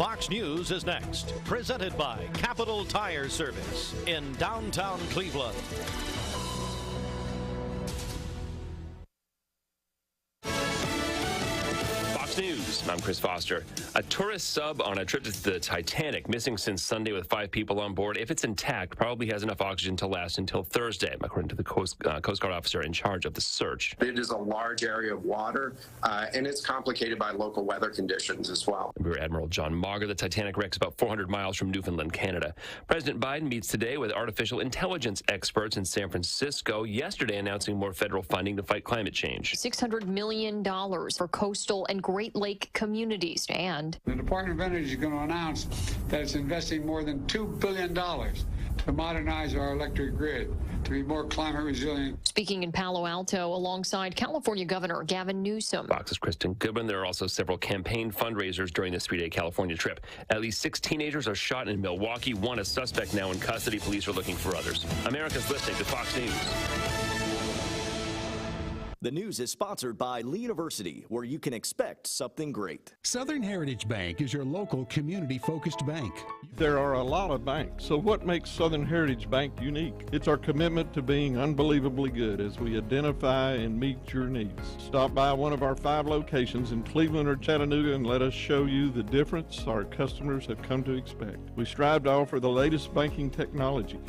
Fox News is next, presented by Capital Tire Service in downtown Cleveland. News. I'm Chris Foster. A tourist sub on a trip to the Titanic missing since Sunday with 5 people on board. If it's intact, probably has enough oxygen to last until Thursday, according to the Coast Guard officer in charge of the search. It is a large area of water, and it's complicated by local weather conditions as well. Rear Admiral John Mauger. The Titanic wreck's about 400 miles from Newfoundland, Canada. President Biden meets today with artificial intelligence experts in San Francisco, yesterday announcing more federal funding to fight climate change. $600 million for coastal and Great Lake communities. And the Department of Energy is going to announce that it's investing more than $2 billion to modernize our electric grid to be more climate resilient. Speaking in Palo Alto alongside California Governor Gavin Newsom. Fox's Kristen Goodwin. There are also several campaign fundraisers during this 3-day California trip. At least 6 teenagers are shot in Milwaukee. One a suspect now in custody. Police are looking for others. America's listening to Fox News. The news is sponsored by Lee University, where you can expect something great. Southern Heritage Bank is your local community-focused bank. There are a lot of banks, so what makes Southern Heritage Bank unique? It's our commitment to being unbelievably good as we identify and meet your needs. Stop by one of our 5 locations in Cleveland or Chattanooga and let us show you the difference our customers have come to expect. We strive to offer the latest banking technology,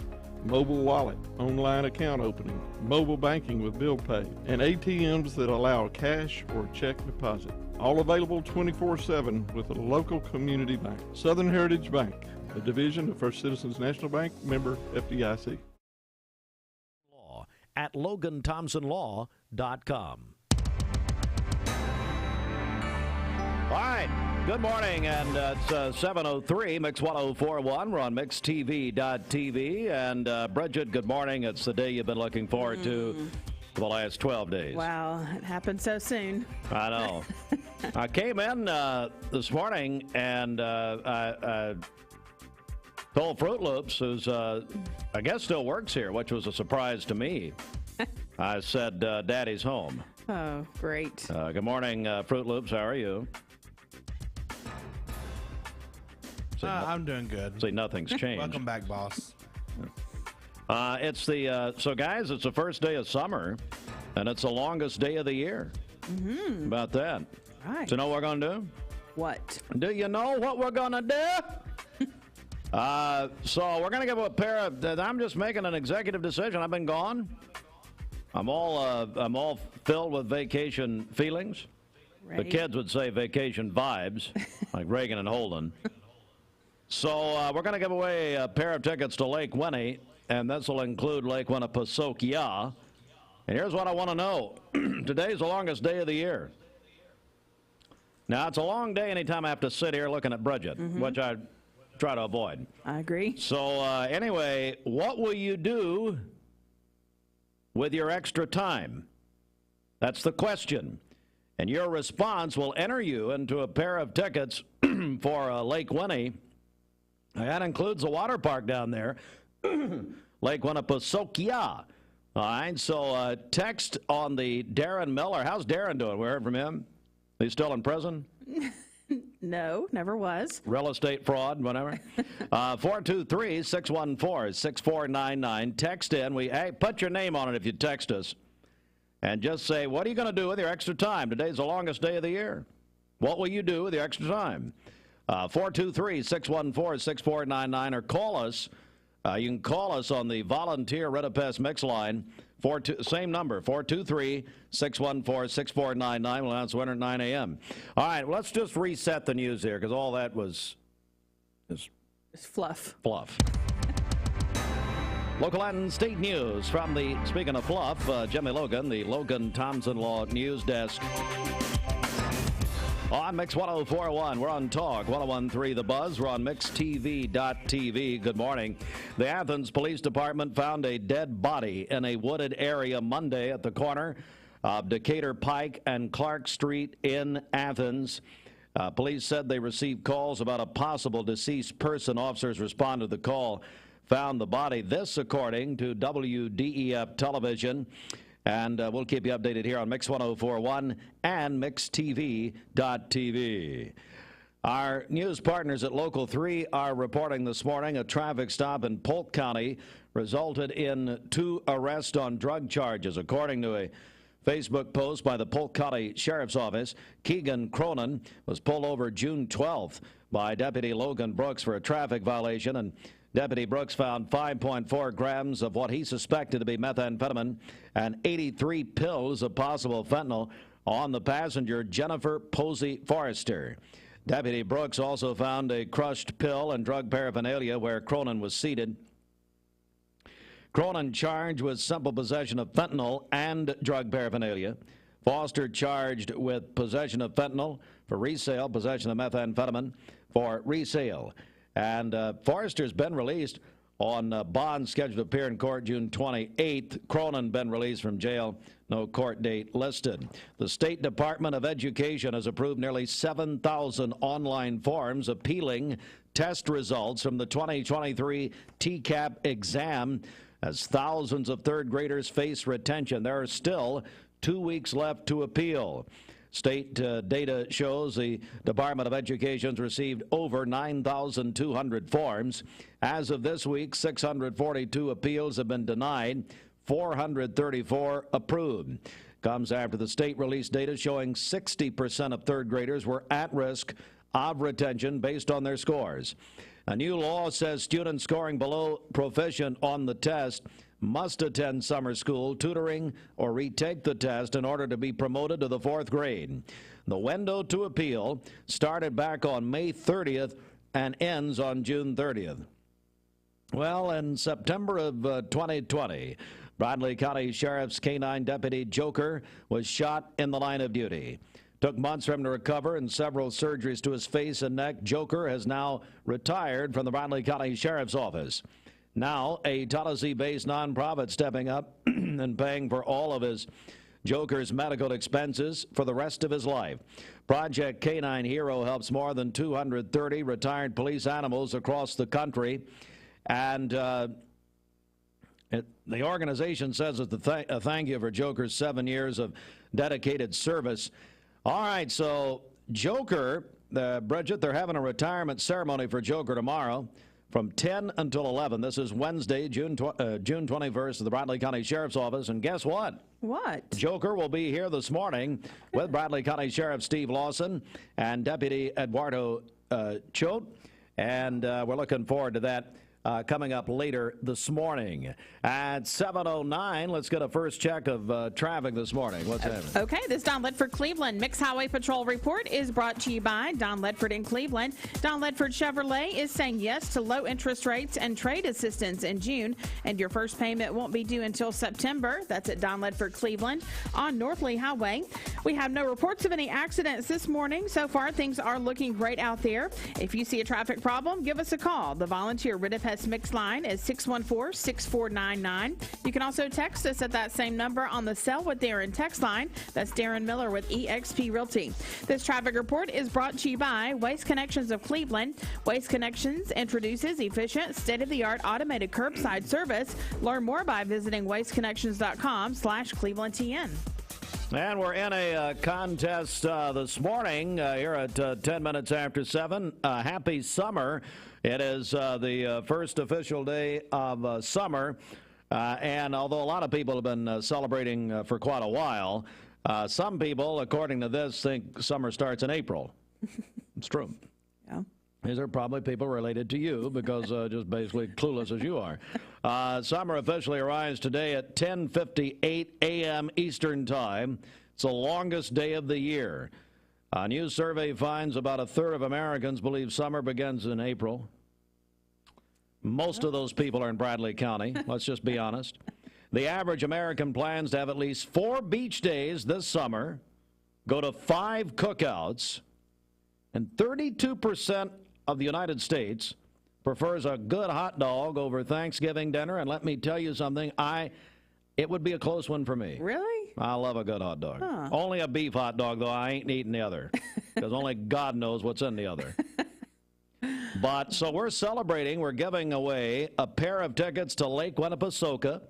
mobile wallet, online account opening, mobile banking with bill pay, and ATMs that allow cash or check deposit. All available 24/7 with a local community bank. Southern Heritage Bank, a division of First Citizens National Bank, member FDIC. Law at LoganThompsonLaw.com. All right, good morning, and it's 7:03, Mix 104.1. We're on MixTV.tv, and Bridget, good morning. It's the day you've been looking forward to for the last 12 days. Wow, it happened so soon. I know. I came in this morning, and I told Fruit Loops, who's, I guess still works here, which was a surprise to me. I said, Daddy's home. Oh, great. Good morning, Fruit Loops. How are you? I'm doing good. See, nothing's changed. Welcome back, boss. It's the so guys, it's the first day of summer, and it's the longest day of the year. Mm-hmm. About that. Right. So you know what we're gonna do? What? Do you know what we're gonna do? So we're gonna give a pair of. I'm just making an executive decision. I've been gone. I'm all filled with vacation feelings. Ready? The kids would say vacation vibes, like Reagan and Holden. So we're going to give away a pair of tickets to Lake Winnie, and this will include Lake Winnipesaukee. And here's what I want to know. Today's the longest day of the year. Now, it's a long day anytime I have to sit here looking at Bridget, which I try to avoid. I agree. So anyway, what will you do with your extra time? That's the question. And your response will enter you into a pair of tickets for Lake Winnie. That includes a water park down there, Lake Winnipesaukee. All right, so text on the Darren Miller. How's Darren doing? We heard from him. He's still in prison? No, never was. Real estate fraud, whatever. 423-614-6499. Text in. Hey, put your name on it if you text us. And just say, what are you going to do with your extra time? Today's the longest day of the year. What will you do with your extra time? 423-614-6499, or call us. You can call us on the volunteer Redapest mix line. Same number, 423-614-6499. We'll announce the winner at 9 a.m. All right, let's just reset the news here, because all that was It's fluff. Fluff. Local and state news from the, speaking of fluff, Jimmy Logan, the Logan Thompson Law News Desk. On Mix 104.1, we're on Talk 101.3 The Buzz. We're on MixTV.tv. Good morning. The Athens Police Department found a dead body in a wooded area Monday at the corner of Decatur Pike and Clark Street in Athens. Police said they received calls about a possible deceased person. Officers responded to the call, found the body. This, according to WDEF television. And we'll keep you updated here on Mix 104.1 and MixTV.tv. Our news partners at Local 3 are reporting this morning a traffic stop in Polk County resulted in 2 arrests on drug charges. According to a Facebook post by the Polk County Sheriff's Office, Keegan Cronin was pulled over June 12th by Deputy Logan Brooks for a traffic violation, and Deputy Brooks found 5.4 grams of what he suspected to be methamphetamine and 83 pills of possible fentanyl on the passenger, Jennifer Posey Forrester. Deputy Brooks also found a crushed pill and drug paraphernalia where Cronin was seated. Cronin charged with simple possession of fentanyl and drug paraphernalia. Foster charged with possession of fentanyl for resale, possession of methamphetamine for resale. And Forrester's been released on bond scheduled to appear in court June 28th. Cronin been released from jail. No court date listed. The State Department of Education has approved nearly 7,000 online forms appealing test results from the 2023 TCAP exam as thousands of third graders face retention. There are still 2 weeks left to appeal. State data shows the Department of Education's received over 9,200 forms. As of this week, 642 appeals have been denied, 434 approved. Comes after the state released data showing 60% of third graders were at risk of retention based on their scores. A new law says students scoring below proficient on the test must attend summer school, tutoring, or retake the test in order to be promoted to the 4th grade. The window to appeal started back on May 30th and ends on June 30th. Well, in September of 2020, Bradley County Sheriff's K-9 Deputy Joker was shot in the line of duty. Took months for him to recover and several surgeries to his face and neck. Joker has now retired from the Bradley County Sheriff's Office. Now, a Tallahassee-based nonprofit stepping up and paying for all of his Joker's medical expenses for the rest of his life. Project K-9 Hero helps more than 230 retired police animals across the country. And the organization says it's a thank you for Joker's 7 years of dedicated service. All right, so Joker, Bridget, they're having a retirement ceremony for Joker tomorrow from 10 until 11. This is Wednesday, June 21st at the Bradley County Sheriff's Office. And guess what? What? Joker will be here this morning with Bradley County Sheriff Steve Lawson and Deputy Eduardo Choate. And we're looking forward to that. Coming up later this morning. At 7:09, let's get a first check of traffic this morning. What's happening? Okay, this Don Ledford Cleveland Mixed Highway Patrol report is brought to you by Don Ledford in Cleveland. Don Ledford Chevrolet is saying yes to low interest rates and trade assistance in June, and your first payment won't be due until September. That's at Don Ledford Cleveland on North Lee Highway. We have no reports of any accidents this morning. So far, things are looking great out there. If you see a traffic problem, give us a call. The volunteer Ridipest Mix line is 614-6499. You can also text us at that same number on the Sell with Darren text line. That's Darren Miller with eXp Realty. This traffic report is brought to you by Waste Connections of Cleveland. Waste Connections introduces efficient, state-of-the-art automated curbside service. Learn more by visiting wasteconnections.com/ClevelandTN. And we're in a contest this morning here at 10 minutes after 7. Happy summer. It is the first official day of summer. And although a lot of people have been celebrating for quite a while, some people, according to this, think summer starts in April. It's true. Yeah. These are probably people related to you because just basically clueless as you are. Summer officially arrives today at 10:58 a.m. Eastern Time. It's the longest day of the year. A new survey finds about a third of Americans believe summer begins in April. Most of those people are in Bradley County. Let's just be honest. The average American plans to have at least 4 beach days this summer, go to 5 cookouts, and 32% of the United States prefers a good hot dog over Thanksgiving dinner. And let me tell you something, it would be a close one for me. Really? I love a good hot dog. Huh. Only a beef hot dog, though. I ain't eating the other because only God knows what's in the other. But so we're celebrating. We're giving away a pair of tickets to Lake Winnipesaukee,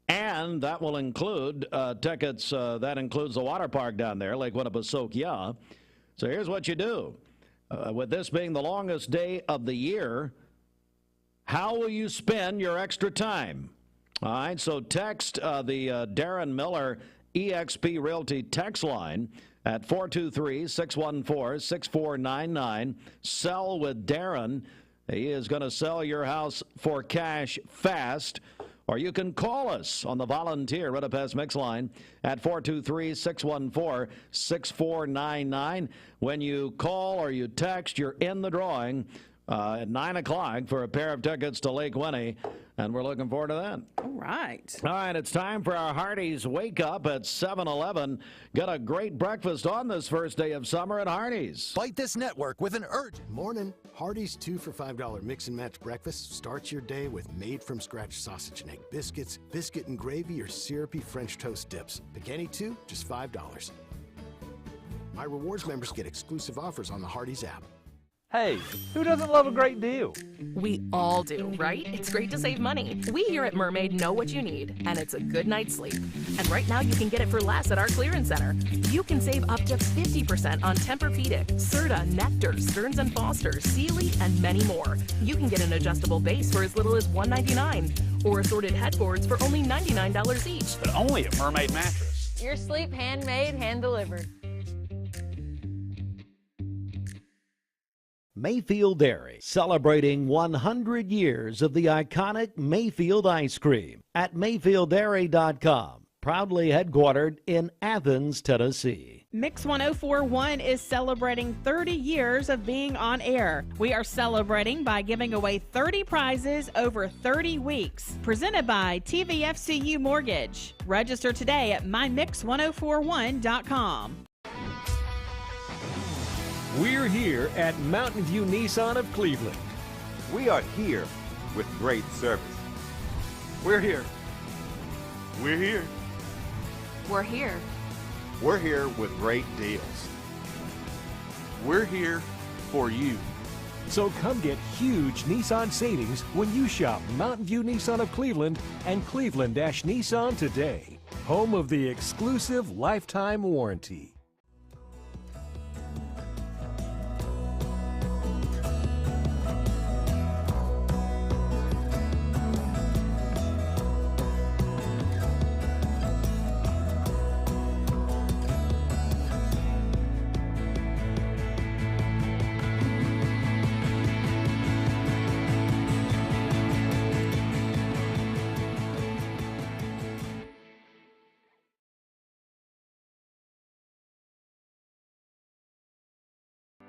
and that will include tickets. That includes the water park down there, Lake Winnipesaukee. So here's what you do. With this being the longest day of the year, how will you spend your extra time? All right, so text the Darren Miller eXp Realty text line at 423-614-6499. Sell with Darren. He is going to sell your house for cash fast. Or you can call us on the volunteer Redapest Mix line at 423-614-6499. When you call or you text, you're in the drawing at 9 o'clock for a pair of tickets to Lake Winnie, and we're looking forward to that. All right. All right, it's time for our Hardee's Wake Up at 7-Eleven. Get a great breakfast on this first day of summer at Hardee's. Fight this network with an urgent morning. Hardee's 2 for $5 mix and match breakfast starts your day with made-from-scratch sausage and egg biscuits, biscuit and gravy, or syrupy French toast dips. Pick any two, just $5. My rewards members get exclusive offers on the Hardee's app. Hey, who doesn't love a great deal? We all do, right? It's great to save money. We here at Mermaid know what you need, and it's a good night's sleep. And right now you can get it for less at our clearance center. You can save up to 50% on Tempur-Pedic, Serta, Nectar, Stearns & Foster, Sealy, and many more. You can get an adjustable base for as little as $199, or assorted headboards for only $99 each. But only at Mermaid Mattress. Your sleep handmade, hand-delivered. Mayfield Dairy, celebrating 100 years of the iconic Mayfield ice cream at MayfieldDairy.com, proudly headquartered in Athens, Tennessee. Mix 1041 is celebrating 30 years of being on air. We are celebrating by giving away 30 prizes over 30 weeks. Presented by TVFCU Mortgage. Register today at mymix1041.com. We're here at Mountain View Nissan of Cleveland. We are here with great service. We're here. We're here. We're here. We're here with great deals. We're here for you. So come get huge Nissan savings when you shop Mountain View Nissan of Cleveland and Cleveland-Nissan today. Home of the exclusive lifetime warranty.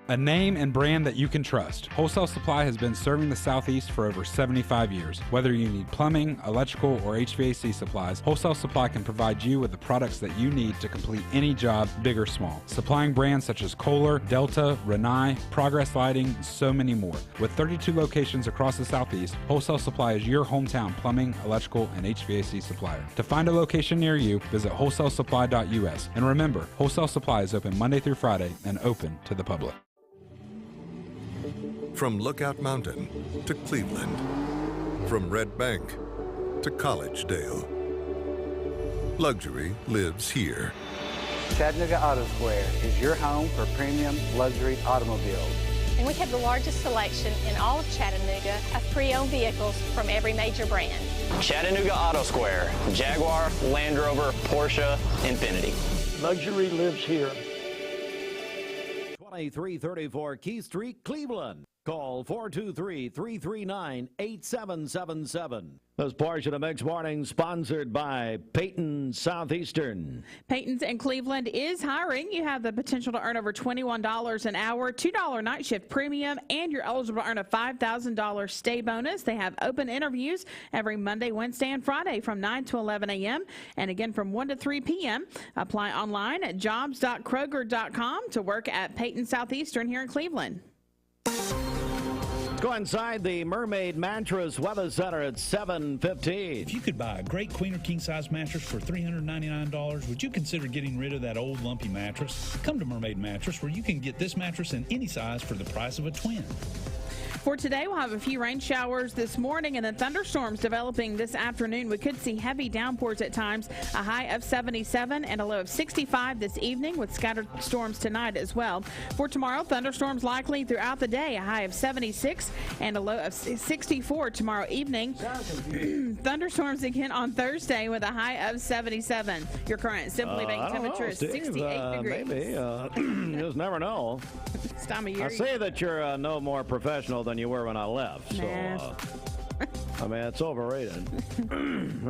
A name and brand that you can trust. Wholesale Supply has been serving the Southeast for over 75 years. Whether you need plumbing, electrical, or HVAC supplies, Wholesale Supply can provide you with the products that you need to complete any job, big or small. Supplying brands such as Kohler, Delta, Rinnai, Progress Lighting, and so many more. With 32 locations across the Southeast, Wholesale Supply is your hometown plumbing, electrical, and HVAC supplier. To find a location near you, visit wholesalesupply.us. And remember, Wholesale Supply is open Monday through Friday and open to the public. From Lookout Mountain to Cleveland, from Red Bank to Collegedale, luxury lives here. Chattanooga Auto Square is your home for premium luxury automobiles. And we have the largest selection in all of Chattanooga of pre-owned vehicles from every major brand. Chattanooga Auto Square, Jaguar, Land Rover, Porsche, Infiniti. Luxury lives here. 2334 Keith Street, Cleveland. Call 423-339-8777. This portion of Mix Morning sponsored by Peyton Southeastern. Peyton's in Cleveland is hiring. You have the potential to earn over $21 an hour, $2 night shift premium, and you're eligible to earn a $5,000 stay bonus. They have open interviews every Monday, Wednesday, and Friday from 9 to 11 a.m. and again from 1 to 3 p.m. Apply online at jobs.kroger.com to work at Peyton Southeastern here in Cleveland. Go inside the Mermaid Mattress Weather Center at 7:15. If you could buy a great queen or king size mattress for $399, would you consider getting rid of that old lumpy mattress? Come to Mermaid Mattress, where you can get this mattress in any size for the price of a twin. For today, we'll have a few rain showers this morning and then thunderstorms developing this afternoon. We could see heavy downpours at times, a high of 77 and a low of 65 this evening with scattered storms tonight as well. For tomorrow, thunderstorms likely throughout the day, a high of 76 and a low of 64 tomorrow evening. Thunderstorms again on Thursday with a high of 77. Your current Simply Baked temperature is 68 degrees. Maybe. You just never know. This time of year. I see that you're no more professional than you were when I left. So, I mean, it's overrated. All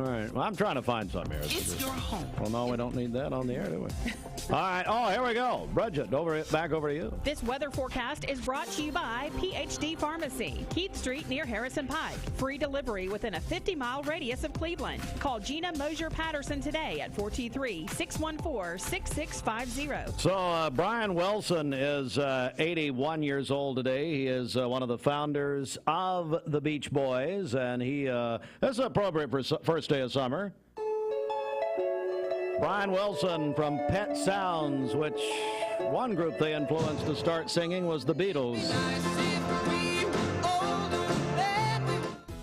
right. Well, I'm trying to find some here. It's your home. Well, no, we don't need that on the air, do we? All right. Oh, here we go. Bridget, back over to you. This weather forecast is brought to you by PhD Pharmacy, Keith Street near Harrison Pike. Free delivery within a 50-mile radius of Cleveland. Call Gina Mosier-Patterson today at 423-614-6650. So Brian Wilson is 81 years old today. He is one of the founders of the Beach Boys, and he this is appropriate for first day of summer. Brian Wilson from Pet Sounds, which one group they influenced to start singing was the Beatles.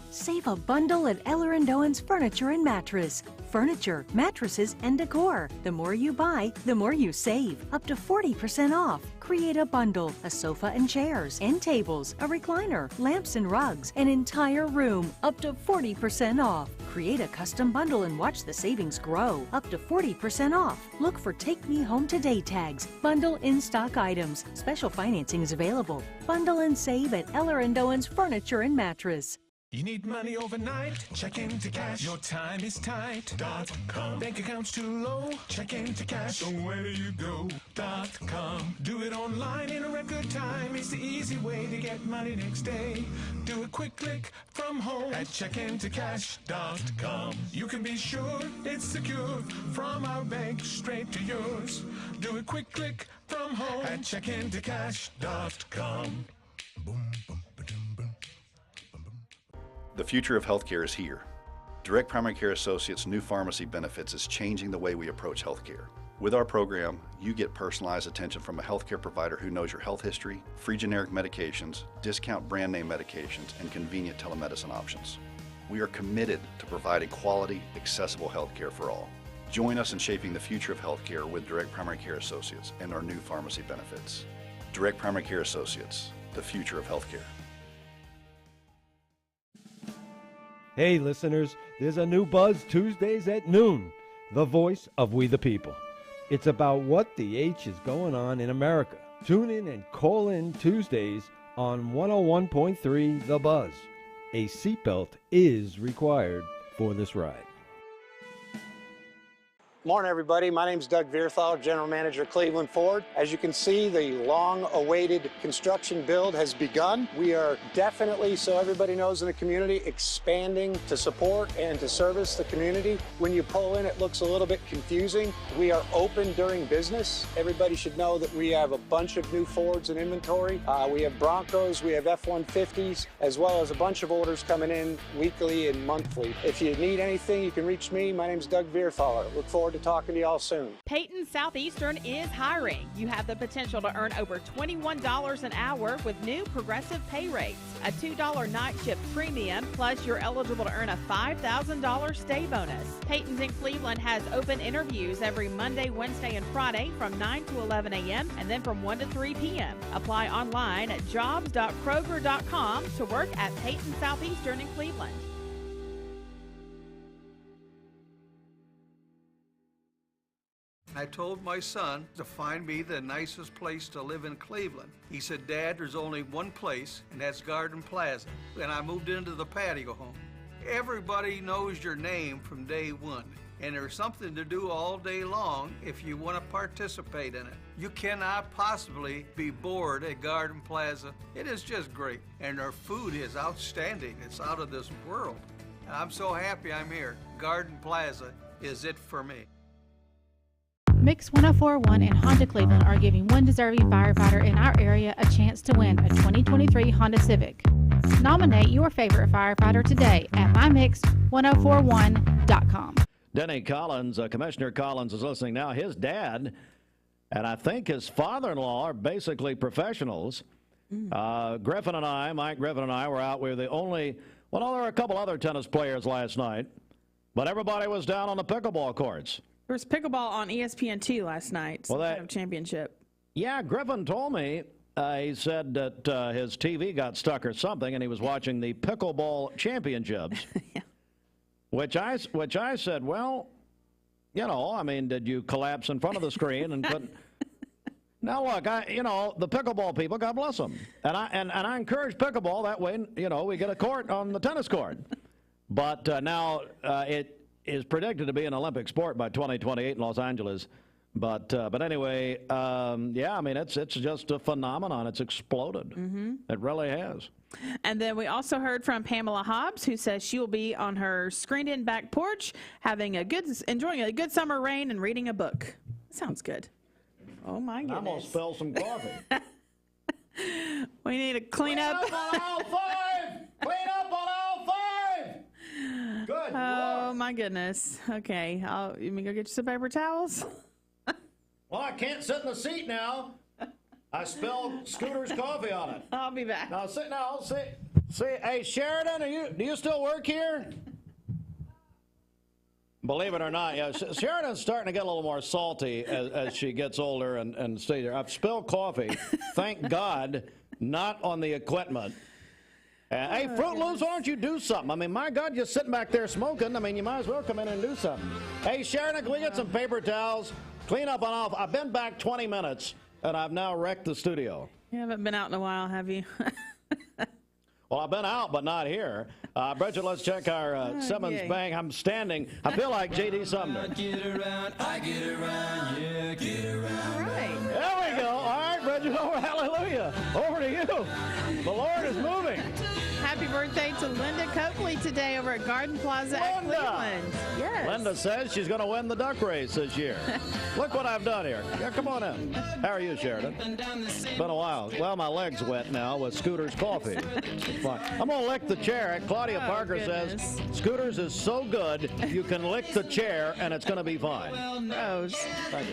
Save a bundle at Eller & Owen's Furniture and Mattress. Furniture, mattresses, and decor. The more you buy, the more you save. Up to 40% off. Create a bundle, a sofa and chairs, end tables, a recliner, lamps and rugs, an entire room. Up to 40% off. Create a custom bundle and watch the savings grow. Up to 40% off. Look for Take Me Home Today tags. Bundle in-stock items. Special financing is available. Bundle and save at Eller & Owen's Furniture and Mattress. You need money overnight? Check into cash. Your time is tight. .com. Bank accounts too low? Check into cash. So where do you go? .com. Do it online in a record time. It's the easy way to get money next day. Do a quick click from home at checkintocash.com. You can be sure it's secure from our bank straight to yours. Do a quick click from home at checkintocash.com. The future of healthcare is here. Direct Primary Care Associates' new pharmacy benefits is changing the way we approach healthcare. With our program, you get personalized attention from a healthcare provider who knows your health history, free generic medications, discount brand name medications, and convenient telemedicine options. We are committed to providing quality, accessible healthcare for all. Join us in shaping the future of healthcare with Direct Primary Care Associates and our new pharmacy benefits. Direct Primary Care Associates, the future of healthcare. Hey listeners, there's a new buzz Tuesdays at noon, the voice of We the People. It's about what the H is going on in America. Tune in and call in Tuesdays on 101.3 The Buzz. A seatbelt is required for this ride. Morning, everybody. My name is Doug Vierthaler, General Manager, Cleveland Ford. As you can see, the long-awaited construction build has begun. We are definitely, so everybody knows in the community, expanding to support and to service the community. When you pull in, it looks a little bit confusing. We are open during business. Everybody should know that we have a bunch of new Fords in inventory. We have Broncos, we have F-150s, as well as a bunch of orders coming in weekly and monthly. If you need anything, you can reach me. My name is Doug Vierthaler. Look forward to talking to y'all soon. Peyton Southeastern is hiring. You have the potential to earn over $21 an hour with new progressive pay rates. A $2 night shift premium, plus you're eligible to earn a $5,000 stay bonus. Peyton's in Cleveland has open interviews every Monday, Wednesday, and Friday from 9 to 11 a.m. and then from 1 to 3 p.m. Apply online at jobs.kroger.com to work at Peyton Southeastern in Cleveland. I told my son to find me the nicest place to live in Cleveland. He said, Dad, there's only one place, and that's Garden Plaza. And I moved into the patio home. Everybody knows your name from day one, and there's something to do all day long if you want to participate in it. You cannot possibly be bored at Garden Plaza. It is just great, and their food is outstanding. It's out of this world. And I'm so happy I'm here. Garden Plaza is it for me. Mix 104.1 and Honda Cleveland are giving one deserving firefighter in our area a chance to win a 2023 Honda Civic. Nominate your favorite firefighter today at mymix1041.com. Denny Collins, Commissioner Collins is listening now. His dad and I think his father-in-law are basically professionals. Griffin and I, Mike Griffin and I, were out. We were the only, well, no, there were a couple other tennis players last night, but everybody was down on the pickleball courts. There was pickleball on ESPN2 last night, some kind of championship. Yeah, Griffin told me, he said that his TV got stuck or something, and he was watching the pickleball championships, yeah. which I said, well, you know, I mean, did you collapse in front of the screen and couldn't? Now, look, you know, the pickleball people, God bless them. And I encourage pickleball. That way, you know, we get a court on the tennis court. But now it is predicted to be an Olympic sport by 2028 in Los Angeles. But anyway, yeah, I mean, it's just a phenomenon. It's exploded. It really has. And then we also heard from Pamela Hobbs, who says she will be on her screened-in back porch, enjoying a good summer rain and reading a book. Sounds good. Oh, my goodness. I'm going to spill some coffee. We need to clean up. Clean up on aisle 5! Clean up on aisle 5! Good Oh, Lord. my goodness. Okay. You mean go get you some paper towels? Well, I can't sit in the seat now. I spilled Scooter's coffee on it. I'll be back. Now, sit now. See, hey, Sheridan, do you still work here? Believe it or not, yeah, Sheridan's starting to get a little more salty as she gets older and stays there. I've spilled coffee, thank God, not on the equipment. Hey, Fruit Loops, why don't you do something? I mean, my God, you're sitting back there smoking. I mean, you might as well come in and do something. Hey, Sheridan, can we get some paper towels? Clean up on off. I've been back 20 minutes, and I've now wrecked the studio. You haven't been out in a while, have you? Well, I've been out, but not here. Bridget, let's check our Simmons Bank. I'm standing. I feel like J.D. Sumner. I get around, yeah, get around. All right. There we go. All right, Bridget, over, hallelujah. Over to you. The Lord is moving. Happy birthday to Linda Coakley today over at Garden Plaza at Cleveland. Yes. Linda says she's going to win the duck race this year. Look what I've done here. Yeah, come on in. How are you, Sheridan? Been a while. Well, my leg's wet now with Scooter's coffee. It's fine. I'm going to lick the chair. Claudia Parker says Scooter's is so good you can lick the chair and it's going to be fine. Gross.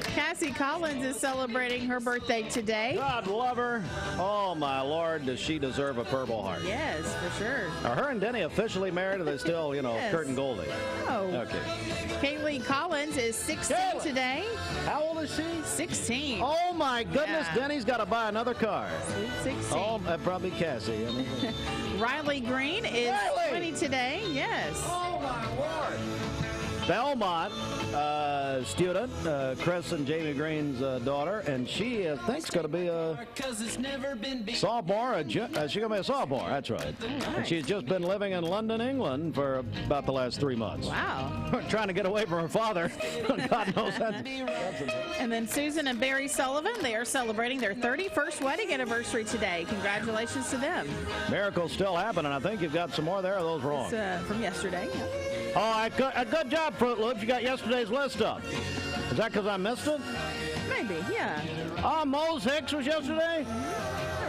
Cassie Collins is celebrating her birthday today. God love her. Oh, my Lord, does she deserve a Purple Heart. Yes, for sure. Are her and Denny officially married, or are they still, you know, Kurt and Goldie? Oh. Okay. Kaylee Collins is 16 today. How old is she? 16. Oh, my goodness. Yeah. Denny's got to buy another car. 16. Oh, probably Cassie. Riley Green is 20 today. Yes. Oh, my Lord. Belmont student, Chris and Jamie Green's daughter, and she thinks going to be a sophomore. She's going to be a sophomore, that's right. And she's just been living in London, England for about the last 3 months. Wow. Trying to get away from her father. God knows that. And then Susan and Barry Sullivan, they are celebrating their 31st wedding anniversary today. Congratulations to them. Miracles still happening. I think you've got some more there. Are those wrong? From yesterday. Oh, a good job, Fruit Loops. You got yesterday's list up. Is that because I missed it? Maybe, yeah. Oh, Mose Hicks was yesterday?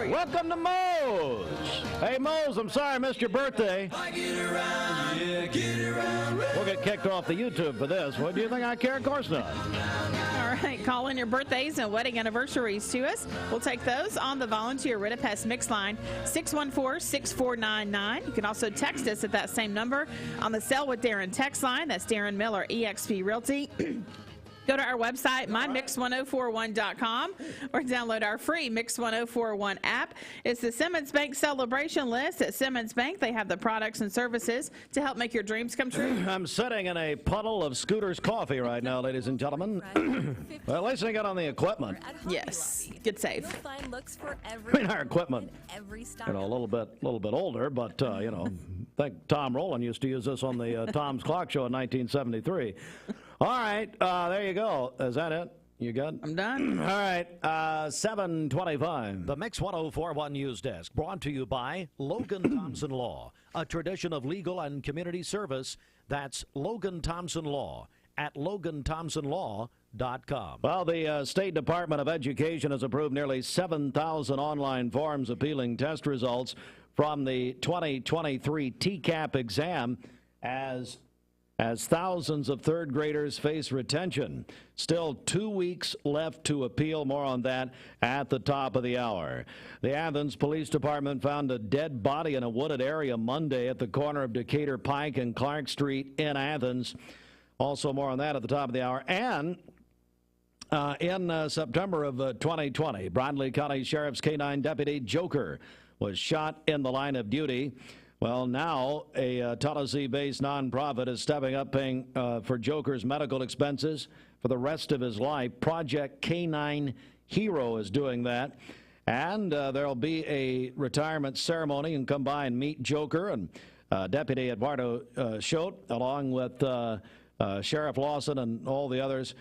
Welcome to Mose. Hey, Mose, I'm sorry I missed your birthday. I get around, yeah, get around. We'll get kicked off the YouTube for this. What do you think I care? Of course not. All right, call in your birthdays and wedding anniversaries to us. We'll take those on the volunteer Ritapest mix line, 614-6499. You can also text us at that same number on the Sell with Darren text line. That's Darren Miller, eXp Realty. Go to our website, mymix1041.com, or download our free Mix 1041 app. It's the Simmons Bank celebration list. At Simmons Bank, they have the products and services to help make your dreams come true. I'm sitting in a puddle of Scooter's coffee right now, ladies and gentlemen. Well, at least I got on the equipment. Yes, good save. I mean, our equipment, you know, a little bit older, but, you know, I think Tom Rowland used to use this on the Tom's Clock Show in 1973. All right, there you go. Is that it? You good? I'm done. All right, 7:25. The Mix 1041 News Desk, brought to you by Logan Thompson Law, a tradition of legal and community service. That's Logan Thompson Law at LoganThompsonLaw.com. Well, the State Department of Education has approved nearly 7,000 online forms appealing test results from the 2023 TCAP exam as as thousands of third graders face retention. Still 2 weeks left to appeal. More on that at the top of the hour. The Athens Police Department found a dead body in a wooded area Monday at the corner of Decatur Pike and Clark Street in Athens. Also more on that at the top of the hour. And in September of 2020, Bradley County Sheriff's K-9 Deputy Joker was shot in the line of duty. Well, now a Tennessee-based nonprofit is stepping up, paying for Joker's medical expenses for the rest of his life. Project K-9 Hero is doing that. And there'll be a retirement ceremony. You can come by and meet Joker and Deputy Eduardo Schote, along with Sheriff Lawson and all the others,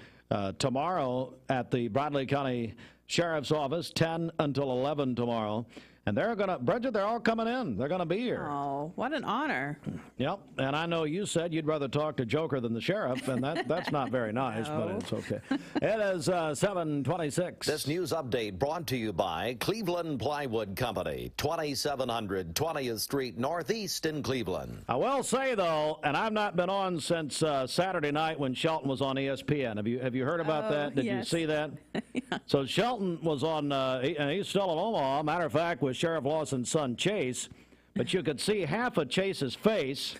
tomorrow at the Bradley County Sheriff's Office, 10 until 11 tomorrow. And they're going to, Bridget, they're all coming in. They're going to be here. Oh, what an honor. Yep. And I know you said you'd rather talk to Joker than the sheriff, and that's not very nice, No. but it's okay. It is 7:26. This news update brought to you by Cleveland Plywood Company, 2700 20th Street Northeast in Cleveland. I will say, though, and I've not been on since Saturday night when Shelton was on ESPN. Have you heard about that? Did you see that? Yeah. So Shelton was on, and he's still in Omaha. Matter of fact, with Sheriff Lawson's son, Chase. But you could see half of Chase's face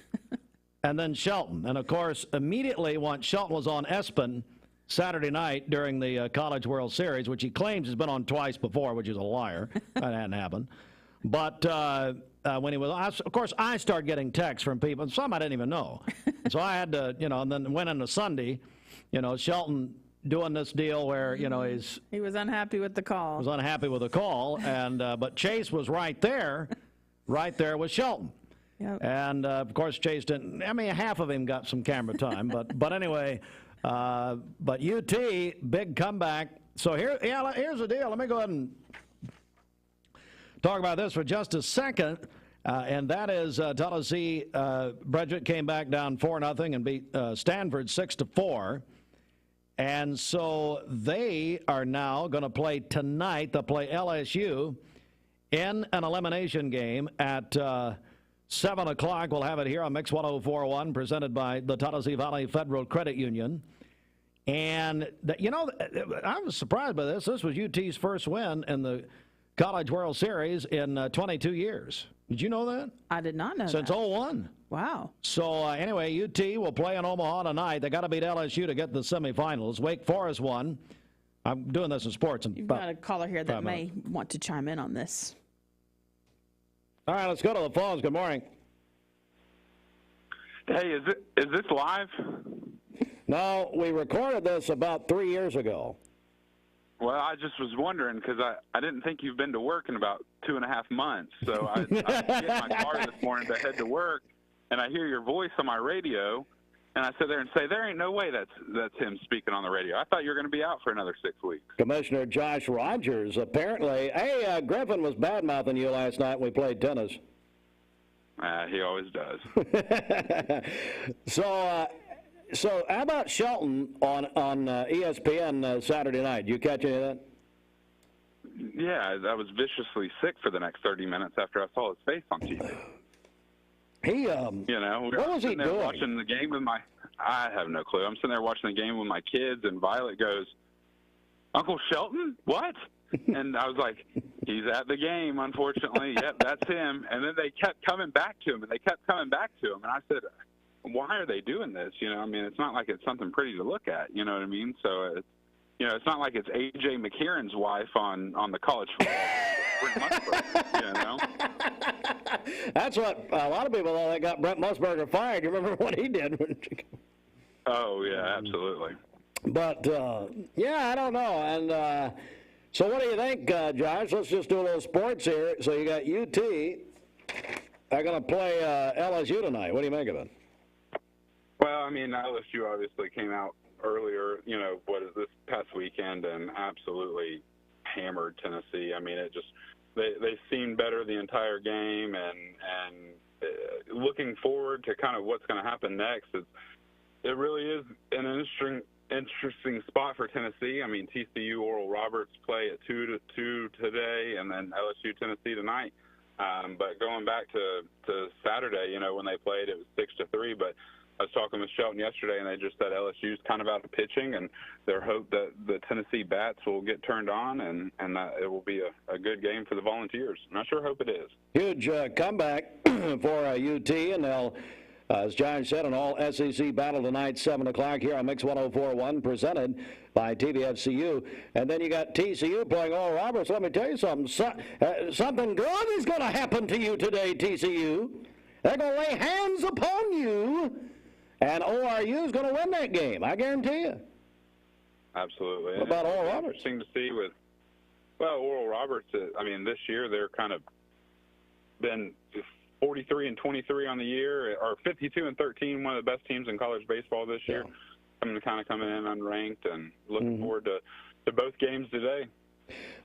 and then Shelton. And, of course, immediately once Shelton was on ESPN Saturday night during the College World Series, which he claims has been on twice before, which is a liar. That hadn't happened. But when he was, of course, I started getting texts from people, some I didn't even know. So I had to, and then went into Sunday, Shelton doing this deal where, he was unhappy with the call. Was unhappy with the call, and but Chase was right there with Shelton. Yep. And of course Chase didn't. I mean, half of him got some camera time, but anyway, but UT big comeback. So here's the deal. Let me go ahead and talk about this for just a second. And that is Tennessee. Bridget came back down 4-0 and beat Stanford 6-4. And so they are now going to play tonight. They'll play LSU in an elimination game at 7 o'clock. We'll have it here on Mix 104.1, presented by the Tennessee Valley Federal Credit Union. And, I was surprised by this. This was UT's first win in the College World Series in 22 years. Did you know that? I did not know Since that. 01. Wow. So, anyway, UT will play in Omaha tonight. They got to beat LSU to get the semifinals. Wake Forest won. I'm doing this in sports. You've got a caller here that may want to chime in on this. All right, let's go to the phones. Good morning. Hey, is this live? No, we recorded this about 3 years ago. Well, I just was wondering because I didn't think you've been to work in about 2.5 months. So I get in my car this morning to head to work, and I hear your voice on my radio, and I sit there and say, there ain't no way that's him speaking on the radio. I thought you were going to be out for another 6 weeks. Commissioner Josh Rogers, apparently. Hey, Griffin was bad-mouthing you last night when we played tennis. He always does. So how about Shelton on ESPN Saturday night? Did you catch any of that? Yeah, I was viciously sick for the next 30 minutes after I saw his face on TV. What was he doing? Watching the game with I have no clue. I'm sitting there watching the game with my kids, and Violet goes, Uncle Shelton? What? And I was like, he's at the game, unfortunately. Yep, that's him. And then they kept coming back to him, and And I said, why are they doing this? It's not like it's something pretty to look at. You know what I mean? So it's not like it's A.J. McCarron's wife on the college football. That's what a lot of people thought. They got Brent Musburger fired. You remember what he did? Oh, yeah, absolutely. But, I don't know. And so what do you think, Josh? Let's just do a little sports here. So you got UT. They're going to play LSU tonight. What do you make of it? Well, LSU obviously came out earlier, this past weekend and absolutely hammered Tennessee. They seemed better the entire game, and looking forward to kind of what's going to happen next. It really is an interesting spot for Tennessee. TCU Oral Roberts play at 2 today, and then LSU Tennessee tonight. But going back to Saturday, when they played, it was 6-3. But was talking with Shelton yesterday, and they just said LSU's kind of out of pitching, and their hope that the Tennessee bats will get turned on, and that it will be a good game for the Volunteers. And I sure hope it is. Huge comeback for UT, and they'll, as John said, an all-SEC battle tonight, 7 o'clock here on Mix 104.1, presented by TVFCU. And then you got TCU playing Oral Roberts. Let me tell you something. Something good is going to happen to you today, TCU. They're going to lay hands upon you, and ORU is going to win that game. I guarantee you. Absolutely. What about Oral Roberts? Interesting to see with, well, Oral Roberts, I mean, this year they're kind of been 43-23 on the year, or 52-13, one of the best teams in college baseball this year. I'm kind of coming in unranked and looking forward to both games today.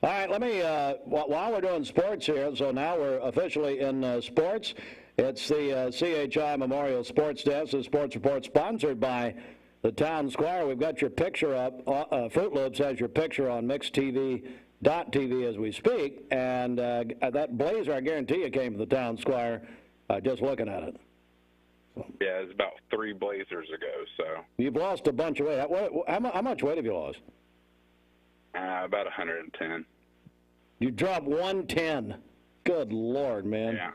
All right, let me, while we're doing sports here, so now we're officially in sports. It's the CHI Memorial Sports Desk, the Sports Report sponsored by the Town Squire. We've got your picture up. Fruit Loops has your picture on mixtv.tv as we speak. And that blazer, I guarantee you, came from the Town Squire just looking at it. Yeah, it's about 3 blazers ago. So you've lost a bunch of weight. How much weight have you lost? About 110. You dropped 110. Good Lord, man. Yeah.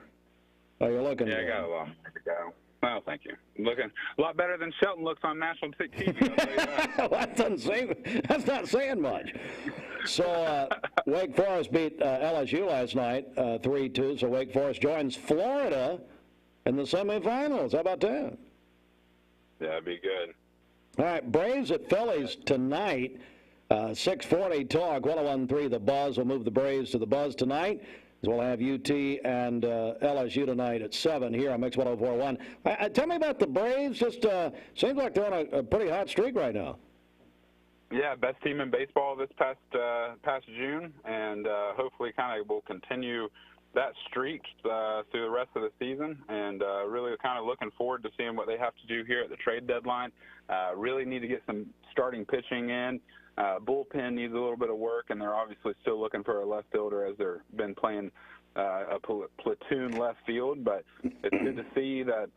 Oh, you're looking good. I got a lot more to go. Well, thank you. Looking a lot better than Shelton looks on national TV. Well, that's not saying much. So Wake Forest beat LSU last night 3-2. So Wake Forest joins Florida in the semifinals. How about that? Yeah, it'd be good. All right, Braves at Phillies tonight. 6:40 talk. 101.3 The Buzz will move the Braves to the Buzz tonight. We'll have UT and LSU tonight at 7 here on Mix 104.1. Tell me about the Braves. Just seems like they're on a pretty hot streak right now. Yeah, best team in baseball this past June, and hopefully kind of will continue that streak through the rest of the season. And really kind of looking forward to seeing what they have to do here at the trade deadline. Really need to get some starting pitching in. Bullpen needs a little bit of work, and they're obviously still looking for a left fielder as they've been playing a platoon left field. But it's good to see that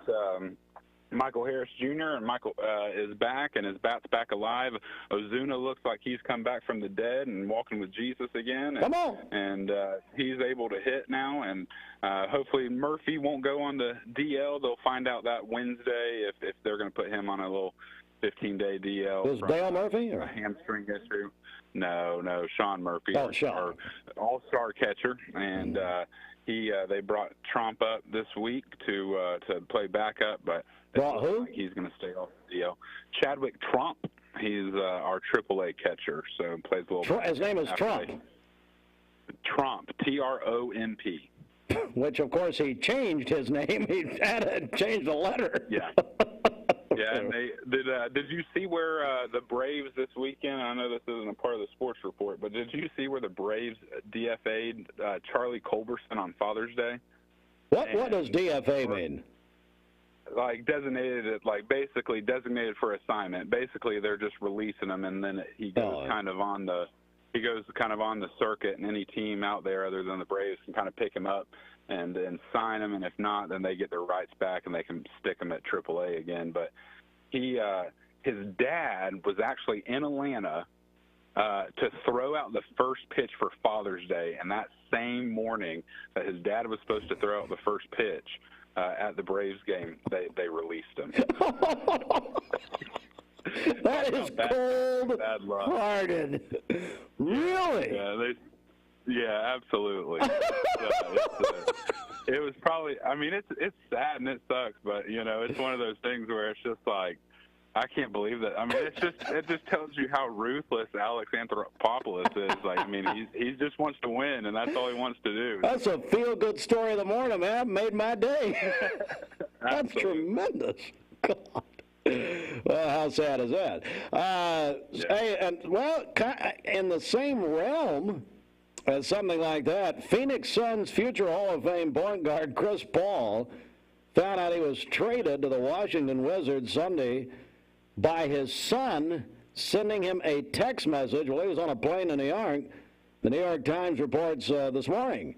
Michael Harris Jr. and Michael is back, and his bat's back alive. Ozuna looks like he's come back from the dead and walking with Jesus again. Come on. And he's able to hit now, and hopefully Murphy won't go on the DL. They'll find out that Wednesday if they're going to put him on a little 15-day DL. Was Dale Murphy? Or? A hamstring issue. No, Sean Murphy. Oh, Sean. Our all-star catcher. And they brought Trump up this week to play backup, but brought who? Like he's going to stay off the DL. Chadwick Trump. He's our AAA catcher, so plays a little. His name is Trump. Trump. T-R-O-M-P. Which, of course, he changed his name. He changed the letter. Yeah. Yeah, and did you see where the Braves this weekend? I know this isn't a part of the sports report, but did you see where the Braves DFA'd Charlie Culberson on Father's Day? What does DFA mean? Like basically designated for assignment. Basically, they're just releasing him, and then he goes kind of on the circuit, and any team out there other than the Braves can kind of pick him up and sign him, and if not, then they get their rights back and they can stick him at AAA again. But his dad was actually in Atlanta to throw out the first pitch for Father's Day, and that same morning that his dad was supposed to throw out the first pitch at the Braves game, they released him. That is cold-hearted. Really? Yeah, absolutely. It was probably. I mean, it's sad and it sucks, but it's one of those things where it's just like, I can't believe that. I mean, it just tells you how ruthless Alex Anthopoulos is. Like, I mean, he just wants to win, and that's all he wants to do. That's a feel-good story of the morning, man. Made my day. That's tremendous. God. Well, how sad is that? Hey, and in the same realm as something like that, Phoenix Suns future Hall of Fame point guard Chris Paul found out he was traded to the Washington Wizards Sunday by his son sending him a text message while he was on a plane in New York. The New York Times reports this morning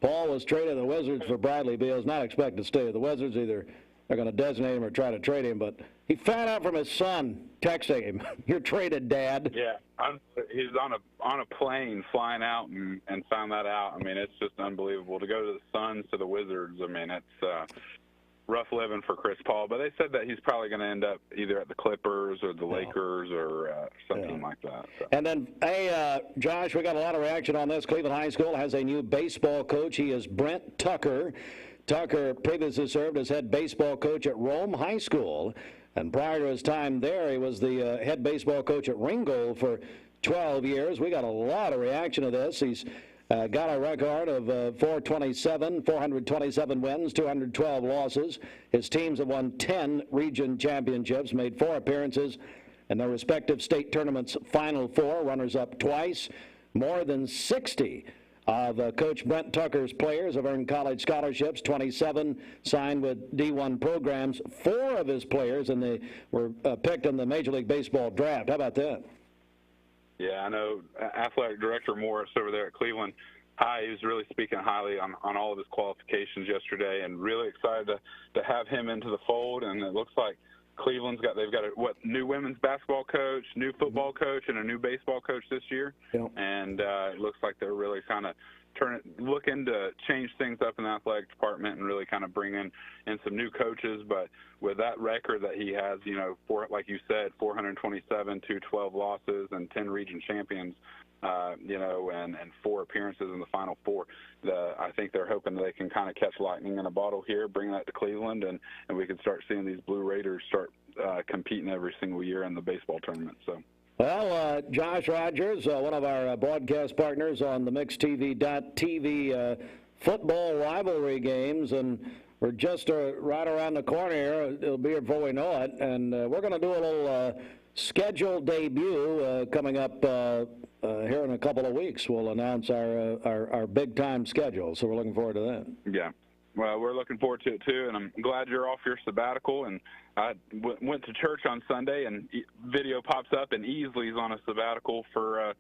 Paul was traded to the Wizards for Bradley Beal. Is not expected to stay with the Wizards either. they're going to designate him or try to trade him. But he found out from his son texting him, "You're traded, Dad." Yeah, he's on a plane flying out and found that out. I mean, it's just unbelievable to go to the Suns to the Wizards. I mean, it's rough living for Chris Paul. But they said that he's probably going to end up either at the Clippers or the Lakers or something like that. So. And then, hey, Josh, we got a lot of reaction on this. Cleveland High School has a new baseball coach. He is Brent Tucker. Tucker previously served as head baseball coach at Rome High School. And prior to his time there, he was the head baseball coach at Ringgold for 12 years. We got a lot of reaction to this. He's got a record of 427 wins, 212 losses. His teams have won 10 region championships, made 4 appearances in their respective state tournaments Final Four, runners-up twice. More than 60 of Coach Brent Tucker's players have earned college scholarships, 27 signed with D1 programs. 4 of his players were picked in the Major League Baseball draft. How about that? Yeah, I know Athletic Director Morris over there at Cleveland High, he was really speaking highly on all of his qualifications yesterday, and really excited to have him into the fold. And it looks like Cleveland's they've got a new women's basketball coach, new football coach, and a new baseball coach this year. Yep. And it looks like they're really kind of looking to change things up in the athletic department and really kind of bring in some new coaches. But with that record that he has, like you said, 427, 212 losses, and 10 region champions, and 4 appearances in the Final Four. I think they're hoping that they can kind of catch lightning in a bottle here, bring that to Cleveland, and we can start seeing these Blue Raiders start competing every single year in the baseball tournament. So. Well, Josh Rogers, one of our broadcast partners on the MixTV.tv football rivalry games, and we're just right around the corner here. It'll be here before we know it, and we're going to do a little scheduled debut coming up here in a couple of weeks. We'll announce our big-time schedule, so we're looking forward to that. Yeah. Well, we're looking forward to it, too, and I'm glad you're off your sabbatical. And I went to church on Sunday, and video pops up, and Easley's on a sabbatical for a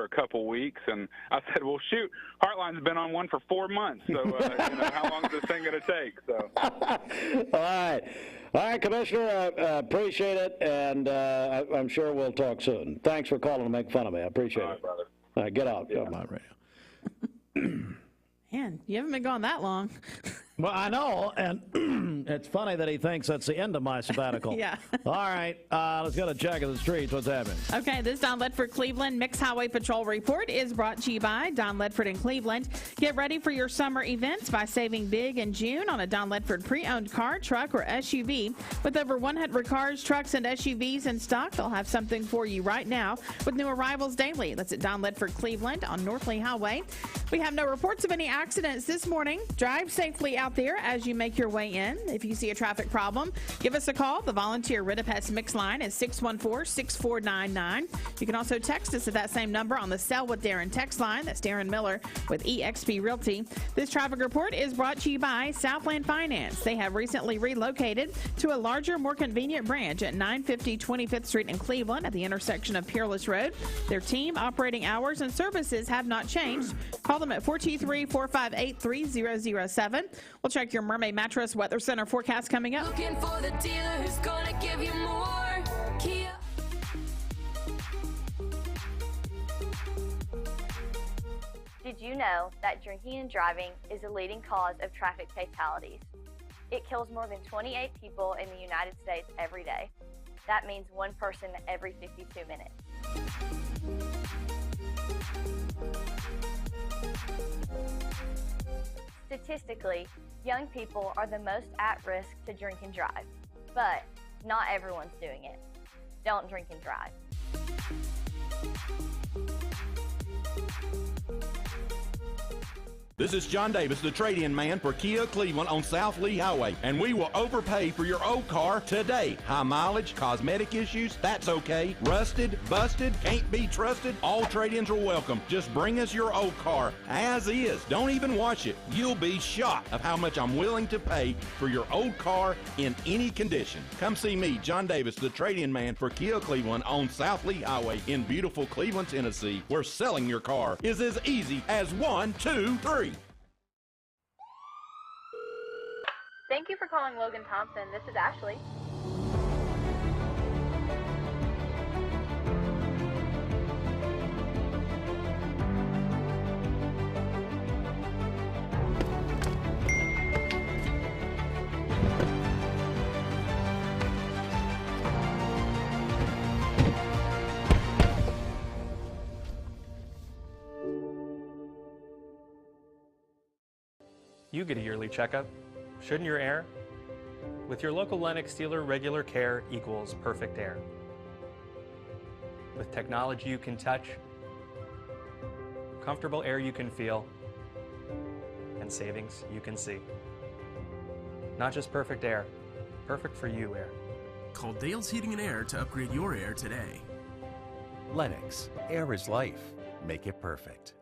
couple weeks. And I said, well, shoot, Heartline's been on one for 4 months, so how long is this thing going to take? So. All right, Commissioner, appreciate it, and I'm sure we'll talk soon. Thanks for calling to make fun of me. I appreciate it. Brother. All right, get out. Yeah. Come on, radio. Man, you haven't been gone that long. Well, I know, and it's funny that he thinks that's the end of my sabbatical. Yeah. All right, let's go to check of the streets. What's happening? Okay, this Don Ledford Cleveland Mixed Highway Patrol report is brought to you by Don Ledford in Cleveland. Get ready for your summer events by saving big in June on a Don Ledford pre-owned car, truck, or SUV. With over 100 cars, trucks, and SUVs in stock, they'll have something for you right now with new arrivals daily. That's at Don Ledford Cleveland on North Lee Highway. We have no reports of any accidents this morning. Drive safely out there as you make your way in. If you see a traffic problem, give us a call. The volunteer Ritapest Mix line is 614-6499. You can also text us at that same number on the Sell with Darren text line. That's Darren Miller with eXp Realty. This traffic report is brought to you by Southland Finance. They have recently relocated to a larger, more convenient branch at 950 25th Street in Cleveland at the intersection of Peerless Road. Their team, operating hours, and services have not changed. Call them at 423-458-3007. We'll check your Mermaid Mattress Weather Center forecast coming up. Looking for the dealer who's gonna give you more. Kia. Did you know that drinking and driving is a leading cause of traffic fatalities? It kills more than 28 people in the United States every day. That means one person every 52 minutes. Statistically, young people are the most at risk to drink and drive, but not everyone's doing it. Don't drink and drive. This is John Davis, the trade-in man for Kia Cleveland on South Lee Highway, and we will overpay for your old car today. High mileage, cosmetic issues, that's okay. Rusted, busted, can't be trusted, all trade-ins are welcome. Just bring us your old car as is. Don't even wash it. You'll be shocked of how much I'm willing to pay for your old car in any condition. Come see me, John Davis, the trade-in man for Kia Cleveland on South Lee Highway in beautiful Cleveland, Tennessee, where selling your car is as easy as 1, 2, 3. Thank you for calling Logan Thompson. This is Ashley. You get a yearly checkup. Shouldn't your air? With your local Lennox dealer, regular care equals perfect air. With technology you can touch, comfortable air you can feel, and savings you can see. Not just perfect air, perfect for you air. Call Dale's Heating and Air to upgrade your air today. Lennox, air is life. Make it perfect.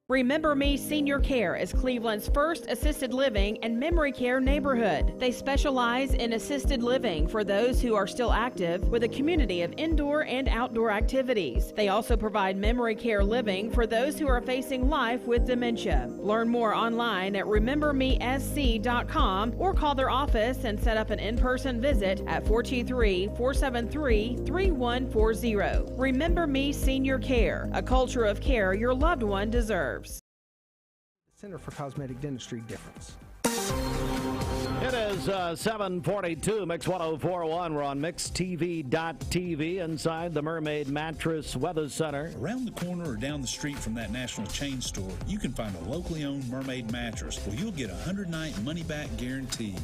Remember Me Senior Care is Cleveland's first assisted living and memory care neighborhood. They specialize in assisted living for those who are still active with a community of indoor and outdoor activities. They also provide memory care living for those who are facing life with dementia. Learn more online at remembermesc.com or call their office and set up an in-person visit at 423-473-3140. Remember Me Senior Care, a culture of care your loved one deserves. Center for Cosmetic Dentistry difference. It is 7:42, Mix 104.1. We're on MixTV.tv inside the Mermaid Mattress Weather Center. Around the corner or down the street from that national chain store, you can find a locally owned Mermaid mattress where you'll get a 100-night money-back guarantee.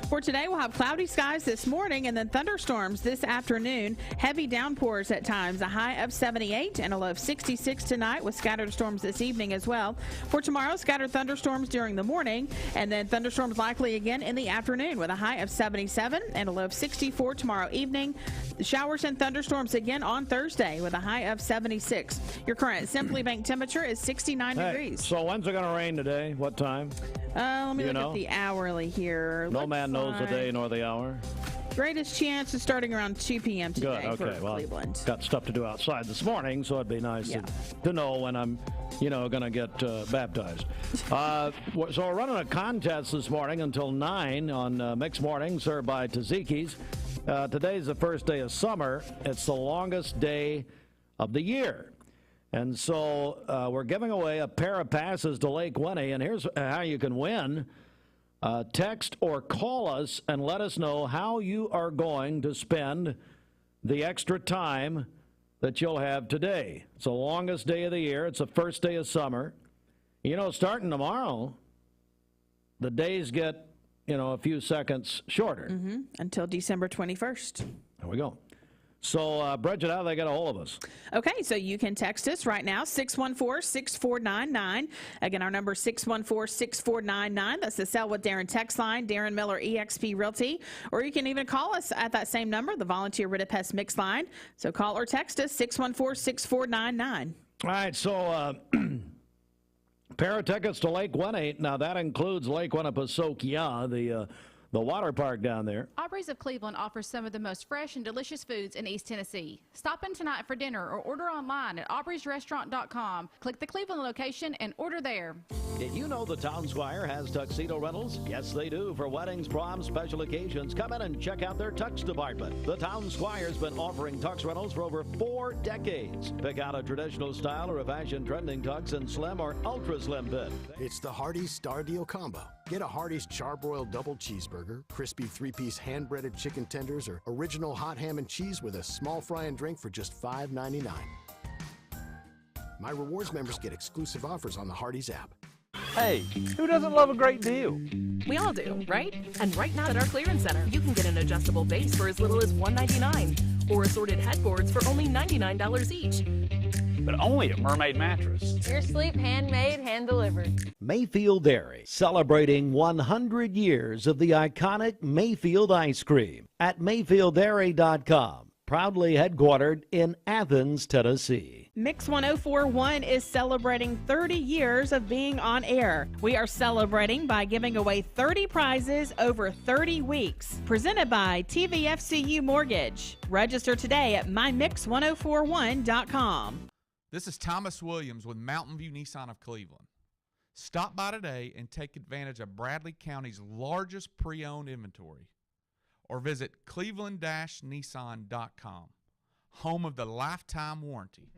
For today, we'll have cloudy skies this morning and then thunderstorms this afternoon. Heavy downpours at times, a high of 78 and a low of 66 tonight with scattered storms this evening as well. For tomorrow, scattered thunderstorms during the morning and then thunderstorms likely again in the afternoon with a high of 77 and a low of 64 tomorrow evening. Showers and thunderstorms again on Thursday with a high of 76. Your current Simply Bank temperature is 69 degrees. So when's it going to rain today? What time? Let me look at the hourly here. No man knows the day nor the hour. Greatest chance is starting around 2 p.m. today for Cleveland. Got stuff to do outside this morning, so it'd be nice to know when I'm, going to get baptized. So we're running a contest this morning until 9 on Mix Morning, served by Tzatziki's. Today's the first day of summer. It's the longest day of the year. And so we're giving away a pair of passes to Lake Winnie, and here's how you can win. Text or call us and let us know how you are going to spend the extra time that you'll have today. It's the longest day of the year. It's the first day of summer. Starting tomorrow, the days get, a few seconds shorter. Until December 21st. There we go. So, Bridget, how do they get a hold of us? Okay, so you can text us right now, 614-6499. Again, our number is 614-6499. That's the Sell with Darren text line, Darren Miller, eXp Realty. Or you can even call us at that same number, the Volunteer Rid of Pest Mix line. So call or text us, 614-6499. All right, so pair of tickets to Lake Winnie. Now, that includes Lake Winnipesaukee, the water park down there. Aubrey's of Cleveland offers some of the most fresh and delicious foods in East Tennessee. Stop in tonight for dinner or order online at aubreysrestaurant.com. Click the Cleveland location and order there. Did you know the Town Squire has tuxedo rentals? Yes, they do. For weddings, proms, special occasions, come in and check out their tux department. The Town Squire's been offering tux rentals for over 4 decades. Pick out a traditional style or a fashion trending tux in slim or ultra slim fit. It's the Hardee's Star Deal Combo. Get a Hardee's Charbroiled Double Cheeseburger, crispy 3-piece hand-breaded chicken tenders, or original hot ham and cheese with a small fry and drink for just $5.99. My Rewards members get exclusive offers on the Hardee's app. Hey, who doesn't love a great deal? We all do, right? And right now at our clearance center, you can get an adjustable base for as little as $199 or assorted headboards for only $99 each. But only at Mermaid Mattress. Your sleep handmade, hand-delivered. Mayfield Dairy, celebrating 100 years of the iconic Mayfield ice cream at MayfieldDairy.com. Proudly headquartered in Athens, Tennessee. Mix 104.1 is celebrating 30 years of being on air. We are celebrating by giving away 30 prizes over 30 weeks. Presented by TVFCU Mortgage. Register today at MyMix1041.com. This is Thomas Williams with Mountain View Nissan of Cleveland. Stop by today and take advantage of Bradley County's largest pre-owned inventory, or visit cleveland-nissan.com, home of the lifetime warranty.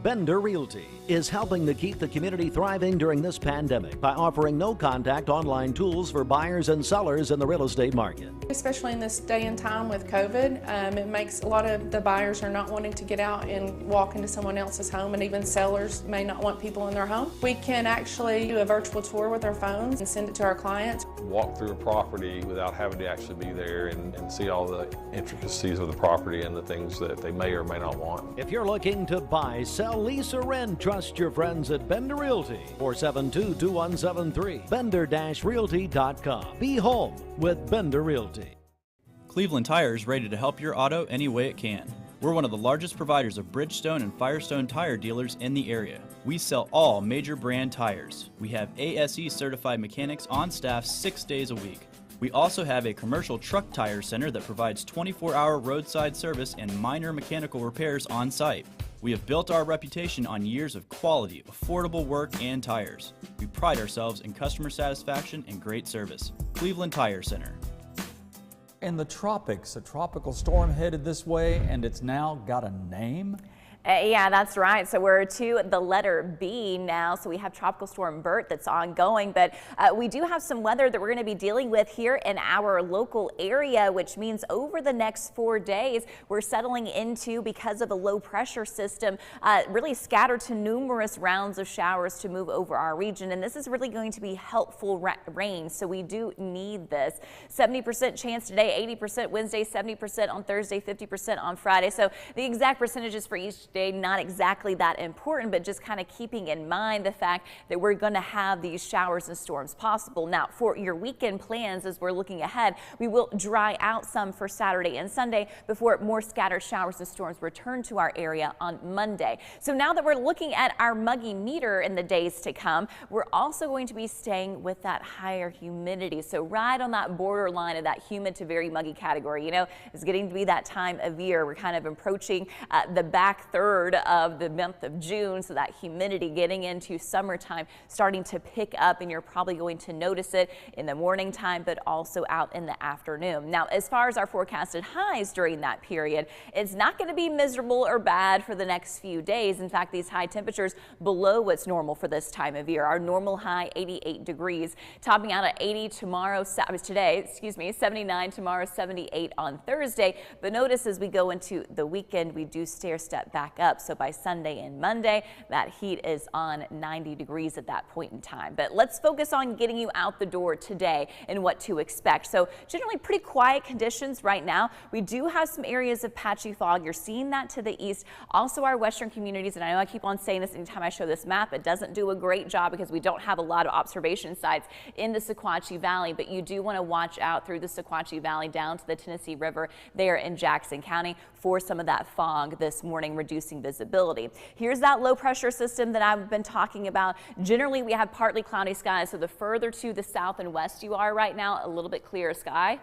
Bender Realty is helping to keep the community thriving during this pandemic by offering no-contact online tools for buyers and sellers in the real estate market. Especially in this day and time with COVID, it makes a lot of the buyers are not wanting to get out and walk into someone else's home, and even sellers may not want people in their home. We can actually do a virtual tour with our phones and send it to our clients. Walk through a property without having to actually be there and see all the intricacies of the property and the things that they may or may not want. If you're looking to buy, sell, lease, or rent, trust your friends at Bender Realty. 472-2173. Bender-Realty.com. Be home with Bender Realty. Cleveland Tire is ready to help your auto any way it can. We're one of the largest providers of Bridgestone and Firestone tire dealers in the area. We sell all major brand tires. We have ASE certified mechanics on staff 6 days a week. We also have a commercial truck tire center that provides 24-hour roadside service and minor mechanical repairs on site. We have built our reputation on years of quality, affordable work and tires. We pride ourselves in customer satisfaction and great service. Cleveland Tire Center. In the tropics, a tropical storm headed this way, and it's now got a name. Yeah, that's right. So we're to the letter B now. So we have Tropical Storm Bert that's ongoing, but we do have some weather that we're going to be dealing with here in our local area, which means over the next 4 days, we're settling into, because of a low pressure system, really scattered to numerous rounds of showers to move over our region. And this is really going to be helpful rain. So we do need this. 70% chance today, 80% Wednesday, 70% on Thursday, 50% on Friday. So the exact percentages for each day, not exactly that important, but just kind of keeping in mind the fact that we're going to have these showers and storms possible. Now, for your weekend plans, as we're looking ahead, we will dry out some for Saturday and Sunday before more scattered showers and storms return to our area on Monday. So now that we're looking at our muggy meter in the days to come, we're also going to be staying with that higher humidity. So right on that borderline of that humid to very muggy category. You know, it's getting to be that time of year. We're kind of approaching the back third of the month of June, so that humidity getting into summertime starting to pick up, and you're probably going to notice it in the morning time, but also out in the afternoon. Now, as far as our forecasted highs during that period, it's not going to be miserable or bad for the next few days. In fact, these high temperatures below what's normal for this time of year. Our normal high 88 degrees, topping out at 80 tomorrow, today, 79 tomorrow, 78 on Thursday. But notice as we go into the weekend, we do stair step back up. So by Sunday and Monday, that heat is on 90 degrees at that point in time. But let's focus on getting you out the door today and what to expect. So generally pretty quiet conditions right now. We do have some areas of patchy fog. You're seeing that to the east. Also our western communities, and I know I keep on saying this anytime I show this map, it doesn't do a great job because we don't have a lot of observation sites in the Sequatchie Valley, but you do want to watch out through the Sequatchie Valley down to the Tennessee River there in Jackson County for some of that fog this morning, reducing visibility. Here's that low pressure system that I've been talking about. Generally, we have partly cloudy skies, so the further to the south and west you are right now, a little bit clearer sky.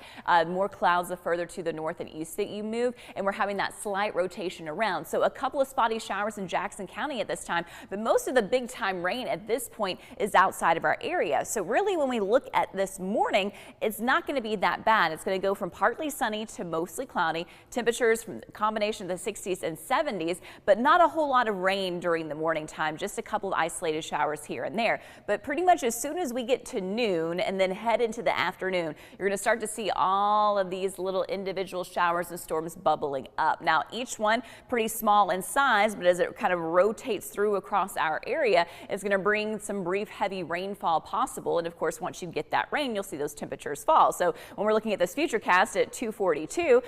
More clouds the further to the north and east that you move, and we're having that slight rotation around. So a couple of spotty showers in Jackson County at this time, but most of the big time rain at this point is outside of our area. So really, when we look at this morning, it's not going to be that bad. It's going to go from partly sunny to mostly cloudy. Temperatures from a combination of the 60s and 70s, but not a whole lot of rain during the morning time, just a couple of isolated showers here and there. But pretty much as soon as we get to noon and then head into the afternoon, you're going to start to see all of these little individual showers and storms bubbling up. Now, each one pretty small in size, but as it kind of rotates through across our area, it's going to bring some brief heavy rainfall possible. And of course, once you get that rain, you'll see those temperatures fall. So when we're looking at this futurecast at 242,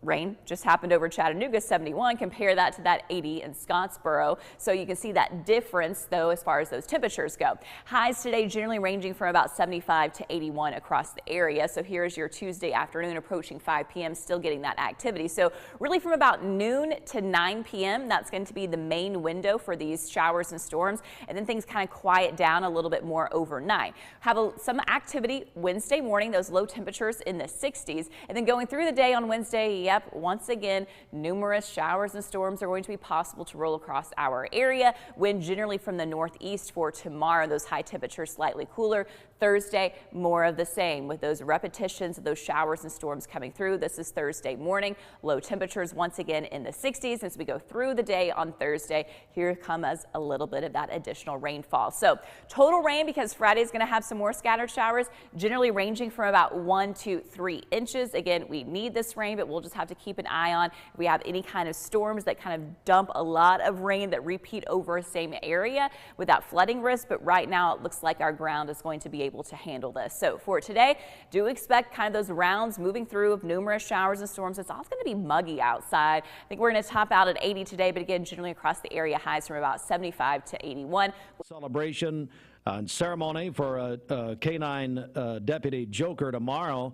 rain just happened over Chattanooga, 71. Compare that to that 80 in Scottsboro. So you can see that difference, though, as far as those temperatures go. Highs today generally ranging from about 75 to 81 across the area. So here's your Tuesday afternoon approaching 5 p.m. still getting that activity. So really from about noon to 9 p.m. that's going to be the main window for these showers and storms. And then things kind of quiet down a little bit more overnight. Have some activity Wednesday morning, those low temperatures in the 60s. And then going through the day on Wednesday, Yep, once again, numerous showers and storms are going to be possible to roll across our area. Wind generally from the northeast for tomorrow. Those high temperatures slightly cooler. Thursday, more of the same with those repetitions of those showers and storms coming through. This is Thursday morning. Low temperatures once again in the 60s as we go through the day on Thursday. Here comes a little bit of that additional rainfall. So total rain, because Friday is going to have some more scattered showers, generally ranging from about 1 to 3 inches. Again, we need this rain, but we'll just have to keep an eye on if we have any kind of storms that kind of dump a lot of rain that repeat over the same area without flooding risk. But right now it looks like our ground is going to be able to handle this. So for today, do expect kind of those rounds moving through of numerous showers and storms. It's also going to be muggy outside. I think we're going to top out at 80 today, but again, generally across the area, highs from about 75 to 81. Celebration and ceremony for a K-9 Deputy Joker tomorrow,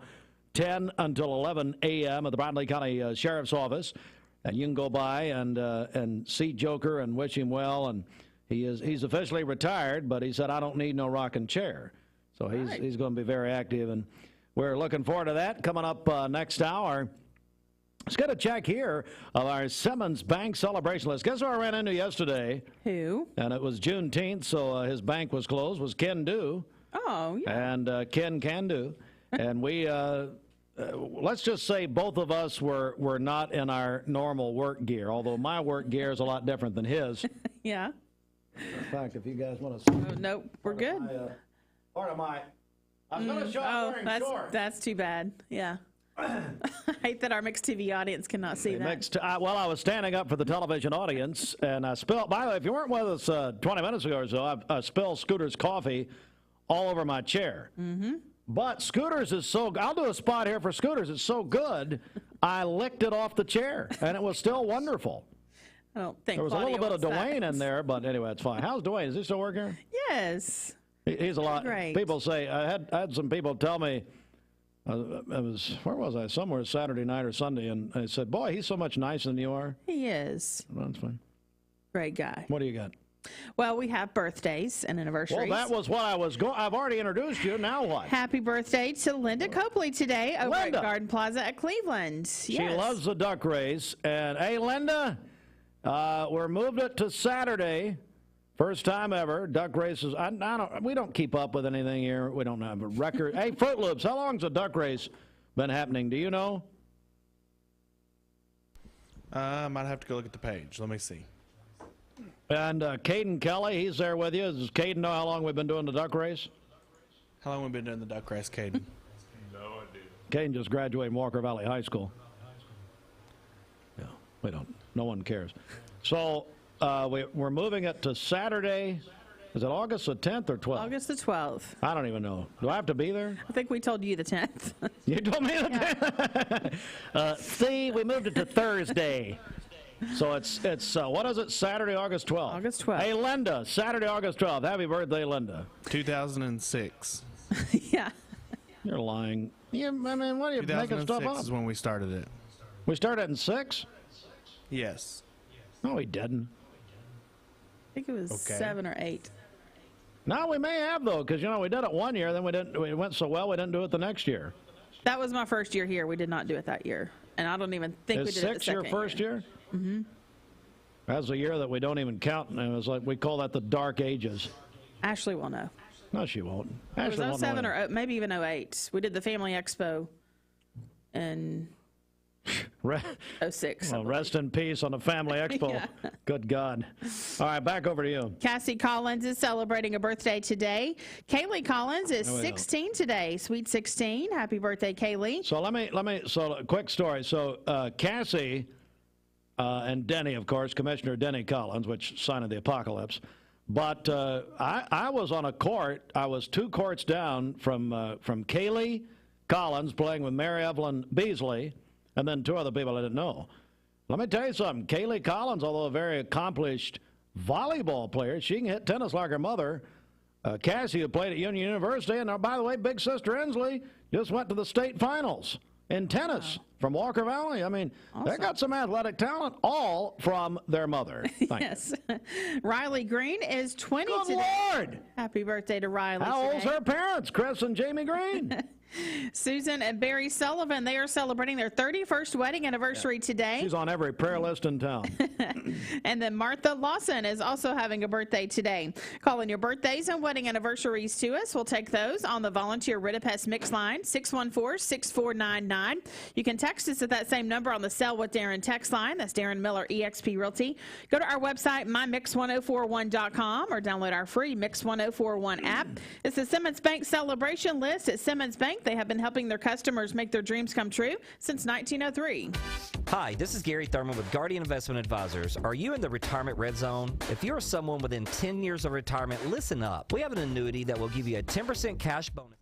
10 until 11 a.m. at the Bradley County Sheriff's Office. And you can go by and see Joker and wish him well. And he's officially retired, but he said, I don't need no rocking chair. So he's going to be very active, and we're looking forward to that. Coming up next hour, let's get a check here of our Simmons Bank celebration list. Guess who I ran into yesterday? Who? And it was Juneteenth, so his bank was closed, was Ken Do. Oh, yeah. And Ken can do. And we, let's just say both of us were not in our normal work gear, although my work gear is a lot different than his. Yeah. In fact, if you guys want to see. Oh, nope, we're good. I was going to show up wearing shorts. That's too bad. Yeah. I hate that our mixed TV audience cannot see that. Well, I was standing up for the television audience, and I spilled. By the way, if you weren't with us 20 minutes ago or so, I spilled Scooter's coffee all over my chair. Mm-hmm. But Scooter's is so. I'll do a spot here for Scooter's. It's so good, I licked it off the chair, and it was still wonderful. I don't think there was Claudia a little bit of wants Dwayne that. in there, but anyway, it's fine. How's Dwayne? Is he still working here? Yes. He's a lot. Great. People say I had some people tell me. Where was I? Somewhere Saturday night or Sunday, and I said, "Boy, he's so much nicer than you are." He is. Well, that's fine. Great guy. What do you got? Well, we have birthdays and anniversaries. Well, that was what I was going. I've already introduced you. Now what? Happy birthday to Linda Copley today over Linda. at Garden Plaza at Cleveland. She loves the duck race, and hey, Linda, we're moved it to Saturday. First time ever, duck races. We don't keep up with anything here. We don't have a record. Hey, Fruit Loops, how long's a duck race been happening? Do you know? I might have to go look at the page. Let me see. And Caden Kelly, he's there with you. Does Caden know how long we've been doing the duck race? How long have we been doing the duck race, Caden? No idea. Caden just graduated from Walker Valley High School. Yeah, we don't. No one cares. So we're moving it to Saturday. Is it August the 10th or 12th? August the 12th. I don't even know. Do I have to be there? I think we told you the 10th. You told me the 10th? See, we moved it to Thursday. So it's what is it? Saturday, August 12th. August 12th. Hey, Linda, Saturday, August 12th. Happy birthday, Linda. 2006. Yeah. You're lying. I mean, what are you making stuff up? 2006 is when we started it. We started in 6? Yes. No, we didn't. I think it was 7 or 8. No, we may have, though, because, we did it one year, then we went so well we didn't do it the next year. That was my first year here. We did not do it that year. And I don't even think we did it the second year. Is 6 your first year? Mm-hmm. That's a year that we don't even count, and it was like we call that the dark ages. Ashley will know. No, she won't. It Ashley was won't know 07 or maybe even 08. We did the Family Expo in 06. Well, rest in peace on the Family Expo. Yeah. Good God. All right, back over to you. Cassie Collins is celebrating a birthday today. Kaylee Collins is 16 today. Sweet 16. Happy birthday, Kaylee. So a quick story. So Cassie and Denny, of course, Commissioner Denny Collins, which sign of the apocalypse. But I was on a court. I was 2 courts down from Kaylee Collins playing with Mary Evelyn Beasley, and then 2 other people I didn't know. Let me tell you something. Kaylee Collins, although a very accomplished volleyball player, she can hit tennis like her mother. Cassie, who played at Union University, and by the way, big sister Inslee just went to the state finals in tennis from Walker Valley. I mean, They got some athletic talent, all from their mother. Yes. Riley Green is 20 Good today. Lord! Happy birthday to Riley. How old's her parents, Chris and Jamie Green? Susan and Barry Sullivan, they are celebrating their 31st wedding anniversary today. She's on every prayer list in town. And then Martha Lawson is also having a birthday today. Call in your birthdays and wedding anniversaries to us. We'll take those on the volunteer Ritapest Mix line, 614-6499. You can text us at that same number on the Sell with Darren text line. That's Darren Miller, eXp Realty. Go to our website, mymix1041.com, or download our free Mix 1041 app. It's the Simmons Bank celebration list at Simmons Bank. They have been helping their customers make their dreams come true since 1903. Hi, this is Gary Thurman with Guardian Investment Advisors. Are you in the retirement red zone? If you're someone within 10 years of retirement, listen up. We have an annuity that will give you a 10% cash bonus.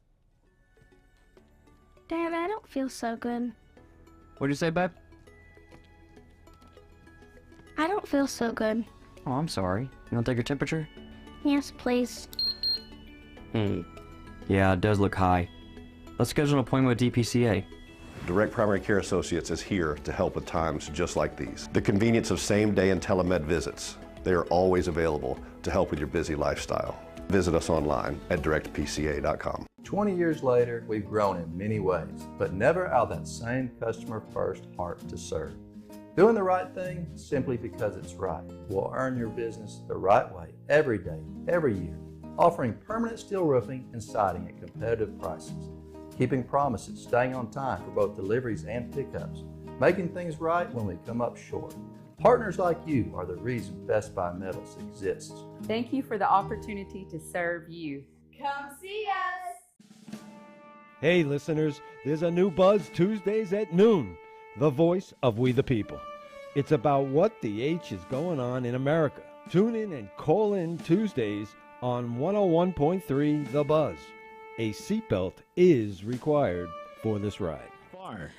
Dad, I don't feel so good. What'd you say, babe? I don't feel so good. Oh, I'm sorry. You want to take your temperature? Yes, please. Yeah, it does look high. Let's schedule an appointment with DPCA. Direct Primary Care Associates is here to help at times just like these. The convenience of same-day and telemed visits. They are always available to help with your busy lifestyle. Visit us online at directpca.com. 20 years later, we've grown in many ways, but never out of that same customer-first heart to serve. Doing the right thing simply because it's right will earn your business the right way every day, every year, offering permanent steel roofing and siding at competitive prices. Keeping promises, staying on time for both deliveries and pickups, making things right when we come up short. Partners like you are the reason Best Buy Metals exists. Thank you for the opportunity to serve you. Come see us! Hey listeners, there's a new Buzz Tuesdays at noon, the voice of we the people. It's about what the H is going on in America. Tune in and call in Tuesdays on 101.3 The Buzz. A seatbelt is required for this ride.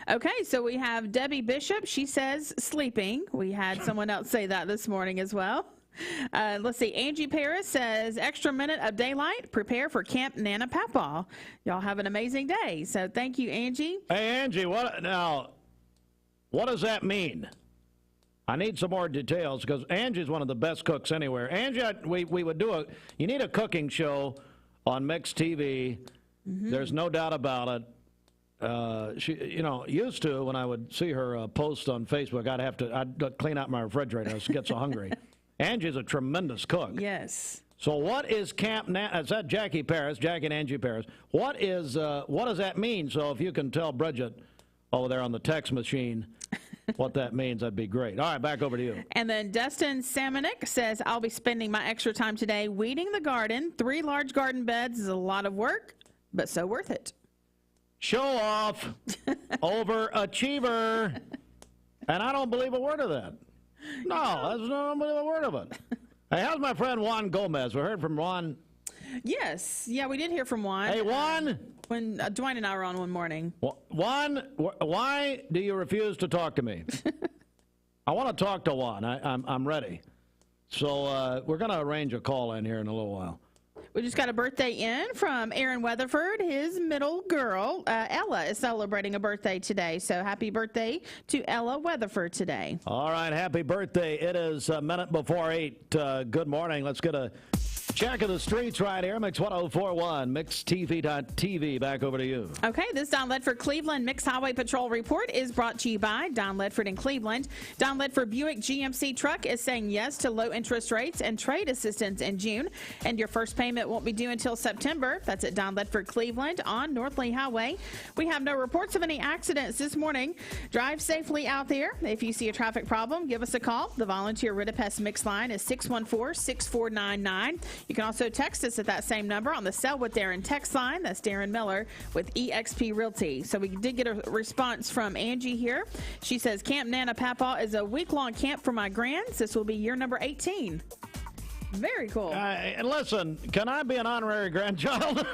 Okay, so we have Debbie Bishop. She says sleeping. We had someone else say that this morning as well. Let's see. Angie Paris says extra minute of daylight. Prepare for Camp Nana Papaw. Y'all have an amazing day. So thank you, Angie. Hey, Angie, what does that mean? I need some more details because Angie's one of the best cooks anywhere. Angie, we would do you need a cooking show on Mix TV. Mm-hmm. There's no doubt about it. She, used to when I would see her post on Facebook, I'd clean out my refrigerator. I used to get so hungry. Angie's a tremendous cook. Yes. So what is Camp Nana? Is that Jackie and Angie Paris? What does that mean? So if you can tell Bridget over there on the text machine what that means, that'd be great. All right, back over to you. And then Dustin Samanik says, I'll be spending my extra time today weeding the garden. 3 large garden beds is a lot of work, but so worth it. Show off. Overachiever. And I don't believe a word of that. No, I don't believe a word of it. Hey, how's my friend Juan Gomez? We heard from Juan. Yes. Yeah, we did hear from Juan. Hey, Juan. When Dwayne and I were on one morning. Juan, why do you refuse to talk to me? I want to talk to Juan. I'm ready. So we're going to arrange a call in here in a little while. We just got a birthday in from Aaron Weatherford. His middle girl, Ella, is celebrating a birthday today. So happy birthday to Ella Weatherford today. All right, happy birthday. It is a minute before 8. Good morning. Let's get a check of the streets right here. Mix 1041, mixtv.tv. Back over to you. Okay, this Don Ledford Cleveland Mix Highway Patrol report is brought to you by Don Ledford in Cleveland. Don Ledford Buick GMC truck is saying yes to low interest rates and trade assistance in June. And your first payment won't be due until September. That's at Don Ledford Cleveland on North Lee Highway. We have no reports of any accidents this morning. Drive safely out there. If you see a traffic problem, give us a call. The volunteer Ritapest Mix line is 614-6499. You can also text us at that same number on the Sell with Darren text line. That's Darren Miller with eXp Realty. So we did get a response from Angie here. She says, Camp Nana Papaw is a week-long camp for my grands. This will be year number 18. Very cool. And listen, can I be an honorary grandchild?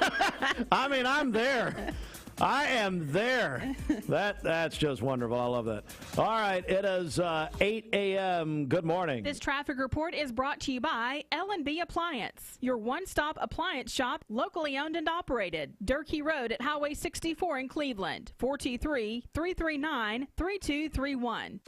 I mean, I'm there. I am there. That's just wonderful. I love that. All right, it is 8 a.m. Good morning. This traffic report is brought to you by L&B Appliance, your one-stop appliance shop, locally owned and operated. Durkee Road at Highway 64 in Cleveland, 423-339-3231.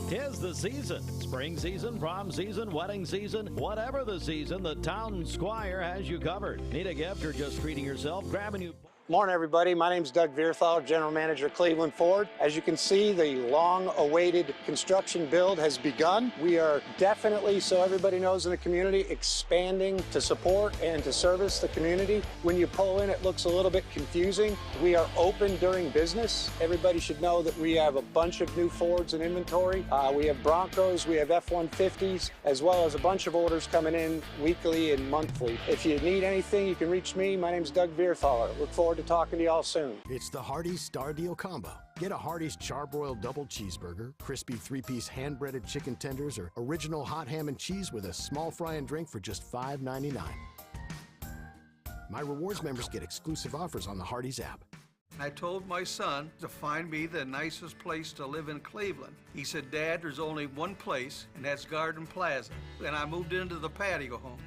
'Tis the season. Spring season, prom season, wedding season, whatever the season, the Town Squire has you covered. Need a gift or just treating yourself? Grab a new... Morning, everybody. My name is Doug Vierthal, General Manager, Cleveland Ford. As you can see, the long-awaited construction build has begun. We are definitely, so everybody knows in the community, expanding to support and to service the community. When you pull in, it looks a little bit confusing. We are open during business. Everybody should know that we have a bunch of new Fords in inventory. We have Broncos, we have F-150s, as well as a bunch of orders coming in weekly and monthly. If you need anything, you can reach me. My name is Doug Vierthaler. Look forward to talking to y'all soon. It's the Hardee's Star Deal Combo. Get a Hardee's Charbroiled Double Cheeseburger, crispy 3-piece hand-breaded chicken tenders, or original hot ham and cheese with a small fry and drink for just $5.99. My rewards members get exclusive offers on the Hardee's app. I told my son to find me the nicest place to live in Cleveland. He said, Dad, there's only one place, and that's Garden Plaza. And I moved into the patio home.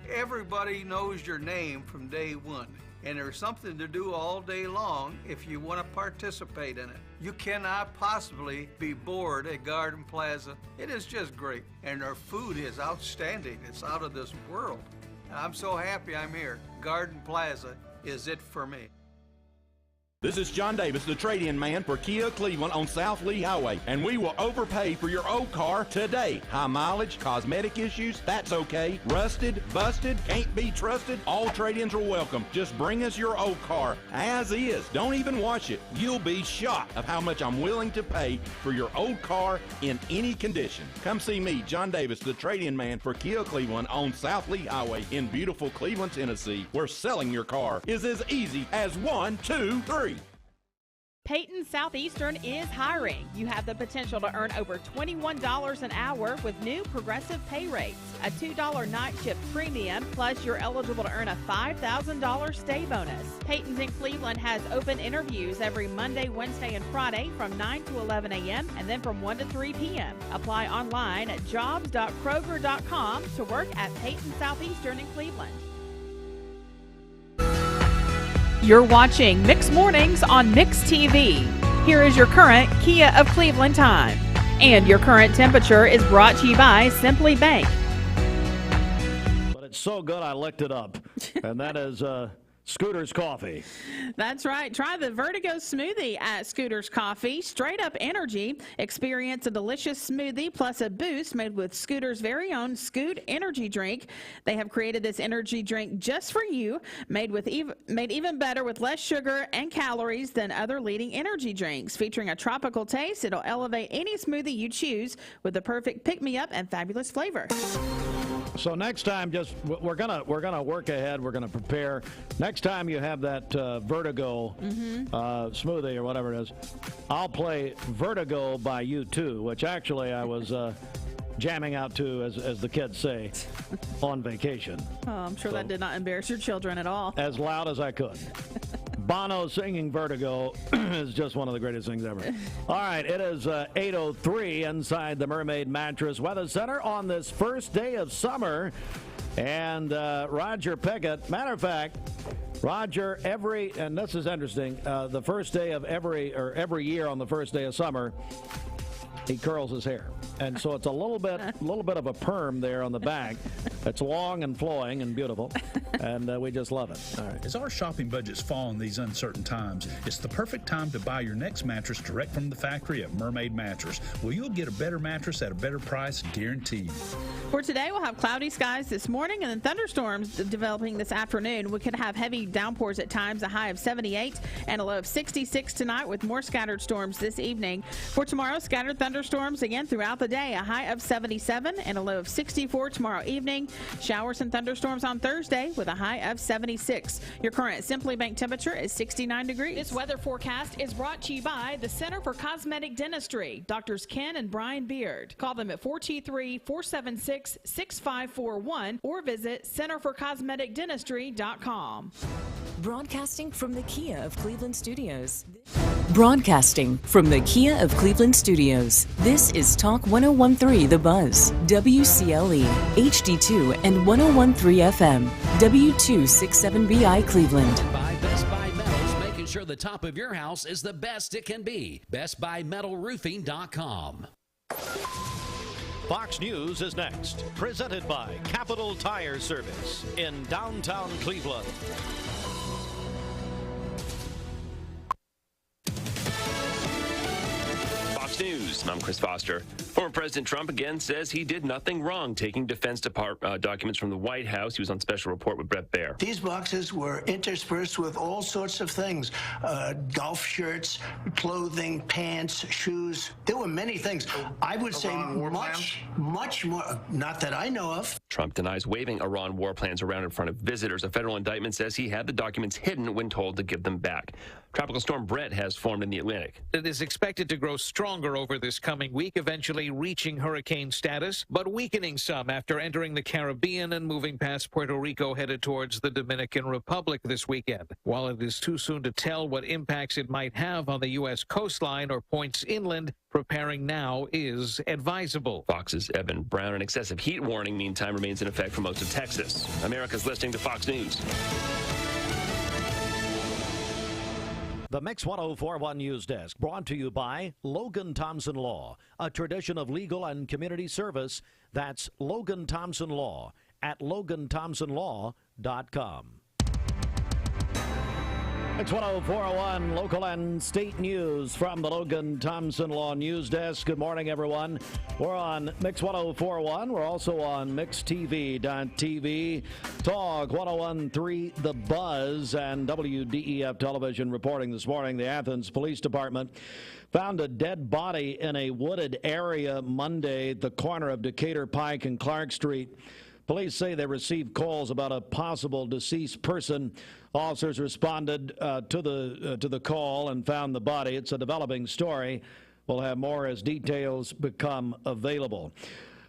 Everybody knows your name from day one. And there's something to do all day long if you want to participate in it. You cannot possibly be bored at Garden Plaza. It is just great. And their food is outstanding. It's out of this world. I'm so happy I'm here. Garden Plaza is it for me. This is John Davis, the trade-in man for Kia Cleveland on South Lee Highway, and we will overpay for your old car today. High mileage, cosmetic issues, that's okay. Rusted, busted, can't be trusted, all trade-ins are welcome. Just bring us your old car as is. Don't even wash it. You'll be shocked of how much I'm willing to pay for your old car in any condition. Come see me, John Davis, the trade-in man for Kia Cleveland on South Lee Highway in beautiful Cleveland, Tennessee, where selling your car is as easy as 1, 2, 3. Peyton Southeastern is hiring. You have the potential to earn over $21 an hour with new progressive pay rates, a $2 night shift premium, plus you're eligible to earn a $5,000 stay bonus. Peyton's in Cleveland has open interviews every Monday, Wednesday, and Friday from 9 to 11 a.m. and then from 1 to 3 p.m. Apply online at jobs.kroger.com to work at Peyton Southeastern in Cleveland. You're watching Mix Mornings on Mix TV. Here is your current Kia of Cleveland time. And your current temperature is brought to you by Simply Bank. But it's so good I looked it up. And that is Scooter's Coffee. That's right. Try the Vertigo smoothie at Scooter's Coffee. Straight up energy. Experience a delicious smoothie plus a boost made with Scooter's very own Scoot energy drink. They have created this energy drink just for you, made even better with less sugar and calories than other leading energy drinks. Featuring a tropical taste, it'll elevate any smoothie you choose with the perfect pick-me-up and fabulous flavor. So next time, we're gonna work ahead. We're gonna prepare. Next time you have that Vertigo smoothie or whatever it is, I'll play Vertigo by U2, which actually I was jamming out to, as the kids say, on vacation. Oh, I'm sure that did not embarrass your children at all. As loud as I could. Bono singing Vertigo is just one of the greatest things ever. All right, it is 8:03 inside the Mermaid Mattress Weather Center on this first day of summer. And Roger Pickett, matter of fact, Roger, and this is interesting, the first day of every year on the first day of summer, he curls his hair. And so it's a little bit of a perm there on the back. It's long and flowing and beautiful, and we just love it. All right. As our shopping budgets fall in these uncertain times, it's the perfect time to buy your next mattress direct from the factory at Mermaid Mattress, where you'll get a better mattress at a better price, guaranteed. For today, we'll have cloudy skies this morning and then thunderstorms developing this afternoon. We could have heavy downpours at times, a high of 78 and a low of 66 tonight with more scattered storms this evening. For tomorrow, scattered thunderstorms again throughout the day, a high of 77 and a low of 64 tomorrow evening. Showers and thunderstorms on Thursday with a high of 76. Your current Simply Bank temperature is 69 degrees. This weather forecast is brought to you by the Center for Cosmetic Dentistry, Drs. Ken and Brian Beard. Call them at 423-476-6541 or visit centerforcosmeticdentistry.com. Broadcasting from the Kia of Cleveland Studios. Broadcasting from the Kia of Cleveland Studios. This is Talk 101.3 The Buzz, WCLE, HD2 and 101.3 FM, W267BI Cleveland. By Best Buy Metals, making sure the top of your house is the best it can be. BestBuyMetalRoofing.com. Fox News is next, presented by Capital Tire Service in downtown Cleveland. News. I'm Chris Foster. Former President Trump again says he did nothing wrong taking Defense Department documents from the White House. He was on special report with Brett Baer. These boxes were interspersed with all sorts of things, golf shirts, clothing, pants, shoes. There were many things. I would say much more, not that I know of. Trump denies waving Iran war plans around in front of visitors. A federal indictment says he had the documents hidden when told to give them back. Tropical storm Brett has formed in the Atlantic. It is expected to grow stronger over this coming week, eventually reaching hurricane status, but weakening some after entering the Caribbean and moving past Puerto Rico, headed towards the Dominican Republic this weekend. While it is too soon to tell what impacts it might have on the U.S. coastline or points inland, preparing now is advisable. Fox's Evan Brown. An excessive heat warning, meantime, remains in effect for most of Texas. America's listening to Fox News. The Mix 1041 News Desk, brought to you by Logan Thompson Law, a tradition of legal and community service. That's Logan Thompson Law at LoganThompsonLaw.com. Mix 1041 local and state news from the Logan Thompson Law News Desk. Good morning, everyone. We're on Mix 1041. We're also on MixTV.tv, Talk 1013 The Buzz, and WDEF Television. Reporting this morning, the Athens Police Department found a dead body in a wooded area Monday at the corner of Decatur Pike and Clark Street. Police say they received calls about a possible deceased person. Officers responded to the call and found the body. It's a developing story. We'll have more as details become available.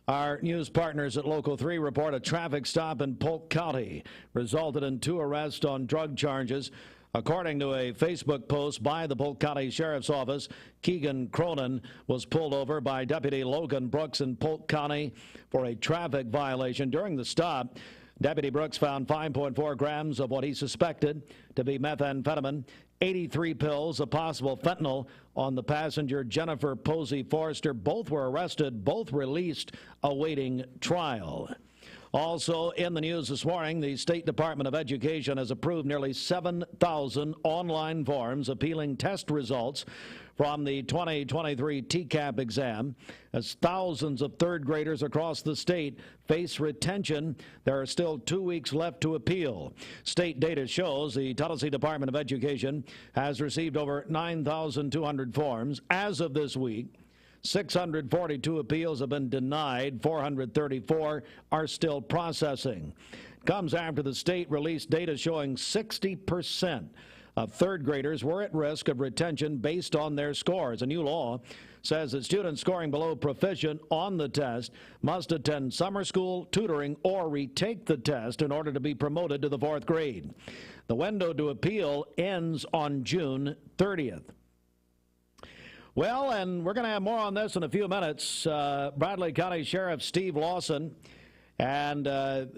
Our news partners at Local 3 report a traffic stop in Polk County resulted in 2 arrests on drug charges. According to a Facebook post by the Polk County Sheriff's Office, Keegan Cronin was pulled over by Deputy Logan Brooks in Polk County for a traffic violation. During the stop, Deputy Brooks found 5.4 grams of what he suspected to be methamphetamine, 83 pills of possible fentanyl on the passenger, Jennifer Posey Forrester. Both were arrested, both released, awaiting trial. Also in the news this morning, the State Department of Education has approved nearly 7,000 online forms appealing test results from the 2023 TCAP exam. As thousands of third graders across the state face retention, there are still 2 weeks left to appeal. State data shows the Tennessee Department of Education has received over 9,200 forms. As of this week, 642 appeals have been denied. 434 are still processing. Comes after the state released data showing 60% of third graders were at risk of retention based on their scores. A new law says that students scoring below proficient on the test must attend summer school, tutoring, or retake the test in order to be promoted to the 4th grade. The window to appeal ends on June 30th. Well, and we're going to have more on this in a few minutes. Bradley County Sheriff Steve Lawson and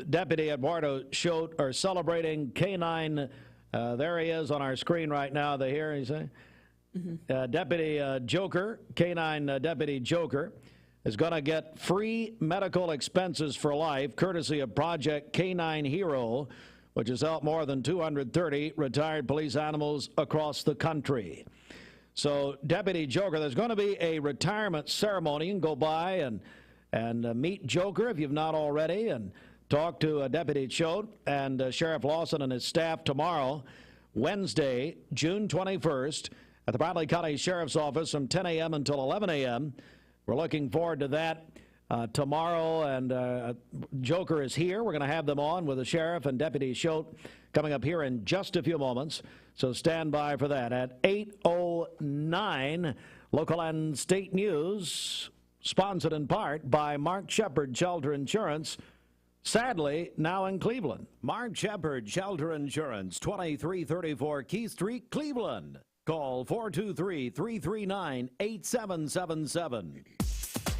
Deputy Eduardo Choate are celebrating canine. There he is on our screen right now. They hear you say? Deputy Joker, canine Deputy Joker, is going to get free medical expenses for life, courtesy of Project Canine Hero, which has helped more than 230 retired police animals across the country. So, Deputy Joker, there's going to be a retirement ceremony. You can go by and meet Joker if you've not already, and talk to Deputy Choate and Sheriff Lawson and his staff tomorrow, Wednesday, June 21st, at the Bradley County Sheriff's Office from 10 a.m. until 11 a.m. We're looking forward to that tomorrow, and Joker is here. We're going to have them on with the Sheriff and Deputy Choate coming up here in just a few moments. So stand by for that. At 8:09, local and state news, sponsored in part by Mark Shepard Shelter Insurance, sadly now in Cleveland. Mark Shepard Shelter Insurance, 2334 Keith Street, Cleveland. Call 423-339-8777.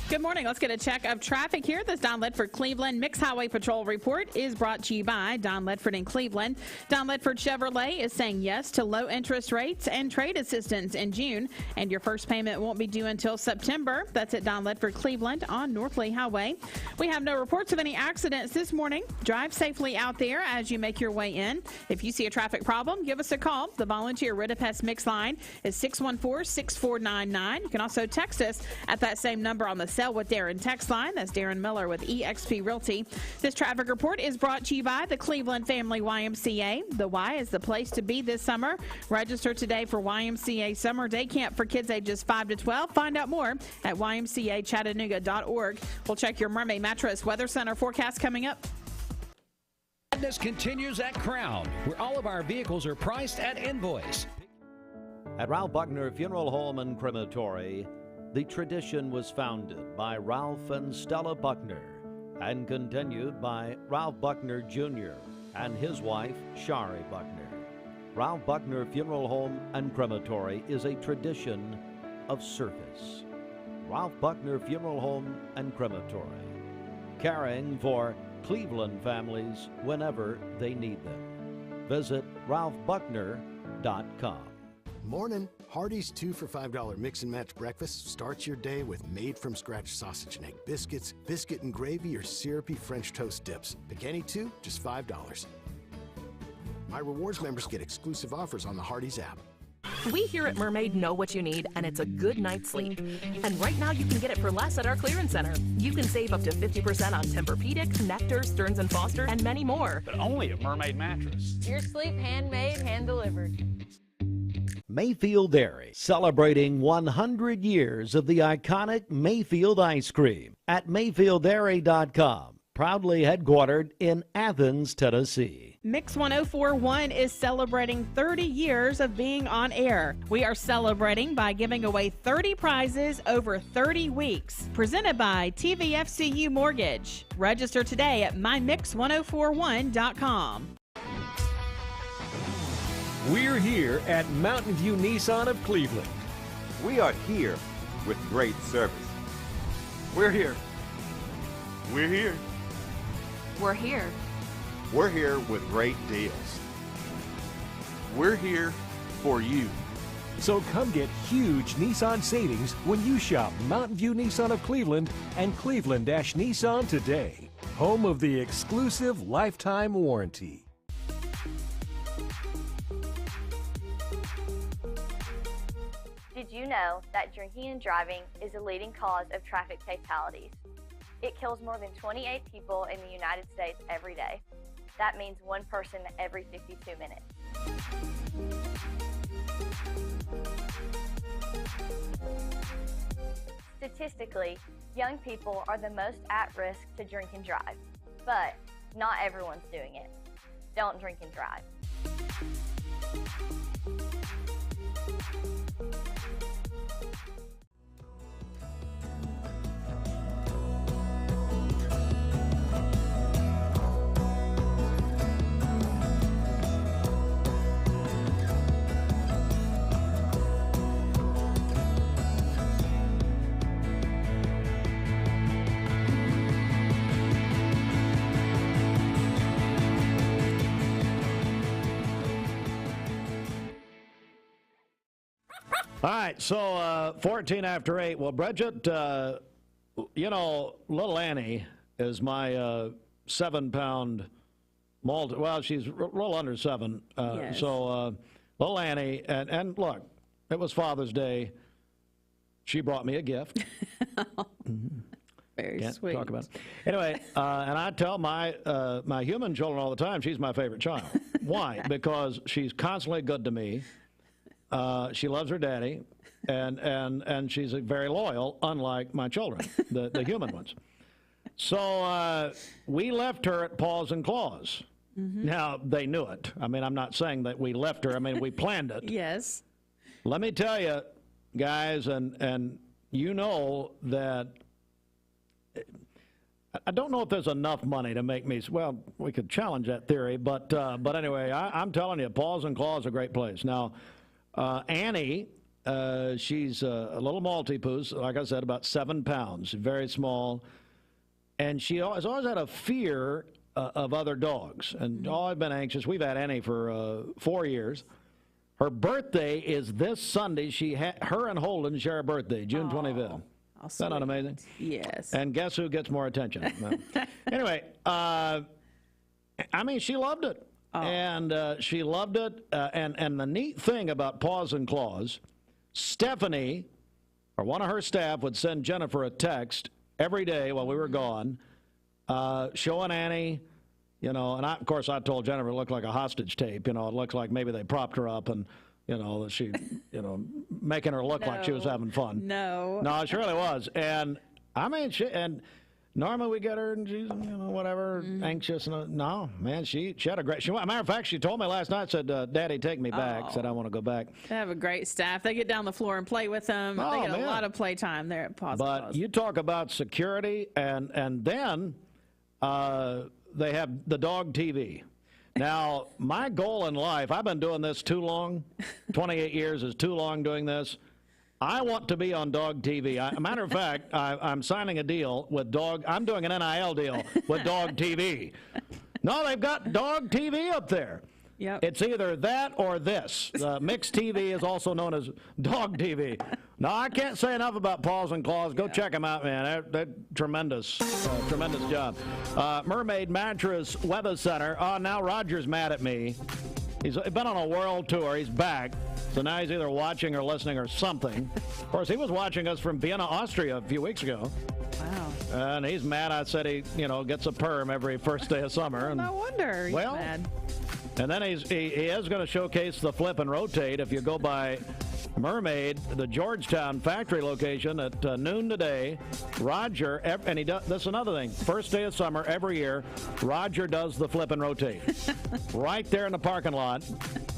Good morning. Let's get a check of traffic here. This Don Ledford Cleveland Mixed Highway Patrol report is brought to you by Don Ledford in Cleveland. Don Ledford Chevrolet is saying yes to low interest rates and trade assistance in June, and your first payment won't be due until September. That's at Don Ledford Cleveland on North Lee Highway. We have no reports of any accidents this morning. Drive safely out there as you make your way in. If you see a traffic problem, give us a call. The volunteer Ridipest Mix line is 614-6499. You can also text us at that same number on the Sell with Darren text line. That's Darren Miller with eXp Realty. This traffic report is brought to you by the Cleveland Family YMCA. The Y is the place to be this summer. Register today for YMCA Summer Day Camp for kids ages 5 to 12. Find out more at ymcachattanooga.org. We'll check your Mermaid Mattress Weather Center forecast coming up. Madness continues at Crown, where all of our vehicles are priced at invoice. At Ralph Buckner Funeral Home and Crematory, the tradition was founded by Ralph and Stella Buckner and continued by Ralph Buckner Jr. and his wife, Shari Buckner. Ralph Buckner Funeral Home and Crematory is a tradition of service. Ralph Buckner Funeral Home and Crematory, caring for Cleveland families whenever they need them. Visit ralphbuckner.com. Morning. Hardee's 2 for $5 mix and match breakfast starts your day with made-from-scratch sausage and egg biscuits, biscuit and gravy, or syrupy French toast dips. Pick any two, just $5. My rewards members get exclusive offers on the Hardee's app. We here at Mermaid know what you need, and it's a good night's sleep. And right now you can get it for less at our clearance center. You can save up to 50% on Tempur-Pedic, Nectar, Stearns & Foster, and many more. But only at Mermaid Mattress. Your sleep handmade, hand-delivered. Mayfield Dairy, celebrating 100 years of the iconic Mayfield ice cream at MayfieldDairy.com. Proudly headquartered in Athens, Tennessee. Mix 1041 is celebrating 30 years of being on air. We are celebrating by giving away 30 prizes over 30 weeks. Presented by TVFCU Mortgage. Register today at mymix1041.com. We're here at Mountain View Nissan of Cleveland. We are here with great service. We're here. We're here. We're here. We're here with great deals. We're here for you. So come get huge Nissan savings when you shop Mountain View Nissan of Cleveland and Cleveland-Nissan today. Home of the exclusive lifetime warranty. Did you know that drinking and driving is a leading cause of traffic fatalities? It kills more than 28 people in the United States every day. That means one person every 52 minutes. Statistically, young people are the most at risk to drink and drive, but not everyone's doing it. Don't drink and drive. All right, so 14 after 8. Well, Bridget, you know, little Annie is my 7-pound multi. Well, she's a little under 7. Yes. So little Annie, and look, it was Father's Day. She brought me a gift. Very Can't sweet. talk about it. Anyway, and I tell my my human children all the time, she's my favorite child. Why? Because she's constantly good to me. She loves her daddy, and she's very loyal, unlike my children, the human ones. So we left her at Paws and Claws. Mm-hmm. Now, they knew it. I mean, I'm not saying that we left her. I mean, we planned it. Yes. Let me tell you, guys, and you know that I don't know if there's enough money to make me, well, we could challenge that theory, but anyway, I'm telling you, Paws and Claws is a great place. Now, Annie She's a little Maltipoo, like I said, about 7 pounds, very small. And she has always had a fear of other dogs. And I've been anxious. We've had Annie for 4 years. Her birthday is this Sunday. Her and Holden share a birthday, June 25th. Is that not amazing? Yes. And guess who gets more attention? Anyway, I mean, she loved it. And she loved it. And the neat thing about Paws and Claws, Stephanie, or one of her staff, would send Jennifer a text every day while we were gone, showing Annie, you know, and of course I told Jennifer it looked like a hostage tape. You know, it looks like maybe they propped her up and, you know, she, you know, making her look like she was having fun. No, it really was. And I mean, normally we get her and she's, you know, whatever, anxious. And no, man, she had a great, matter of fact, she told me last night, said, Daddy, take me back. Said, I want to go back. They have a great staff. They get down the floor and play with them. They get a lot of play time there at Paws. But you talk about security, and then they have the dog TV. Now, my goal in life, I've been doing this too long. 28 years is too long doing this. I want to be on Dog TV. Matter of fact, I'm signing a deal with Dog. I'm doing an NIL deal with Dog TV. No, they've got Dog TV up there. Yep. It's either that or this. Mixed TV is also known as Dog TV. No, I can't say enough about Paws and Claws. Go check them out, man. They're tremendous. Tremendous job. Mermaid Mattress Weather Center. Oh, now Roger's mad at me. He's been on a world tour. He's back. So now he's either watching or listening or something. Of course, he was watching us from Vienna, Austria a few weeks ago. Wow. And he's mad. I said he, you know, gets a perm every first day of summer. And, no wonder he's mad. And then he is going to showcase the flip and rotate. If you go by Mermaid, the Georgetown factory location at noon today, Roger, and he does, this is another thing, first day of summer every year, Roger does the flip and rotate. Right there in the parking lot.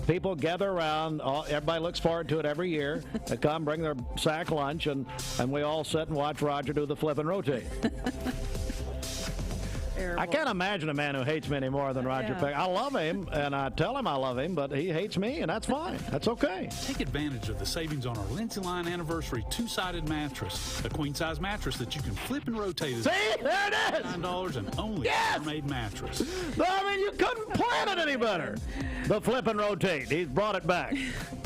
People gather around. Everybody looks forward to it every year. They come, bring their sack lunch, and we all sit and watch Roger do the flip and rotate. I can't imagine a man who hates me any more than Roger Peck. I love him, and I tell him I love him, but he hates me, and that's fine. That's okay. Take advantage of the savings on our Lindsay Line Anniversary two-sided mattress, a queen-size mattress that you can flip and rotate. See, there it is. $9 and only Mermaid mattress. I mean, you couldn't plan it any better. The flip and rotate. He's brought it back.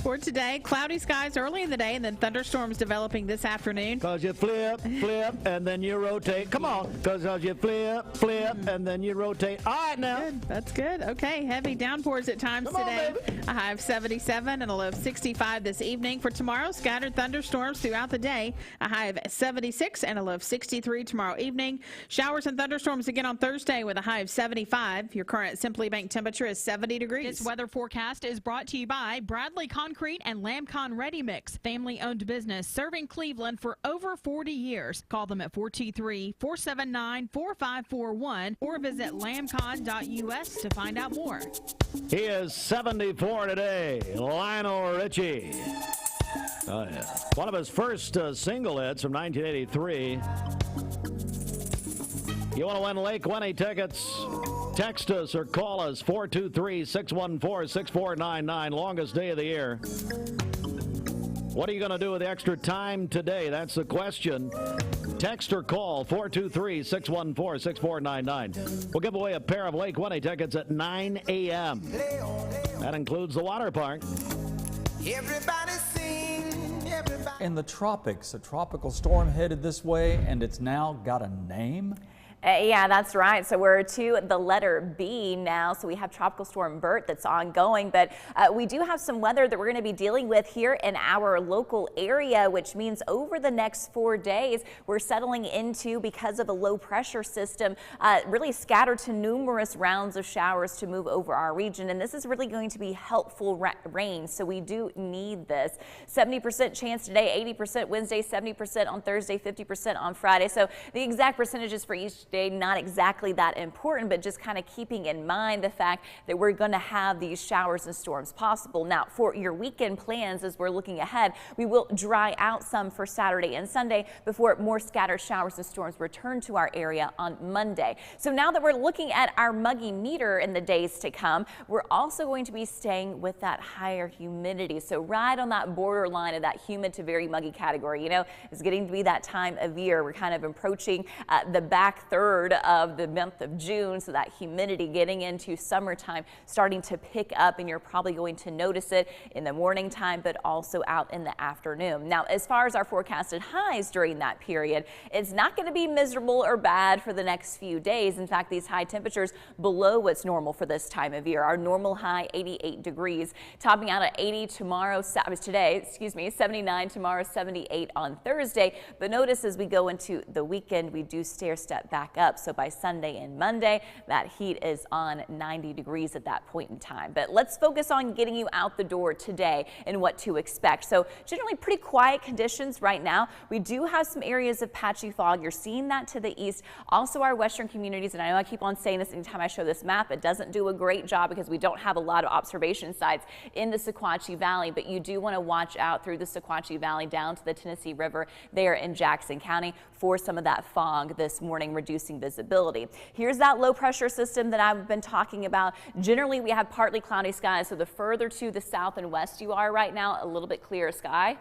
For today, cloudy skies early in the day, and then thunderstorms developing this afternoon. Because you flip, and then you rotate. Come on. Because you flip, and then you rotate. All right, now. Good. That's good. Okay, heavy downpours at times today. A high of 77 and a low of 65 this evening. For tomorrow, scattered thunderstorms throughout the day. A high of 76 and a low of 63 tomorrow evening. Showers and thunderstorms again on Thursday with a high of 75. Your current Simply Bank temperature is 70 degrees. This weather forecast is brought to you by Bradley Concrete and Lamcon Ready Mix, family-owned business serving Cleveland for over 40 years. Call them at 423-479-4541 or visit lamcon.us to find out more. He is 74 today, Lionel Richie. Oh, yeah. One of his first single hits from 1983. You want to win Lake Winnie tickets? Text us or call us 423-614-6499. Longest day of the year. What are you going to do with the extra time today? That's the question. Text or call 423-614-6499. We'll give away a pair of Lake Winnie tickets at 9 a.m. That includes the water park. Everybody sing, everybody. In the tropics, a tropical storm headed this way, and it's now got a name. Yeah, that's right. So we're to the letter B now. So we have Tropical Storm Bert that's ongoing, but we do have some weather that we're going to be dealing with here in our local area, which means over the next 4 days, we're settling into, because of the low pressure system, really scattered to numerous rounds of showers to move over our region. And this is really going to be helpful rain. So we do need this. 70% chance today, 80% Wednesday, 70% on Thursday, 50% on Friday. So the exact percentages for each day, not exactly that important, but just kind of keeping in mind the fact that we're going to have these showers and storms possible. Now, for your weekend plans, as we're looking ahead, we will dry out some for Saturday and Sunday before more scattered showers and storms return to our area on Monday. So now that we're looking at our muggy meter in the days to come, we're also going to be staying with that higher humidity. So right on that borderline of that humid to very muggy category. You know, it's getting to be that time of year. We're kind of approaching the back third of the month of June. So that humidity getting into summertime starting to pick up, and you're probably going to notice it in the morning time, but also out in the afternoon. Now, as far as our forecasted highs during that period, it's not going to be miserable or bad for the next few days. In fact, these high temperatures below what's normal for this time of year. Our normal high 88 degrees, topping out at 80 today, 79 tomorrow, 78 on Thursday. But notice as we go into the weekend, we do stair step back up. So by Sunday and Monday, that heat is on 90 degrees at that point in time. But let's focus on getting you out the door today and what to expect. So generally pretty quiet conditions right now. We do have some areas of patchy fog. You're seeing that to the east. Also our western communities, and I know I keep on saying this anytime I show this map, it doesn't do a great job because we don't have a lot of observation sites in the Sequatchie Valley, but you do want to watch out through the Sequatchie Valley down to the Tennessee River there in Jackson County for some of that fog this morning, reducing visibility. Here's that low pressure system that I've been talking about. Generally, we have partly cloudy skies, so the further to the south and west you are right now, a little bit clearer sky.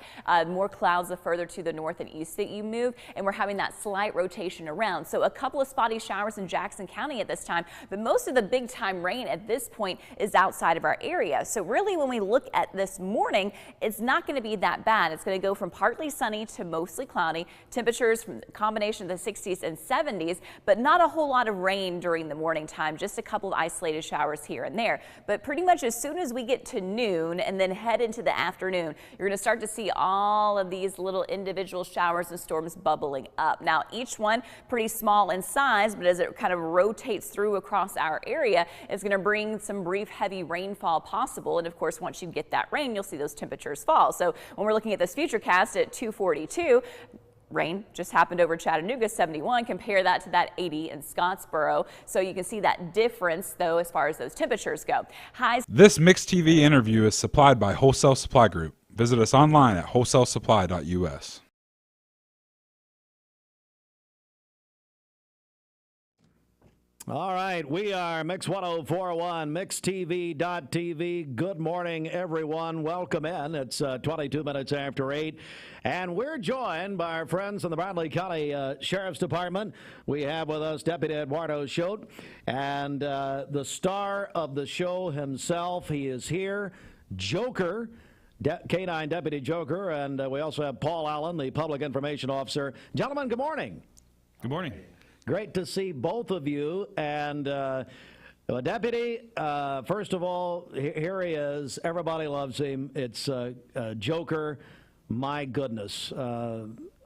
More clouds the further to the north and east that you move, and we're having that slight rotation around. So a couple of spotty showers in Jackson County at this time, but most of the big time rain at this point is outside of our area. So really when we look at this morning, it's not going to be that bad. It's going to go from partly sunny to mostly cloudy. Temperatures from a combination of the 60s and 70s, but not a whole lot of rain during the morning time, just a couple of isolated showers here and there. But pretty much as soon as we get to noon and then head into the afternoon, you're going to start to see all of these little individual showers and storms bubbling up. Now, each one pretty small in size, but as it kind of rotates through across our area, it's going to bring some brief heavy rainfall possible. And of course, once you get that rain, you'll see those temperatures fall. So when we're looking at this futurecast at 2:42, rain just happened over Chattanooga, 71. Compare that to that 80 in Scottsboro. So you can see that difference, though, as far as those temperatures go. Highs. This Mix TV interview is supplied by Wholesale Supply Group. Visit us online at wholesalesupply.us. All right, we are Mix 1041, MixTV.tv. Good morning, everyone. Welcome in. It's 22 minutes after 8, and we're joined by our friends in the Bradley County Sheriff's Department. We have with us Deputy Eduardo Schote and the star of the show himself. He is here, Joker. K-9 Deputy Joker, and we also have Paul Allen, the Public Information Officer. Gentlemen, good morning. Good morning. Great to see both of you. And Deputy, first of all, here he is. Everybody loves him. It's Joker. My goodness.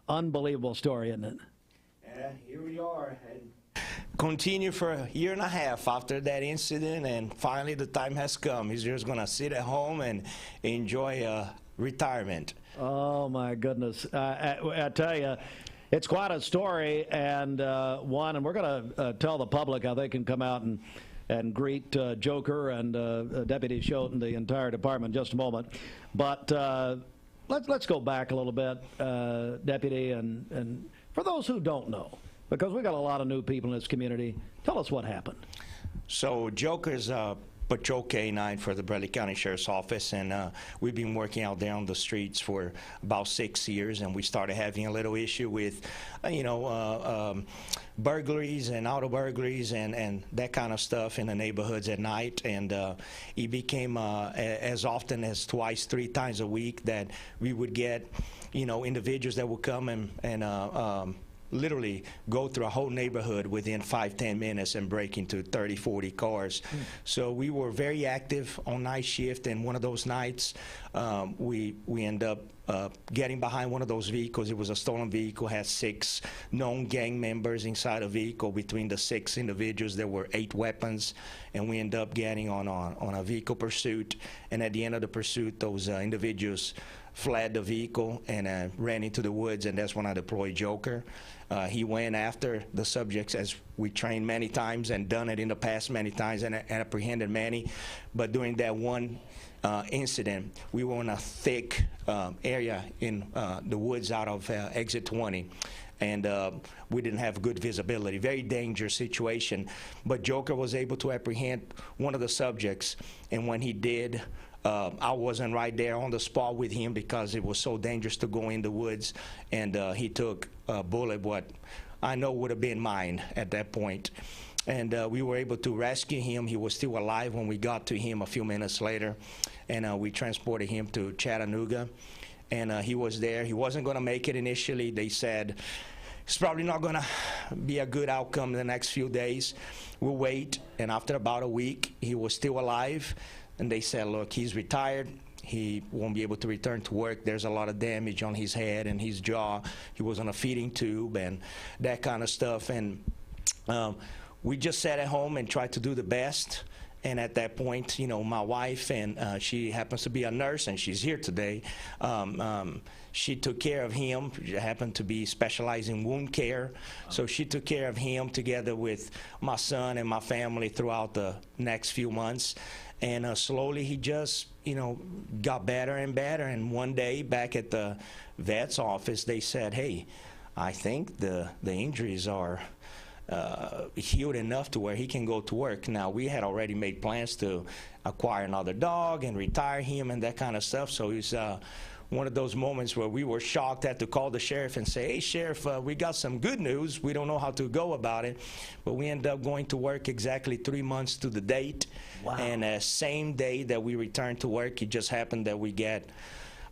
Unbelievable story, isn't it? Here we are. Continue for a year and a half after that incident, and finally the time has come. He's just going to sit at home and enjoy retirement. Oh, my goodness. I tell you, it's quite a story, and and we're going to tell the public how they can come out and greet Joker and Deputy Schote and the entire department in just a moment. But let's go back a little bit, Deputy, and for those who don't know, because we got a lot of new people in this community, tell us what happened. So Joker's Patrol K-9 for the Bradley County Sheriff's Office, and we've been working out there on the streets for about 6 years, and we started having a little issue with, burglaries and auto burglaries and that kind of stuff in the neighborhoods at night, and it became as often as twice, 3 times a week that we would get, individuals that would come and literally go through a whole neighborhood within 5-10 minutes and break into 30-40 cars. So we were very active on night shift, and one of those nights we end up getting behind one of those vehicles. It was a stolen vehicle, had 6 known gang members inside a vehicle. Between the 6 individuals, there were 8 weapons, and we ended up getting on a vehicle pursuit. And at the end of the pursuit, those individuals fled the vehicle and ran into the woods, and that's when I deployed Joker. He went after the subjects as we trained many times and done it in the past many times and apprehended many. But during that one incident, we were in a thick area in the woods out of exit 20. And we didn't have good visibility. Very dangerous situation. But Joker was able to apprehend one of the subjects, and when he did, I wasn't right there on the spot with him because it was so dangerous to go in the woods, and he took a bullet, what I know would have been mine at that point. And we were able to rescue him. He was still alive when we got to him a few minutes later, and we transported him to Chattanooga. And he was there. He wasn't going to make it initially. They said, it's probably not going to be a good outcome in the next few days. We'll wait. And after about a week, he was still alive. And they said, look, he's retired. He won't be able to return to work. There's a lot of damage on his head and his jaw. He was on a feeding tube and that kind of stuff. And we just sat at home and tried to do the best. And at that point, you know, my wife, and she happens to be a nurse, and she's here today. She took care of him. She happened to be specializing in wound care. So she took care of him together with my son and my family throughout the next few months. And slowly he just, you know, got better and better. And one day back at the vet's office, they said, hey, I think the injuries are healed enough to where he can go to work. Now, we had already made plans to acquire another dog and retire him and that kind of stuff. So it's one of those moments where we were shocked, had to call the sheriff and say, hey, Sheriff, we got some good news. We don't know how to go about it. But we ended up going to work exactly 3 months to the date. Wow. And same day that we returned to work, it just happened that we get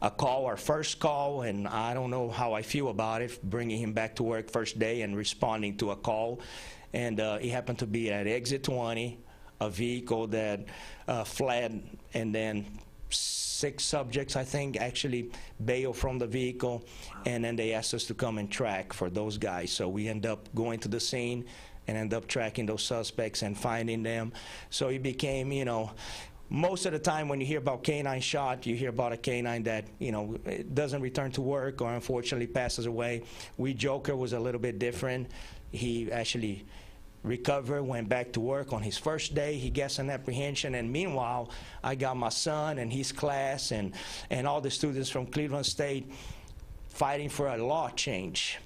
a call, our first call, and I don't know how I feel about it, bringing him back to work first day and responding to a call. And he happened to be at exit 20, a vehicle that fled, and then 6 subjects, I think, actually bailed from the vehicle. Wow. And then they asked us to come and track for those guys. So we end up going to the scene and end up tracking those suspects and finding them. So it became, you know, most of the time when you hear about canine shot, you hear about a canine that, you know, doesn't return to work or unfortunately passes away. Joker was a little bit different. He actually recovered, went back to work on his first day. He gets an apprehension, and meanwhile, I got my son and his class and all the students from Cleveland State fighting for a law change.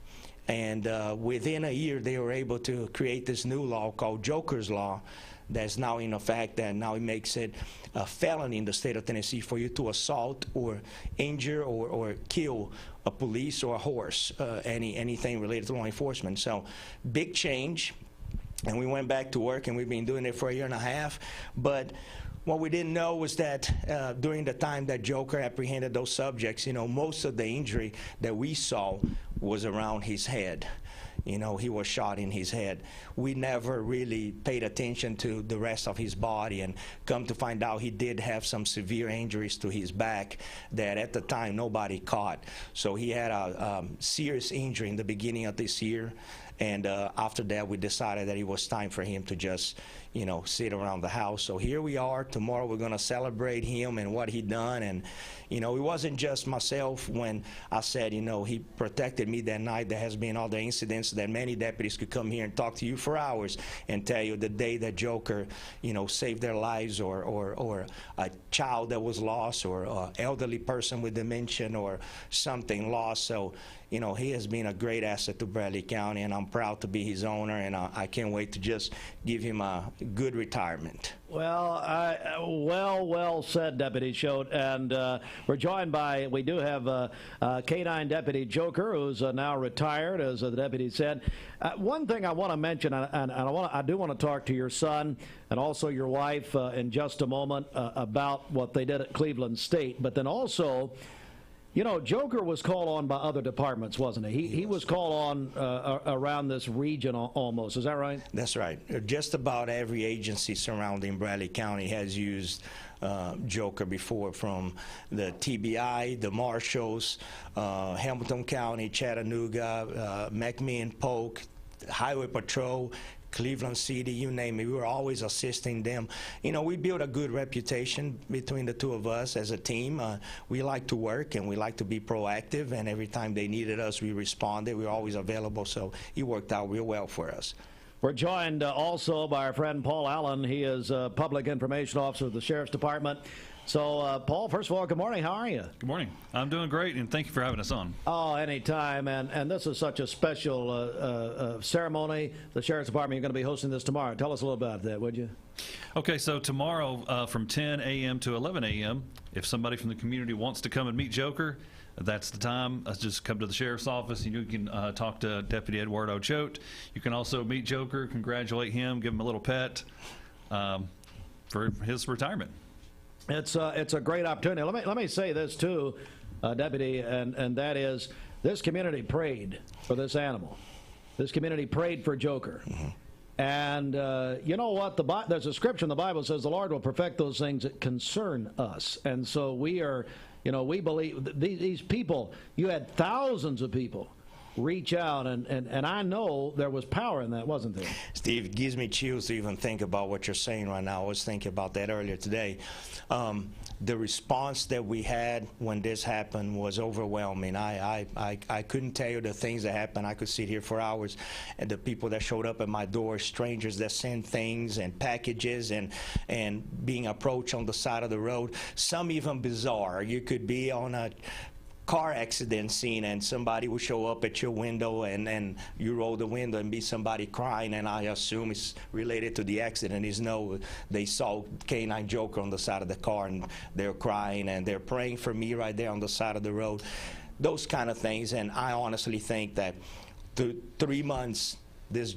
And within a year, they were able to create this new law called Joker's Law that's now in effect, that now it makes it a felony in the state of Tennessee for you to assault or injure or kill a police or a horse, anything related to law enforcement. So big change. And we went back to work, and we've been doing it for a year and a half. But what we didn't know was that during the time that Joker apprehended those subjects, you know, most of the injury that we saw was around his head. You know, he was shot in his head. We never really paid attention to the rest of his body, and come to find out he did have some severe injuries to his back that at the time nobody caught. So he had a serious injury in the beginning of this year. And after that, we decided that it was time for him to just, you know, sit around the house. So here we are. Tomorrow we're going to celebrate him and what he done. And, you know, it wasn't just myself when I said, you know, he protected me that night. There has been other incidents that many deputies could come here and talk to you for hours and tell you the day that Joker, you know, saved their lives, or a child that was lost, or an elderly person with dementia or something lost. So, you know, he has been a great asset to Bradley County, and I'm proud to be his owner, and I can't wait to just give him a good retirement. Well, well said, Deputy Choate. And we're joined by, we do have K-9 Deputy Joker, who's now retired, as the deputy said. One thing I want to mention, and I do want to talk to your son and also your wife in just a moment about what they did at Cleveland State, but then also, you know, Joker was called on by other departments, wasn't he? He was called on around this region almost. Is that right? That's right. Just about every agency surrounding Bradley County has used Joker before, from the TBI, the Marshals, Hamilton County, Chattanooga, McMinn, Polk, Highway Patrol, Cleveland City, you name it. We were always assisting them. You know, we built a good reputation between the two of us as a team. We like to work and we like to be proactive, and every time they needed us, we responded. We were always available, so it worked out real well for us. We're joined also by our friend Paul Allen. He is Public Information Officer of the Sheriff's Department. So, Paul, first of all, good morning. How are you? Good morning. I'm doing great, and thank you for having us on. Oh, anytime. And this is such a special ceremony. The Sheriff's Department, you're going to be hosting this tomorrow. Tell us a little about that, would you? Okay, so tomorrow from 10 a.m. to 11 a.m., if somebody from the community wants to come and meet Joker, that's the time. Just come to the sheriff's office and you can talk to Deputy Eduardo Choate. You can also meet Joker, congratulate him, give him a little pet for his retirement. It's a great opportunity. Let me say this too, Deputy, and that is this community prayed for this animal. This community prayed for Joker. Mm-hmm. And you know what? There's a scripture in the Bible that says the Lord will perfect those things that concern us. And so we are, you know, we believe these people, you had thousands of people reach out, and I know there was power in that, wasn't there? Steve, it gives me chills to even think about what you're saying right now. I was thinking about that earlier today. The response that we had when this happened was overwhelming. I couldn't tell you the things that happened. I could sit here for hours, and the people that showed up at my door, strangers that sent things and packages and being approached on the side of the road, some even bizarre. You could be on a car accident scene and somebody will show up at your window and you roll the window and be somebody crying, and I assume it's related to the accident. They saw Canine Joker on the side of the car and they're crying and they're praying for me right there on the side of the road. Those kind of things. And I honestly think that 3 months this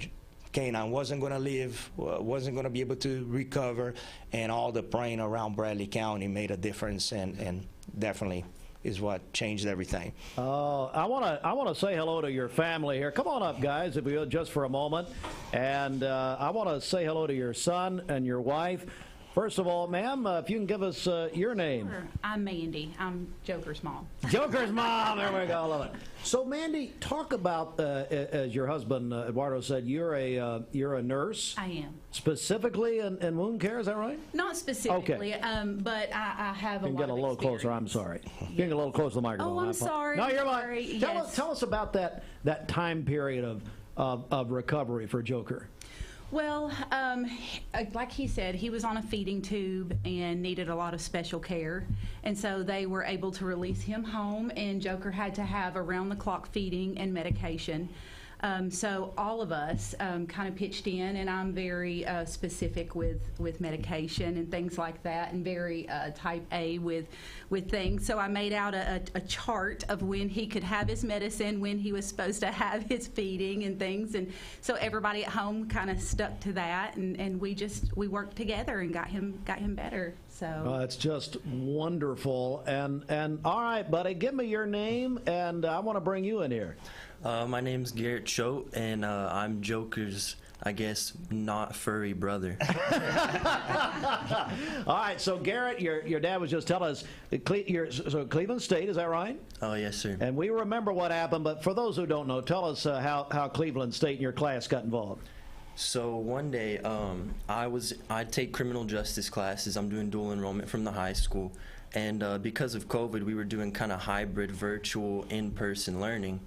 Canine wasn't going to live, wasn't going to be able to recover, and all the praying around Bradley County made a difference, and definitely is what changed everything. I want to say hello to your family here. Come on up, guys, if you will, just for a moment. And I want to say hello to your son and your wife. First of all, ma'am, if you can give us your name. Sure. I'm Mandy. I'm Joker's mom. Joker's mom. There we go. I love it. So, Mandy, talk about, as your husband Eduardo said, you're a nurse. I am. Specifically in wound care, is that right? Not specifically, okay. But I have a lot of experience. You can get a little closer. I'm sorry. Getting a little closer to the microphone. Oh, I'm sorry. No, you're sorry. Like. Tell us about that time period of recovery for Joker. Well, like he said, he was on a feeding tube and needed a lot of special care. And so they were able to release him home, and Joker had to have around-the-clock feeding and medication. So all of us kind of pitched in, and I'm very specific with medication and things like that, and very type A with things. So I made out a chart of when he could have his medicine, when he was supposed to have his feeding and things, and so everybody at home kind of stuck to that, and we worked together and got him better. So it's just wonderful. And all right, buddy, give me your name, and I want to bring you in here. My name's Garrett Choate, and I'm Joker's, I guess, not furry brother. All right, so Garrett, your dad was just telling us, so Cleveland State, is that right? Oh, yes, sir. And we remember what happened, but for those who don't know, tell us how Cleveland State and your class got involved. So one day, I take criminal justice classes. I'm doing dual enrollment from the high school, and because of COVID, we were doing kind of hybrid, virtual, in-person learning.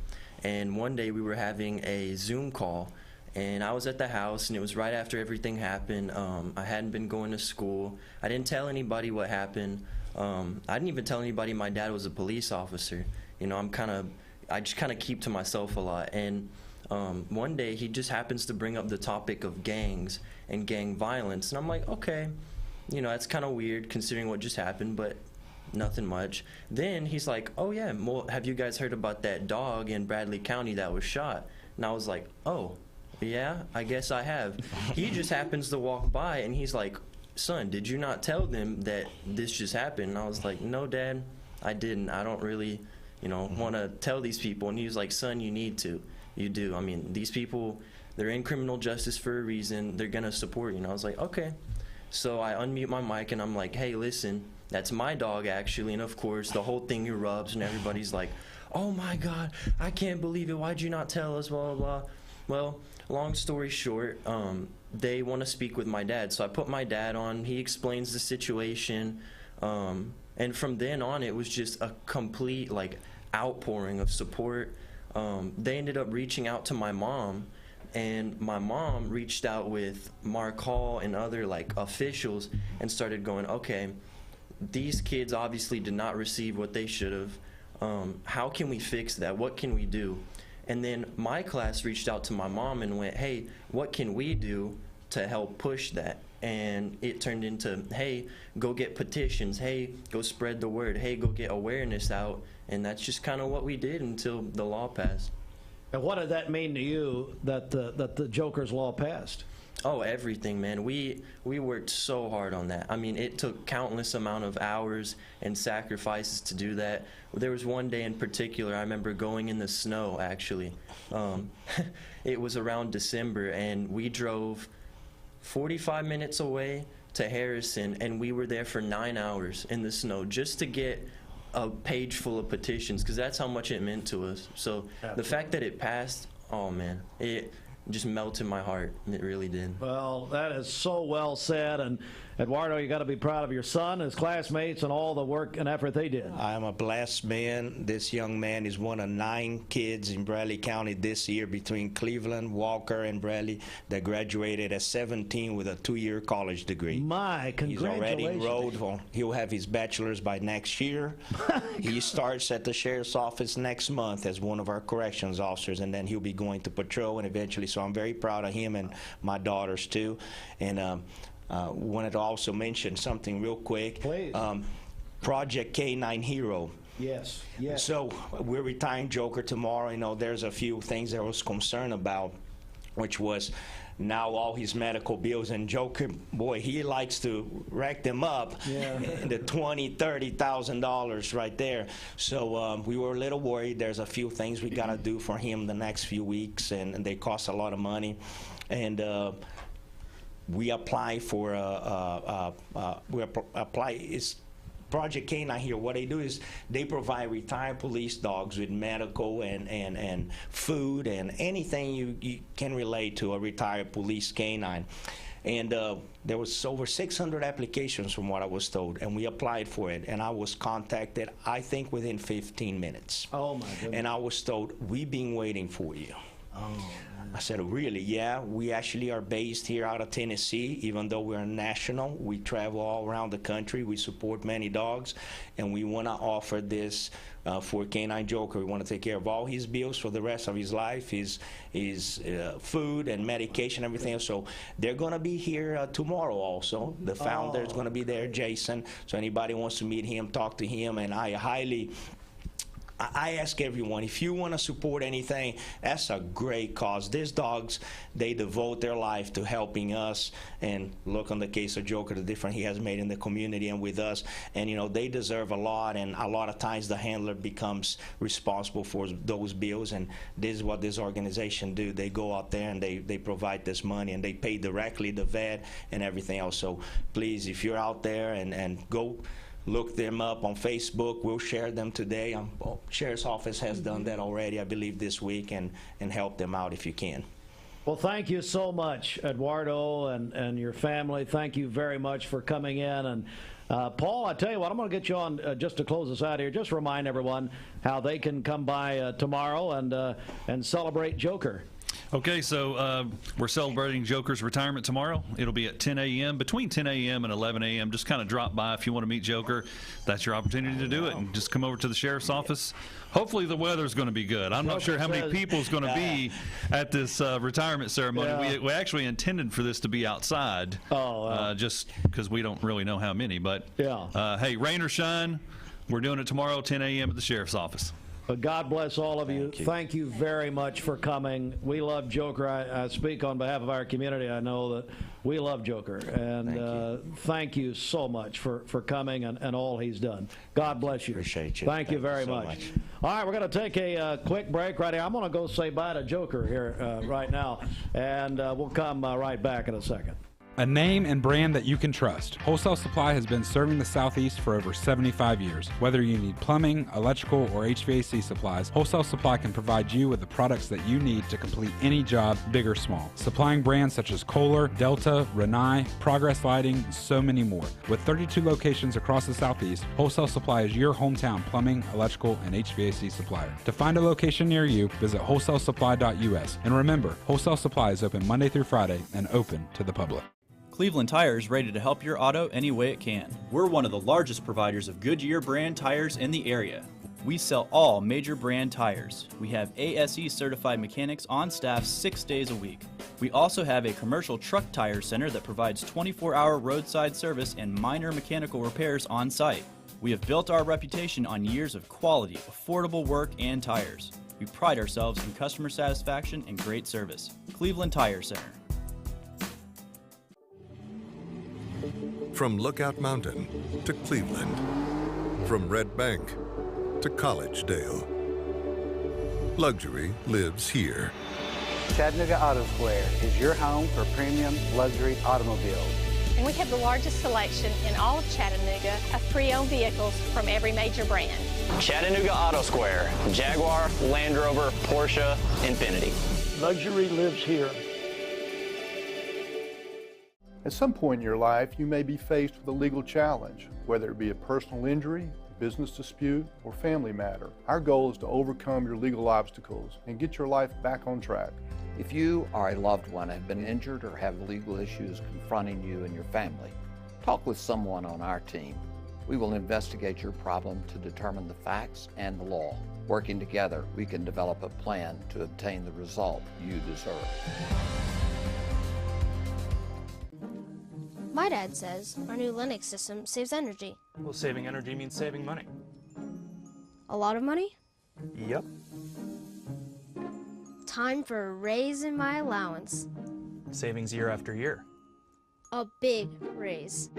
And one day we were having a Zoom call, and I was at the house, and it was right after everything happened. I hadn't been going to school. I didn't tell anybody what happened. I didn't even tell anybody my dad was a police officer. You know, I just kind of keep to myself a lot. And one day he just happens to bring up the topic of gangs and gang violence, and I'm like, okay, you know, that's kind of weird considering what just happened, but nothing much. Then he's like, oh yeah, well, have you guys heard about that dog in Bradley County that was shot? And I was like, oh yeah, I guess I have. He just happens to walk by, and he's like, son, did you not tell them that this just happened? And I was like, no, Dad, I didn't. I don't really, want to tell these people. And he was like, son, you need to. You do. I mean, these people, they're in criminal justice for a reason. They're gonna support you. And I was like, okay. So I unmute my mic and I'm like, hey, listen, that's my dog actually. And of course, the whole thing erupts and everybody's like, oh my God, I can't believe it. Why'd you not tell us, blah, blah, blah. Well, long story short, they want to speak with my dad. So I put my dad on. He explains the situation. And from then on, it was just a complete like outpouring of support. They ended up reaching out to my mom. And my mom reached out with Mark Hall and other like officials and started going, okay, these kids obviously did not receive what they should have. How can we fix that? What can we do? And then my class reached out to my mom and went, hey, what can we do to help push that? And it turned into, hey, go get petitions. Hey, go spread the word. Hey, go get awareness out. And that's just kind of what we did until the law passed. And what did that mean to you that the Joker's Law passed? Oh, everything, man. We worked so hard on that. I mean, it took countless amount of hours and sacrifices to do that. There was one day in particular, I remember going in the snow, actually. It was around December, and we drove 45 minutes away to Harrison, and we were there for 9 hours in the snow just to get a page full of petitions, because that's how much it meant to us. So the fact that it passed, oh man, it just melted my heart. It really did. Well, that is so well said. And Eduardo, you got to be proud of your son, his classmates, and all the work and effort they did. I am a blessed man. This young man is one of 9 kids in Bradley County this year between Cleveland, Walker, and Bradley that graduated at 17 with a 2-year college degree. My congratulations. He's already enrolled. He'll have his bachelor's by next year. He starts at the sheriff's office next month as one of our corrections officers, and then he'll be going to patrol and eventually. So I'm very proud of him and my daughters too. And wanted to also mention something real quick. Please. Project K9 Hero. Yes, yes. So we're retiring Joker tomorrow. You know, there's a few things that I was concerned about, which was now all his medical bills, and Joker, boy, he likes to rack them up. Yeah. The $20,000, $30,000 right there. So we were a little worried. There's a few things we got to do for him the next few weeks, and they cost a lot of money. And we apply for it's Project K9 here. What they do is they provide retired police dogs with medical and food and anything you can relate to a retired police canine. And there was over 600 applications from what I was told, and we applied for it, and I was contacted, I think, within 15 minutes. Oh, my goodness. And I was told, we've been waiting for you. Oh. I said, really? Yeah, we actually are based here out of Tennessee. Even though we're national, we travel all around the country. We support many dogs, and we want to offer this for K9 Joker. We want to take care of all his bills for the rest of his life, his food and medication, everything else. So they're going to be here tomorrow also. The founder is going to be there, Jason. So anybody wants to meet him, talk to him, and I ask everyone, if you want to support anything, that's a great cause. These dogs, they devote their life to helping us, and look on the case of Joker, the difference he has made in the community and with us. And, you know, they deserve a lot, and a lot of times the handler becomes responsible for those bills, and this is what this organization do. They go out there and they provide this money, and they pay directly the vet and everything else. So please, if you're out there, and go look them up on Facebook. We'll share them today. Sheriff's Office has done that already, I believe, this week, and help them out if you can. Well, thank you so much, Eduardo, and your family. Thank you very much for coming in. And Paul, I tell you what, I'm going to get you on just to close us out here. Just remind everyone how they can come by tomorrow and celebrate Joker. Okay, so we're celebrating Joker's retirement tomorrow. It'll be at 10 a.m., between 10 a.m. and 11 a.m. Just kind of drop by if you want to meet Joker. That's your opportunity to do it. And just come over to the sheriff's office. Hopefully the weather's going to be good. I'm not sure how many people is going to be at this retirement ceremony. Yeah. We actually intended for this to be outside, just because we don't really know how many. But, hey, rain or shine, we're doing it tomorrow, 10 a.m. at the sheriff's office. But God bless all of you. Thank you very much for coming. We love Joker. I speak on behalf of our community. I know that we love Joker. And thank you so much for coming and all he's done. God bless you. Appreciate you. Thank you very much. All right, we're going to take a quick break right here. I'm going to go say bye to Joker here right now. And we'll come right back in a second. A name and brand that you can trust. Wholesale Supply has been serving the Southeast for over 75 years. Whether you need plumbing, electrical, or HVAC supplies, Wholesale Supply can provide you with the products that you need to complete any job, big or small. Supplying brands such as Kohler, Delta, Rinnai, Progress Lighting, and so many more. With 32 locations across the Southeast, Wholesale Supply is your hometown plumbing, electrical, and HVAC supplier. To find a location near you, visit wholesalesupply.us. And remember, Wholesale Supply is open Monday through Friday and open to the public. Cleveland Tire is ready to help your auto any way it can. We're one of the largest providers of Goodyear brand tires in the area. We sell all major brand tires. We have ASE certified mechanics on staff 6 days a week. We also have a commercial truck tire center that provides 24-hour roadside service and minor mechanical repairs on site. We have built our reputation on years of quality, affordable work and tires. We pride ourselves in customer satisfaction and great service. Cleveland Tire Center. From Lookout Mountain to Cleveland, from Red Bank to Collegedale, luxury lives here. Chattanooga Auto Square is your home for premium luxury automobiles. And we have the largest selection in all of Chattanooga of pre-owned vehicles from every major brand. Chattanooga Auto Square, Jaguar, Land Rover, Porsche, Infiniti. Luxury lives here. At some point in your life, you may be faced with a legal challenge, whether it be a personal injury, business dispute, or family matter. Our goal is to overcome your legal obstacles and get your life back on track. If you or a loved one have been injured or have legal issues confronting you and your family, talk with someone on our team. We will investigate your problem to determine the facts and the law. Working together, we can develop a plan to obtain the result you deserve. My dad says our new Linux system saves energy. Well, saving energy means saving money. A lot of money? Yep. Time for a raise in my allowance. Savings year after year. A big raise.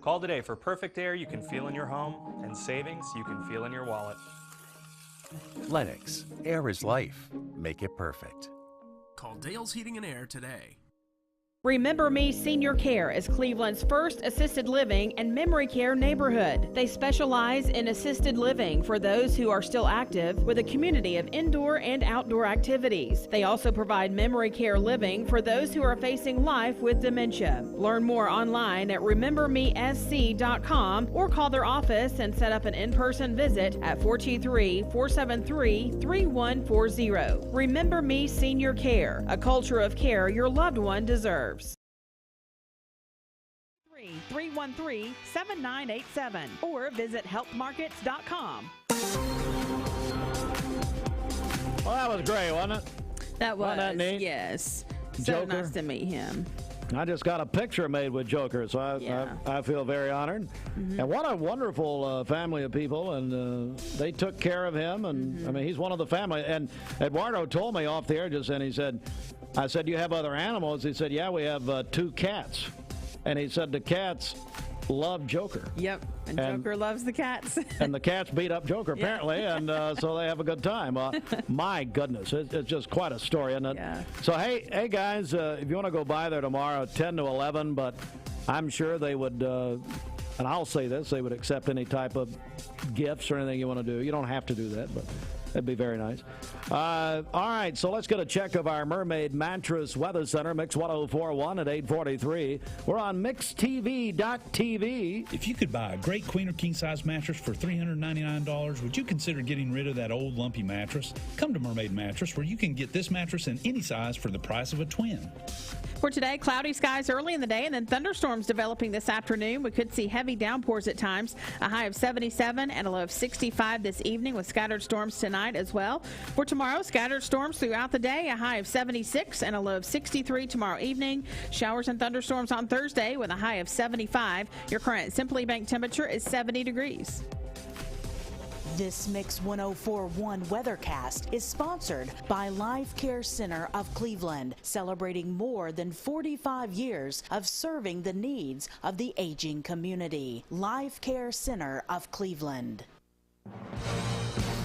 Call today for perfect air you can feel in your home and savings you can feel in your wallet. Lennox, air is life. Make it perfect. Call Dale's Heating and Air today. Remember Me Senior Care is Cleveland's first assisted living and memory care neighborhood. They specialize in assisted living for those who are still active with a community of indoor and outdoor activities. They also provide memory care living for those who are facing life with dementia. Learn more online at remembermesc.com or call their office and set up an in-person visit at 423-473-3140. Remember Me Senior Care, a culture of care your loved one deserves. 313-7987 or visit healthmarkets.com. Well, that was great, wasn't it? That was, Wasn't that neat? yes. So Joker? nice to meet him. I just got a picture made with Joker, so I feel very honored. Mm-hmm. And what a wonderful family of people, and they took care of him. And I mean, he's one of the family. And Eduardo told me off the air just then, he said, I said, you have other animals? He said, yeah, we have 2 cats. And he said the cats love Joker. Yep, and Joker loves the cats. And the cats beat up Joker, apparently, and so they have a good time. My goodness, it's just quite a story, isn't it? Yeah. So, hey, guys, if you want to go by there tomorrow, 10 to 11, but I'm sure they would, and I'll say this, they would accept any type of gifts or anything you want to do. You don't have to do that, but that'd be very nice. All right, so let's get a check of our Mermaid Mattress Weather Center, Mix 104.1 at 8:43. We're on MixTV.tv. If you could buy a great queen or king size mattress for $399, would you consider getting rid of that old lumpy mattress? Come to Mermaid Mattress, where you can get this mattress in any size for the price of a twin. For today, cloudy skies early in the day and then thunderstorms developing this afternoon. We could see heavy downpours at times. A high of 77 and a low of 65 this evening with scattered storms tonight as well. For tomorrow, scattered storms throughout the day. A high of 76 and a low of 63 tomorrow evening. Showers and thunderstorms on Thursday with a high of 75. Your current Simply Bank temperature is 70 degrees. This Mix 104.1 Weathercast is sponsored by Life Care Center of Cleveland, celebrating more than 45 years of serving the needs of the aging community. Life Care Center of Cleveland.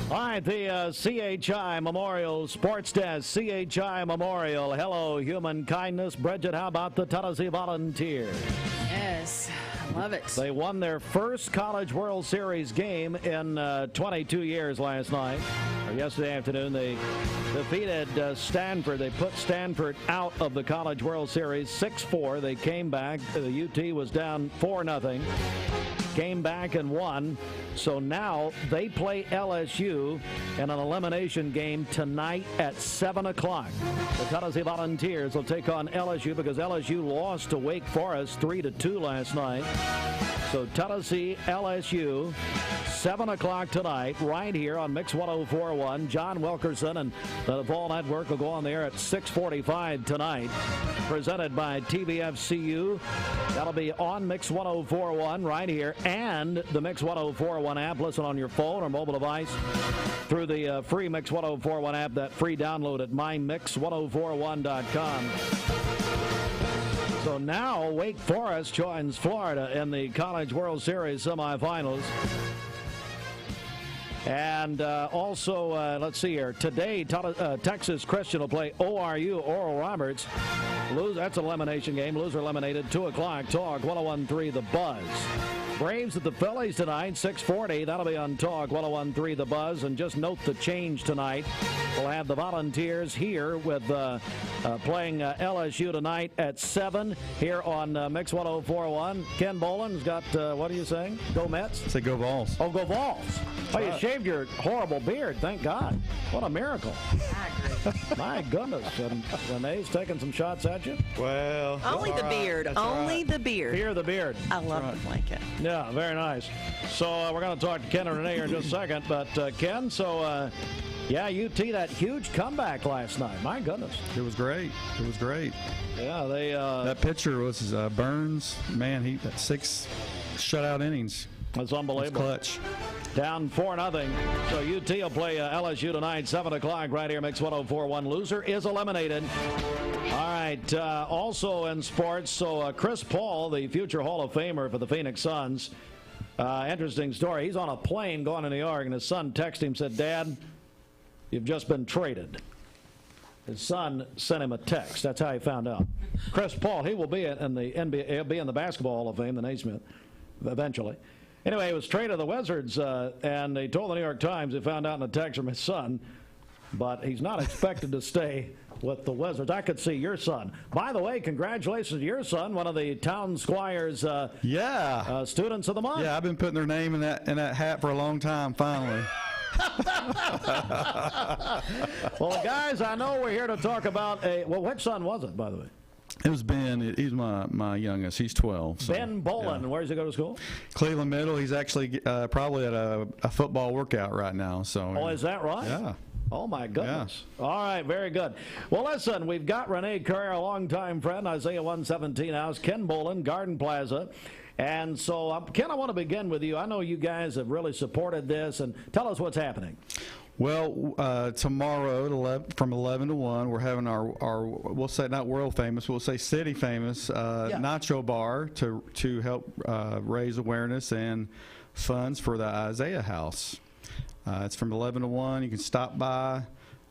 All right, the CHI Memorial Sports Desk, CHI Memorial. Hello, human kindness. Bridget, how about the Tennessee Volunteers? Yes, I love it. They won their first College World Series game in 22 years last night, or yesterday afternoon. They defeated Stanford. They put Stanford out of the College World Series 6-4. They came back. The UT was down 4-0. Came back and won. So now they play LSU in an elimination game tonight at 7 o'clock. The Tennessee Volunteers will take on LSU because LSU lost to Wake Forest 3-2 last night. So Tennessee, LSU, 7 o'clock tonight, right here on Mix 104.1. John Wilkerson and the Vol Network will go on the air at 6:45 tonight. Presented by TVFCU. That'll be on Mix 104.1 right here and the Mix 104.1 app. Listen on your phone or mobile device through the free Mix 104.1 app, that free download at mymix1041.com. So now Wake Forest joins Florida in the College World Series semifinals. And also, let's see here. Today, Texas Christian will play ORU, Oral Roberts. That's an elimination game. Loser eliminated. 2 o'clock. Talk 101.3 The Buzz. Braves at the Phillies tonight, 6:40. That'll be on Talk 101.3 The Buzz. And just note the change tonight. We'll have the Volunteers here with playing LSU tonight at 7 here on Mix 104.1. Ken Boland's got, what are you saying? Go Mets? Say go Vols. Oh, go Vols. Oh, you shaved your horrible beard. Thank God. What a miracle. My goodness. And Renee's taking some shots at you? Well, only the beard. Only the beard. Fear the beard. I love the blanket. Yeah, very nice. So we're going to talk to Ken and Renee here in just a second. But Ken, so yeah, UT, that huge comeback last night. My goodness. It was great. It was great. Yeah, they. That pitcher was Burns. Man, he had 6 shutout innings. That's unbelievable. Clutch. Down 4-0. So UT will play LSU tonight, 7 o'clock, right here, Mix 104.1. Loser is eliminated. All right. Also in sports, so Chris Paul, the future Hall of Famer for the Phoenix Suns. Interesting story. He's on a plane going to New York, and his son texted him, said, "Dad, you've just been traded." His son sent him a text. That's how he found out. Chris Paul, he will be in the NBA. He'll be in the Basketball Hall of Fame, the Naismith, eventually. Anyway, he was traded to the Wizards, and they told the New York Times he found out in a text from his son, but he's not expected to stay with the Wizards. I could see your son. By the way, congratulations to your son, one of the Town Squires Students of the Month. Yeah, I've been putting their name in that hat for a long time, finally. Well, guys, I know we're here to talk about which son was it, by the way? It was Ben. He's my youngest. He's 12. So, Ben Boland. yeah. Where does he go to school? Cleveland Middle. He's actually probably at a football workout right now. So. Oh, is that right? Yeah. Oh, my goodness. Yeah. All right, very good. Well, listen, we've got Renee Carrera, a longtime friend, Isaiah 117 House, Ken Boland, Garden Plaza. And so, Ken, I want to begin with you. I know you guys have really supported this, and tell us what's happening. Well, tomorrow from 11 to 1, we're having our we'll say not world famous, we'll say city famous nacho bar to help raise awareness and funds for the Isaiah House. It's from 11 to 1. You can stop by.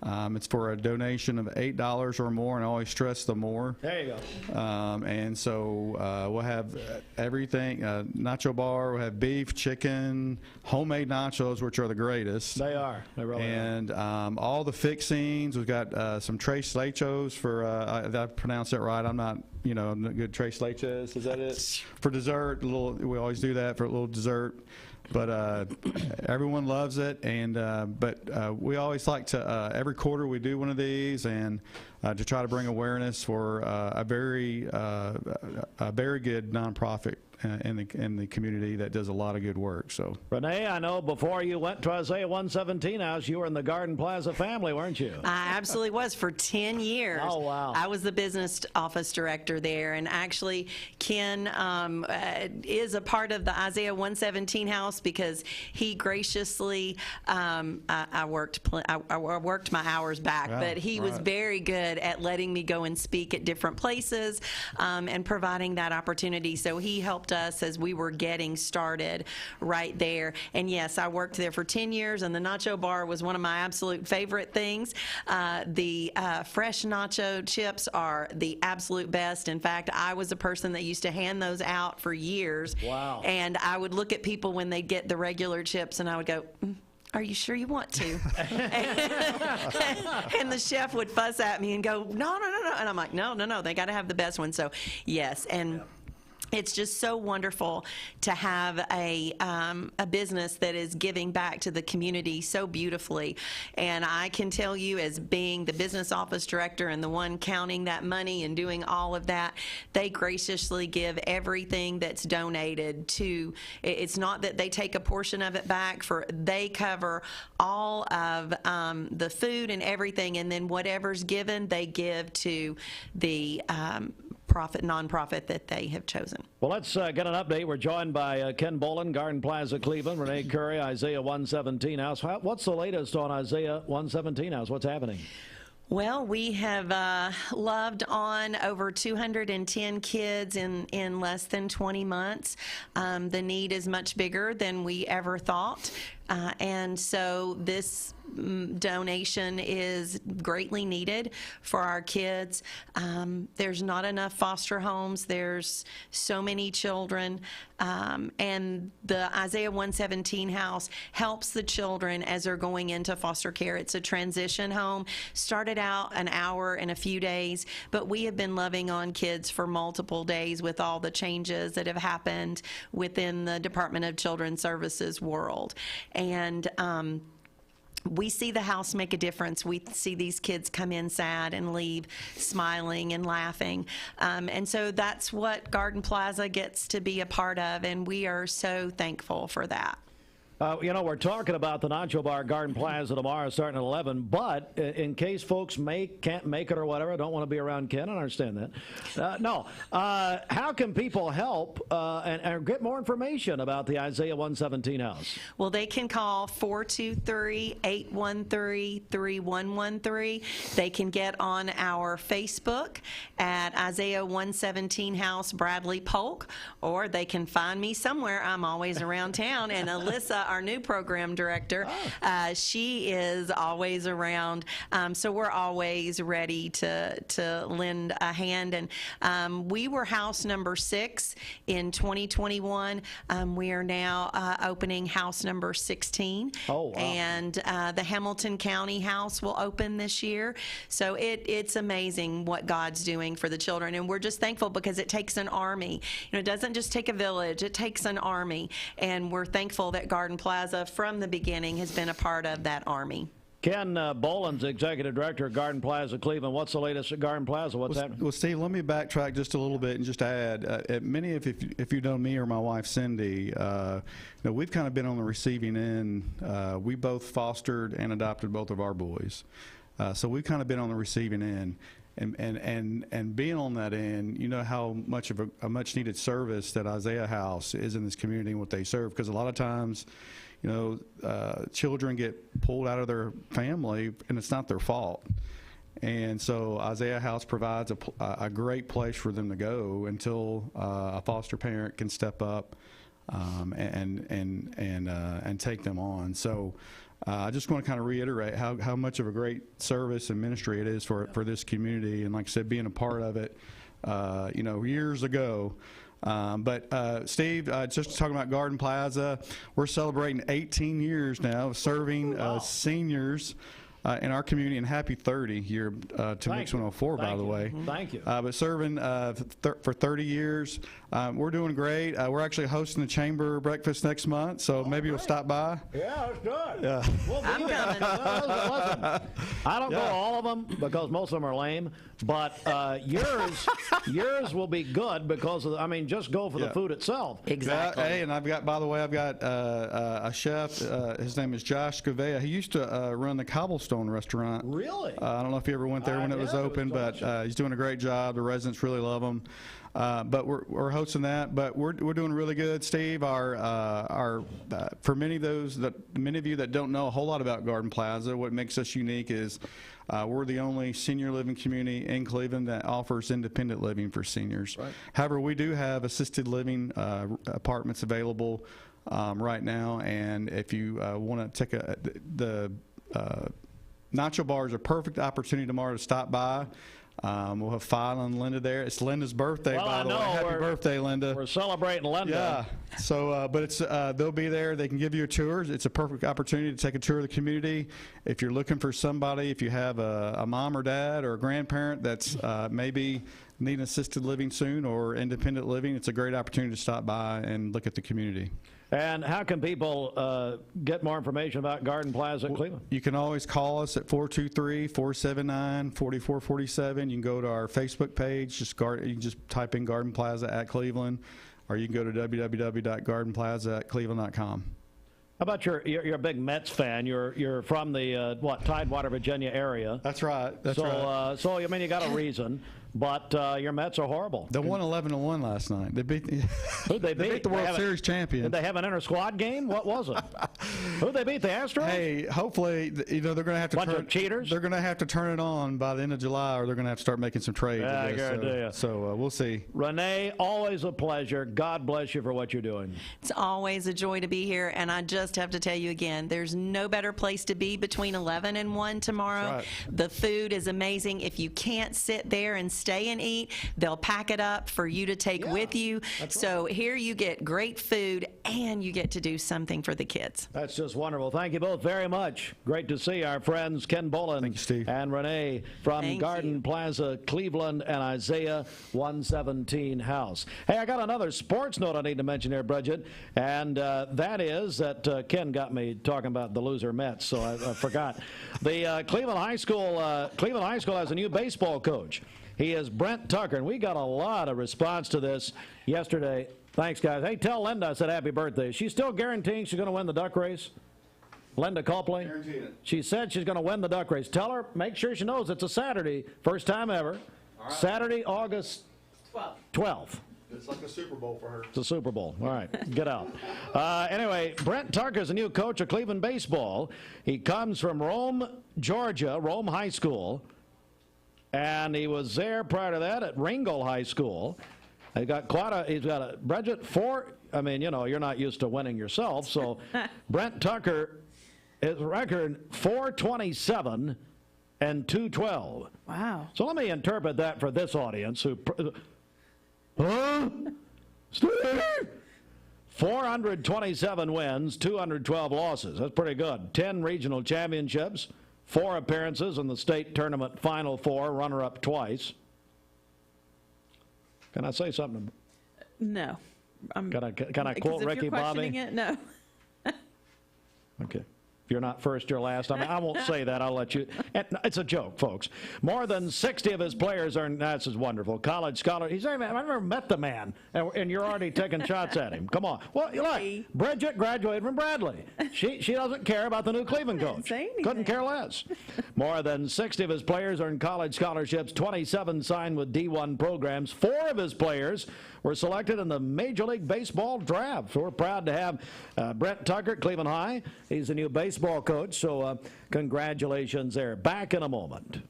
It's for a donation of $8 or more, and I always stress the more. There you go. And so we'll have everything, nacho bar, we'll have beef, chicken, homemade nachos, which are the greatest. They are. They really are. And all the fixings. We've got some tres leches for, did I pronounce that right? I'm not, good tres leches. Is that it? For dessert, we always do that for a little dessert. But everyone loves it, and but we always like to every quarter we do one of these, and to try to bring awareness for a very good nonprofit in the community that does a lot of good work. So, Renee, I know before you went to Isaiah 117 House, you were in the Garden Plaza family, weren't you? I absolutely was for 10 years. Oh, wow. I was the business office director there, and actually Ken is a part of the Isaiah 117 House because he graciously, I worked my hours back, but he was very good at letting me go and speak at different places and providing that opportunity. So he helped helped us as we were getting started right there. And yes, I worked there for 10 years, and the nacho bar was one of my absolute favorite things. The fresh nacho chips are the absolute best. In fact, I was a person that used to hand those out for years. Wow. And I would look at people when they get the regular chips, and I would go, are you sure you want to? And the chef would fuss at me and go, no. And I'm like, no, they got to have the best one. So, yes. And it's just so wonderful to have a business that is giving back to the community so beautifully. And I can tell you, as being the business office director and the one counting that money and doing all of that, they graciously give everything that's donated to. It's not that they take a portion of it back. They cover all of the food and everything, and then whatever's given, they give to the nonprofit that they have chosen. Well, let's get an update. We're joined by Ken Boland, Garden Plaza, Cleveland, Renee Curry, Isaiah 117 House. What's the latest on Isaiah 117 House? What's happening? Well, we have loved on over 210 kids in less than 20 months. The need is much bigger than we ever thought. And so this donation is greatly needed for our kids. There's not enough foster homes. There's so many children. And the Isaiah 117 House helps the children as they're going into foster care. It's a transition home. Started out an hour and a few days, but we have been loving on kids for multiple days with all the changes that have happened within the Department of Children's Services world. And we see the house make a difference. We see these kids come in sad and leave smiling and laughing. And so that's what Garden Plaza gets to be a part of, and we are so thankful for that. You know, we're talking about the Nacho Bar Garden Plaza tomorrow starting at 11, but in case folks can't make it or whatever, don't want to be around Ken, I understand that. How can people help and get more information about the Isaiah 117 House? Well, they can call 423-813-3113. They can get on our Facebook at Isaiah 117 House Bradley Polk, or they can find me somewhere. I'm always around town, and Alyssa, our new program director, she is always around, so we're always ready to lend a hand. And we were house number 6 in 2021. We are now opening house number 16. Oh, wow. And the Hamilton County house will open this year. So it's amazing what God's doing for the children, and we're just thankful because it takes an army. You know, it doesn't just take a village, it takes an army, and we're thankful that Garden Plaza from the beginning has been a part of that army. Ken Boland's Executive Director of Garden Plaza, Cleveland. What's the latest at Garden Plaza? What's happening? Well, Steve, let me backtrack just a little bit and just add, many of if you know me or my wife Cindy, we've kind of been on the receiving end. We both fostered and adopted both of our boys. So we've kind of been on the receiving end. And being on that end, you know how much of a much needed service that Isaiah House is in this community and what they serve, because a lot of times, you know, children get pulled out of their family and it's not their fault. And so Isaiah House provides a great place for them to go until a foster parent can step up and take them on. So I just want to kind of reiterate how much of a great service and ministry it is for this community, and like I said, being a part of it, you know, years ago. But Steve, just talking about Garden Plaza, we're celebrating 18 years now of serving seniors in our community, and happy 30 here to Mix 104, by the way. Thank you. But serving for 30 years, we're doing great. We're actually hosting the Chamber Breakfast next month, so maybe you'll stop by. Yeah, let's do it. Yeah. We'll be there. Listen, I don't go to all of them because most of them are lame, but yours will be good because of just go for the food itself. Exactly. Hey, and I've got a chef. His name is Josh Scavea. He used to run the Cobblestone restaurant. Really? I don't know if you ever went there when it was open, but he's doing a great job. The residents really love him. But we're hosting that. But we're doing really good, Steve. For many of you that don't know a whole lot about Garden Plaza, what makes us unique is we're the only senior living community in Cleveland that offers independent living for seniors. Right. However, we do have assisted living apartments available right now, and if you want to take the Nacho Bar is a perfect opportunity tomorrow to stop by. We'll have Phil and Linda there. It's Linda's birthday, by the way. Happy birthday, Linda. We're celebrating Linda. Yeah. So, but it's they'll be there. They can give you a tour. It's a perfect opportunity to take a tour of the community. If you're looking for somebody, if you have a mom or dad or a grandparent that's maybe needing assisted living soon or independent living, it's a great opportunity to stop by and look at the community. And how can people get more information about Garden Plaza at Cleveland? You can always call us at 423-479-4447. You can go to our Facebook page. You can just type in Garden Plaza at Cleveland, or you can go to www.gardenplaza@cleveland.com. How about you're a big Mets fan? You're from the Tidewater, Virginia area. That's right. So I mean, you got a reason. But your Mets are horrible. They won 11-1 last night. They beat. Who'd they beat? They beat the World Series champion. Did they have an inter-squad game? What was it? Who'd they beat? The Astros? Hey, hopefully, they're going to have to. Bunch of cheaters. They're going to have to turn it on by the end of July, or they're going to have to start making some trades. Yeah, I guarantee you. So we'll see. Renee, always a pleasure. God bless you for what you're doing. It's always a joy to be here, and I just have to tell you again, there's no better place to be between 11 and 1 tomorrow. Right. The food is amazing. If you can't sit there and stay and eat, they'll pack it up for you to take with you. So here you get great food, and you get to do something for the kids. That's just wonderful. Thank you both very much. Great to see our friends Ken Bolin and Renee from Garden Plaza, Cleveland, and Isaiah 117 House. Hey, I got another sports note I need to mention here, Bridget, and that is that Ken got me talking about the loser Mets, so I forgot. The Cleveland High School has a new baseball coach. He is Brent Tucker, and we got a lot of response to this yesterday. Thanks, guys. Hey, tell Linda I said happy birthday. She's still guaranteeing she's going to win the duck race? Linda Copley? Guaranteed it. She said she's going to win the duck race. Tell her, make sure she knows it's a Saturday, first time ever. Right. Saturday, August 12th. It's like a Super Bowl for her. It's a Super Bowl. All right, get out. Anyway, Brent Tucker is the new coach of Cleveland baseball. He comes from Rome, Georgia, Rome High School. And he was there prior to that at Ringgold High School. He's got Bridget, I mean, you know, you're not used to winning yourself. So Brent Tucker, his record 427 and 212. Wow. So let me interpret that for this audience who, Steve? 427 wins, 212 losses. That's pretty good. 10 regional championships. 4 appearances in the state tournament Final Four, runner-up twice. Can I say something? No. Can I quote Ricky Bobby? It, no. Okay. If you're not first, you're last. I mean, I won't say that. I'll let you. It's a joke, folks. More than 60 of his players are, this is wonderval, college scholar. I've never met the man, and you're already taking shots at him. Come on. Well, look, Bridget graduated from Bradley. She doesn't care about the new Cleveland coach. Couldn't care less. More than 60 of his players earned college scholarships, 27 signed with D1 programs. 4 of his players were selected in the Major League Baseball draft. So we're proud to have Brent Tucker at Cleveland High. He's the new baseball coach, so congratulations there. Back in a moment.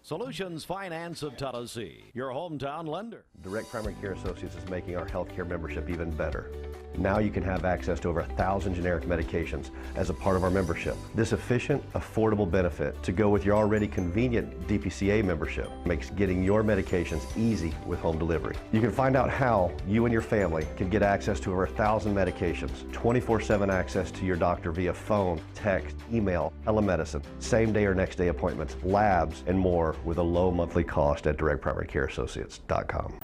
Solutions Finance of Tennessee, your hometown lender. Direct Primary Care Associates is making our healthcare membership even better. Now you can have access to over 1,000 generic medications as a part of our membership. This efficient, affordable benefit to go with your already convenient DPCA membership makes getting your medications easy with home delivery. You can find out how you and your family can get access to over 1,000 medications, 24/7 access to your doctor via phone, text, email, telemedicine, same-day or next-day appointments, labs, and more with a low monthly cost at directprimarycareassociates.com.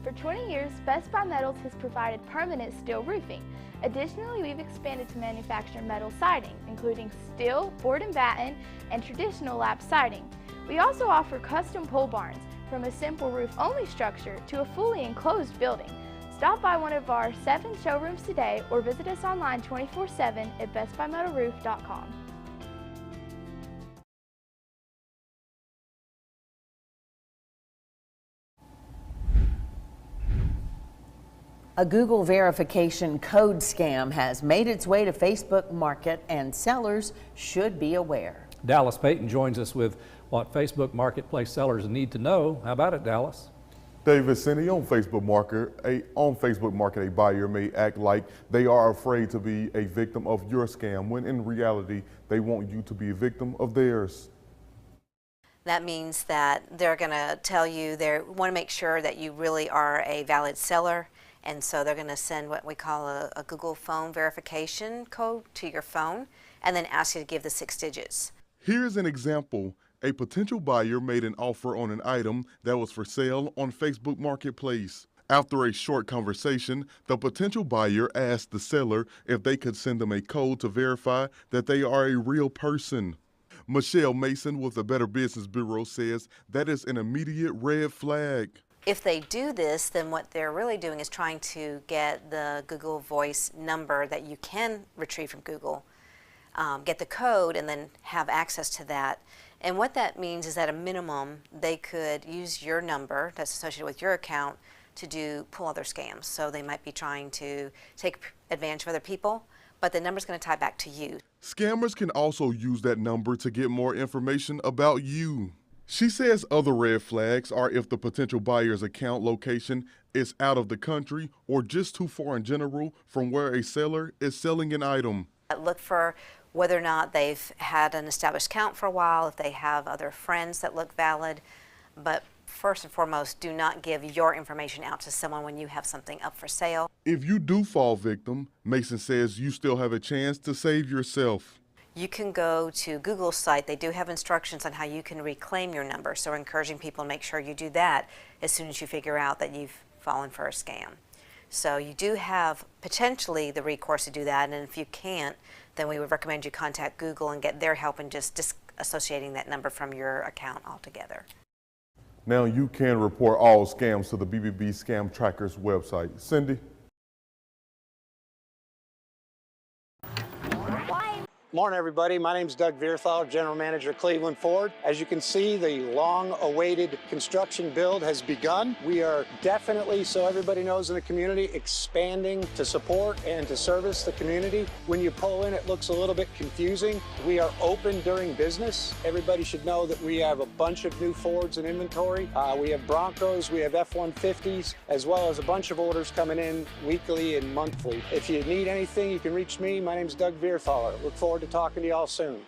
For 20 years, Best Buy Metals has provided permanent steel roofing. Additionally, we've expanded to manufacture metal siding, including steel, board and batten, and traditional lap siding. We also offer custom pole barns, from a simple roof-only structure to a fully enclosed building. Stop by one of our 7 showrooms today or visit us online 24/7 at bestbuymetalroof.com. A Google verification code scam has made its way to Facebook Market, and sellers should be aware. Dallas Payton joins us with what Facebook Marketplace sellers need to know. How about it, Dallas? David, Cindy, on Facebook Market, a buyer may act like they are afraid to be a victim of your scam, when in reality, they want you to be a victim of theirs. That means that they're going to tell you they want to make sure that you really are a valid seller. And so they're going to send what we call a Google phone verification code to your phone and then ask you to give the 6 digits. Here's an example. A potential buyer made an offer on an item that was for sale on Facebook Marketplace. After a short conversation, the potential buyer asked the seller if they could send them a code to verify that they are a real person. Michelle Mason with the Better Business Bureau says that is an immediate red flag. If they do this, then what they're really doing is trying to get the Google Voice number that you can retrieve from Google, get the code, and then have access to that. And what that means is at a minimum, they could use your number that's associated with your account to pull other scams. So they might be trying to take advantage of other people, but the number's going to tie back to you. Scammers can also use that number to get more information about you. She says other red flags are if the potential buyer's account location is out of the country or just too far in general from where a seller is selling an item. Look for whether or not they've had an established account for a while, if they have other friends that look valid. But first and foremost, do not give your information out to someone when you have something up for sale. If you do fall victim, Mason says you still have a chance to save yourself. You can go to Google's site. They do have instructions on how you can reclaim your number. So we're encouraging people to make sure you do that as soon as you figure out that you've fallen for a scam. So you do have potentially the recourse to do that, and if you can't, then we would recommend you contact Google and get their help in just disassociating that number from your account altogether. Now you can report all scams to the BBB Scam Tracker's website. Cindy? Morning, everybody. My name is Doug Vierthal, General Manager, Cleveland Ford. As you can see, the long-awaited construction build has begun. We are definitely, so everybody knows in the community, expanding to support and to service the community. When you pull in, it looks a little bit confusing. We are open during business. Everybody should know that we have a bunch of new Fords in inventory. We have Broncos, we have F-150s, as well as a bunch of orders coming in weekly and monthly. If you need anything, you can reach me. My name is Doug Vierthaler. Look forward to talking to y'all soon.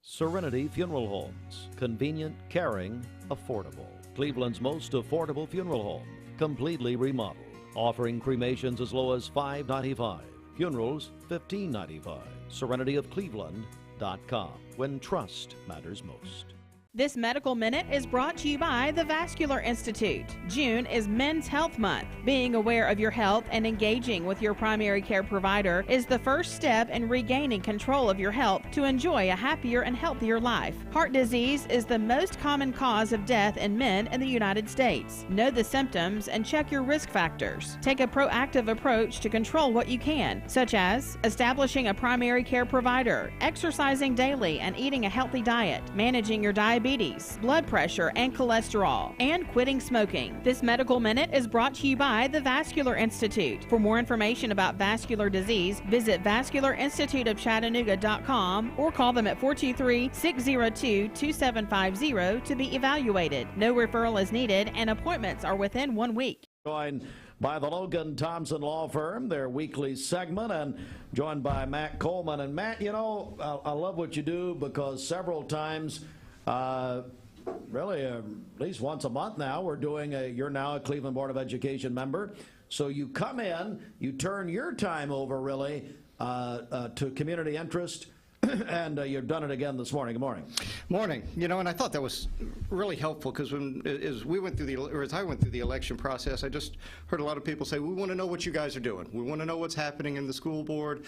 Serenity Funeral Homes. Convenient, caring, affordable. Cleveland's most affordable funeral home. Completely remodeled. Offering cremations as low as $5.95. Funerals, $15.95. SerenityofCleveland.com. When trust matters most. This Medical Minute is brought to you by the Vascular Institute. June is Men's Health Month. Being aware of your health and engaging with your primary care provider is the first step in regaining control of your health to enjoy a happier and healthier life. Heart disease is the most common cause of death in men in the United States. Know the symptoms and check your risk factors. Take a proactive approach to control what you can, such as establishing a primary care provider, exercising daily and eating a healthy diet, managing your diabetes, blood pressure, and cholesterol, and quitting smoking. This Medical Minute is brought to you by the Vascular Institute. For more information about vascular disease, visit vascularinstituteofchattanooga.com or call them at 423-602-2750 to be evaluated. No referral is needed and appointments are within 1 week. Joined by the Logan Thompson Law Firm, their weekly segment, and joined by Matt Coleman. And Matt, you know, I love what you do because several times really, at least once a month now, we're doing you're now a Cleveland Board of Education member. So you come in, you turn your time over really to community interest, and you've done it again this morning. Good morning. Morning. You know, and I thought that was really helpful because as I went through the election process, I just heard a lot of people say, we want to know what you guys are doing. We want to know what's happening in the school board.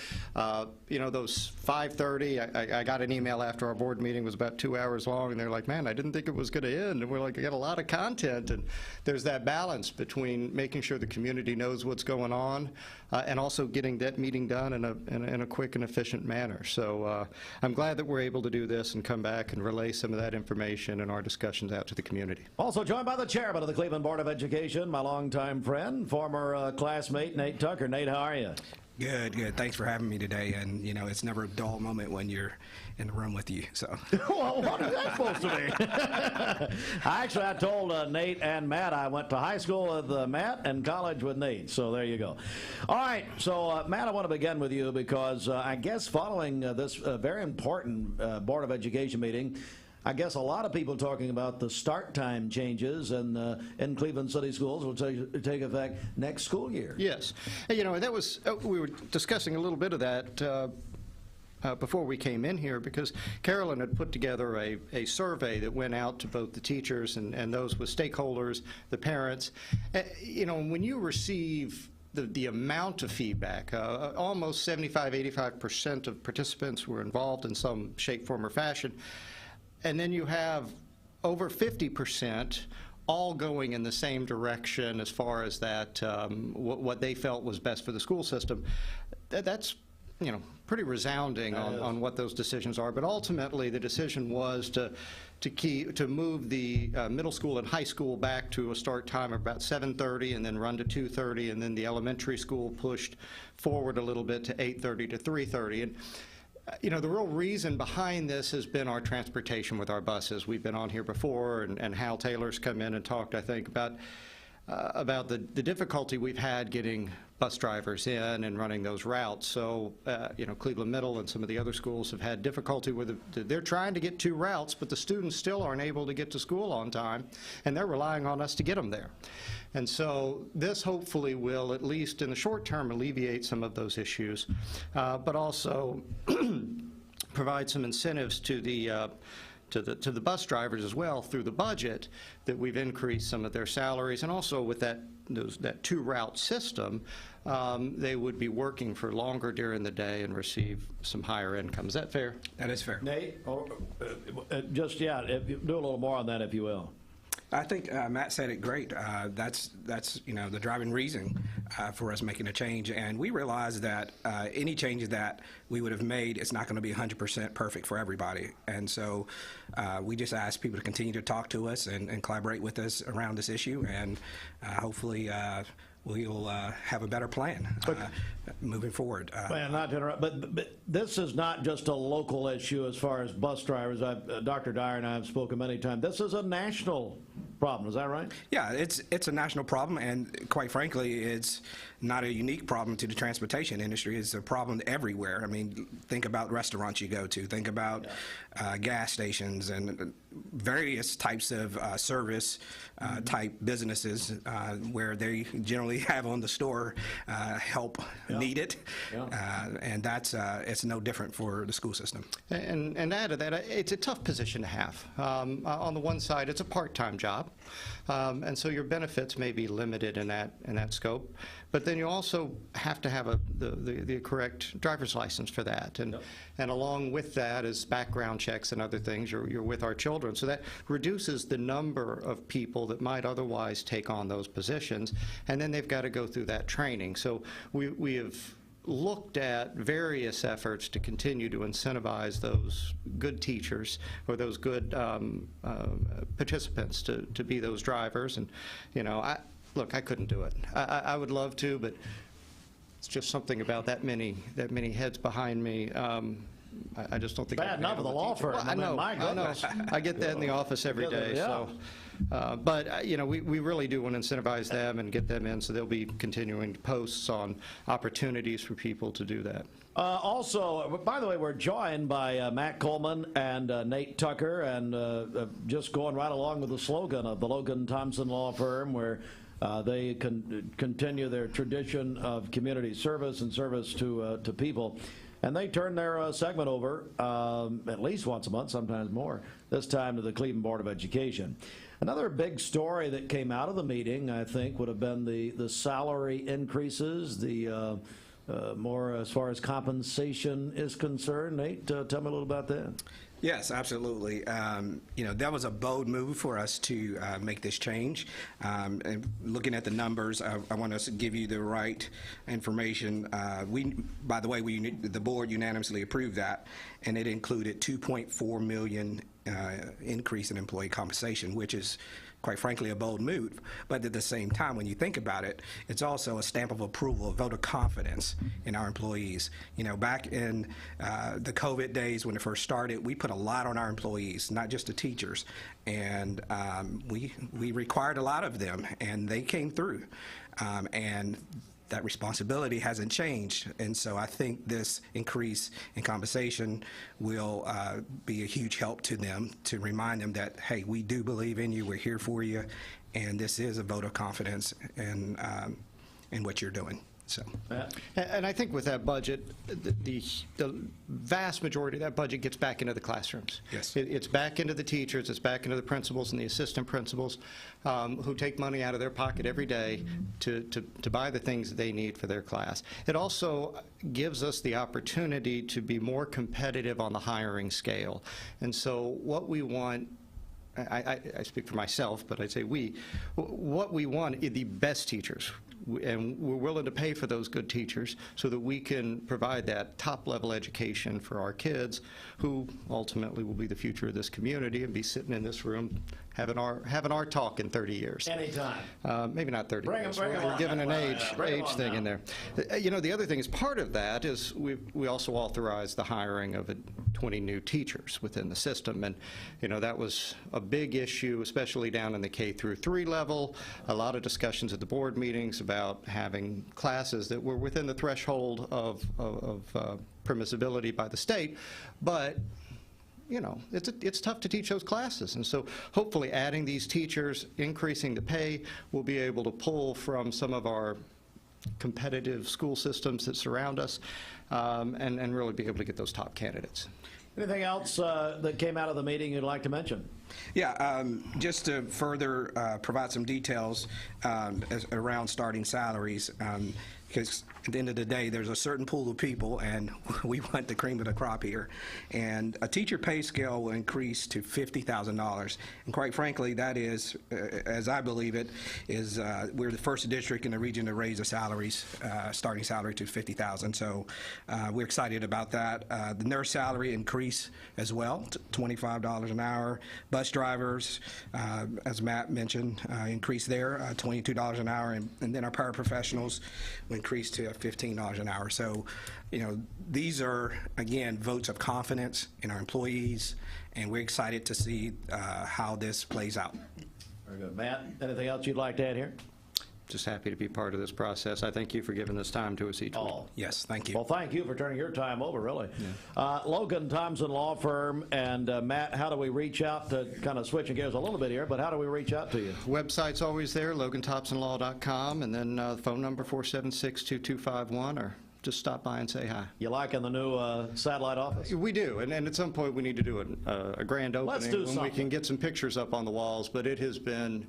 You know, those 5:30, I got an email after our board meeting was about 2 hours long, and they're like, man, I didn't think it was going to end. And we're like, I got a lot of content. And there's that balance between making sure the community knows what's going on and also getting that meeting done in a quick and efficient manner. So I'm glad that we're able to do this and come back and relay some of that information and our discussions out to the community. Also joined by the chairman of the Cleveland Board of Education, my longtime friend, former classmate Nate Tucker. Nate, how are you? Good, good. Thanks for having me today. And, you know, it's never a dull moment when you're in the room with you, so. Well, what is that supposed to be? I told Nate and Matt I went to high school with Matt and college with Nate, so there you go. All right, so Matt, I want to begin with you because I guess following this very important Board of Education meeting, I guess a lot of people talking about the start time changes in Cleveland City Schools will take effect next school year. Yes. You know, that was, we were discussing a little bit of that before we came in here, because Carolyn had put together a survey that went out to both the teachers and those with stakeholders, the parents. You know, when you receive the amount of feedback, almost 75–85% of participants were involved in some shape, form, or fashion. And then you have over 50% all going in the same direction as far as that, what they felt was best for the school system. That's, you know, pretty resounding on what those decisions are. But ultimately, the decision was to move the middle school and high school back to a start time of about 7:30 and then run to 2:30, and then the elementary school pushed forward a little bit to 8:30 to 3:30. And you know, the real reason behind this has been our transportation with our buses. We've been on here before, and Hal Taylor's come in and talked, I think, about the difficulty we've had getting bus drivers in and running those routes. So, you know, Cleveland Middle and some of the other schools have had difficulty with they're trying to get 2 routes, but the students still aren't able to get to school on time, and they're relying on us to get them there. And so this hopefully will, at least in the short term, alleviate some of those issues, but also provide some incentives to the bus drivers as well through the budget, that we've increased some of their salaries, and also with that 2-route system, they would be working for longer during the day and receive some higher income. Is that fair? That is fair. Nate, do a little more on that, if you will. I think Matt said it great. That's you know, the driving reason for us making a change, and we realize that any changes that we would have made, it's not going to be 100% perfect for everybody, and so we just ask people to continue to talk to us and collaborate with us around this issue, and hopefully we'll have a better plan moving forward. Man, not to interrupt, but this is not just a local issue as far as bus drivers. Dr. Dyer and I have spoken many times. This is a national problem. Is that right? Yeah, it's a national problem, and quite frankly, it's not a unique problem to the transportation industry. It's a problem everywhere. I mean, think about restaurants you go to. Think about gas stations and various types of service type businesses where they generally have on the store help needed, and that's it's no different for the school system. And add to that, it's a tough position to have. On the one side, it's a part-time job, and so your benefits may be limited in that scope. But then you also have to have the correct driver's license for that, and along with that is background checks and other things. You're with our children, so that reduces the number of people that might otherwise take on those positions, and then they've got to go through that training. So we have looked at various efforts to continue to incentivize those good teachers or those good participants to be those drivers. And you know, look, I couldn't do it. I would love to, but it's just something about that many heads behind me. I just don't think. Bad enough with the law firm. Well, I know. My goodness. I know. I get that in the office every day. Yeah. So, but you know, we really do want to incentivize them and get them in, so they'll be continuing posts on opportunities for people to do that. Also, by the way, we're joined by Matt Coleman and Nate Tucker, and just going right along with the slogan of the Logan Thompson Law Firm, where they continue their tradition of community service and service to people. And they turn their segment over at least once a month, sometimes more, this time to the Cleveland Board of Education. Another big story that came out of the meeting, I think, would have been the salary increases, the more as far as compensation is concerned. Nate, tell me a little about that. Yes, absolutely. That was a bold move for us to make this change. And looking at the numbers, I want us to give you the right information. By the way, the board unanimously approved that, and it included $2.4 million increase in employee compensation, which is, quite frankly, a bold move. But at the same time, when you think about it, it's also a stamp of approval, a vote of confidence in our employees. Back in the COVID days when it first started, we put a lot on our employees, not just the teachers. And we required a lot of them, and they came through. And that responsibility hasn't changed. And so I think this increase in compensation will be a huge help to them, to remind them that, hey, we do believe in you, we're here for you, and this is a vote of confidence in what you're doing. So, and I think with that budget, the vast majority of that budget gets back into the classrooms. Yes. It's back into the teachers, it's back into the principals and the assistant principals who take money out of their pocket every day to buy the things that they need for their class. It also gives us the opportunity to be more competitive on the hiring scale. And so what we want, I speak for myself, but I say what we want is the best teachers. And we're willing to pay for those good teachers so that we can provide that top-level education for our kids, who ultimately will be the future of this community and be sitting in this room having our talk in 30 years. Anytime. Maybe not 30 years. Bring 'em We're on. giving an age Bring 'em on thing now. in there. The other thing is, part of that is we also authorized the hiring of 20 new teachers within the system, and that was a big issue, especially down in the K-3 level. A lot of discussions at the board meetings about having classes that were within the threshold of permissibility by the state, but it's tough to teach those classes. And so hopefully adding these teachers, increasing the pay, we'll be able to pull from some of our competitive school systems that surround us and really be able to get those top candidates. Anything else that came out of the meeting you'd like to mention? Yeah, just to further provide some details around starting salaries, because at the end of the day, there's a certain pool of people, and we want the cream of the crop here. And a teacher pay scale will increase to $50,000. And quite frankly, that is, as I believe it, is we're the first district in the region to raise the salaries, starting salary to $50,000. So we're excited about that. The nurse salary increase as well, $25 an hour. Bus drivers, as Matt mentioned, increase there, $22 an hour, and then our paraprofessionals will increase to $15 an hour. So, these are, again, votes of confidence in our employees, and we're excited to see how this plays out. Very good. Matt, anything else you'd like to add here? Just happy to be part of this process. I thank you for giving this time to us each week. Yes, thank you. Well, thank you for turning your time over, really. Yeah. Logan Thompson Law Firm, and Matt, how do we reach out to kind of switching gears a little bit here, but how do we reach out to you? Website's always there, loganthompsonlaw.com, and then phone number 476-2251, or just stop by and say hi. You liking the new satellite office? We do, and at some point we need to do a grand opening. Let's do when something. We can get some pictures up on the walls, but it's been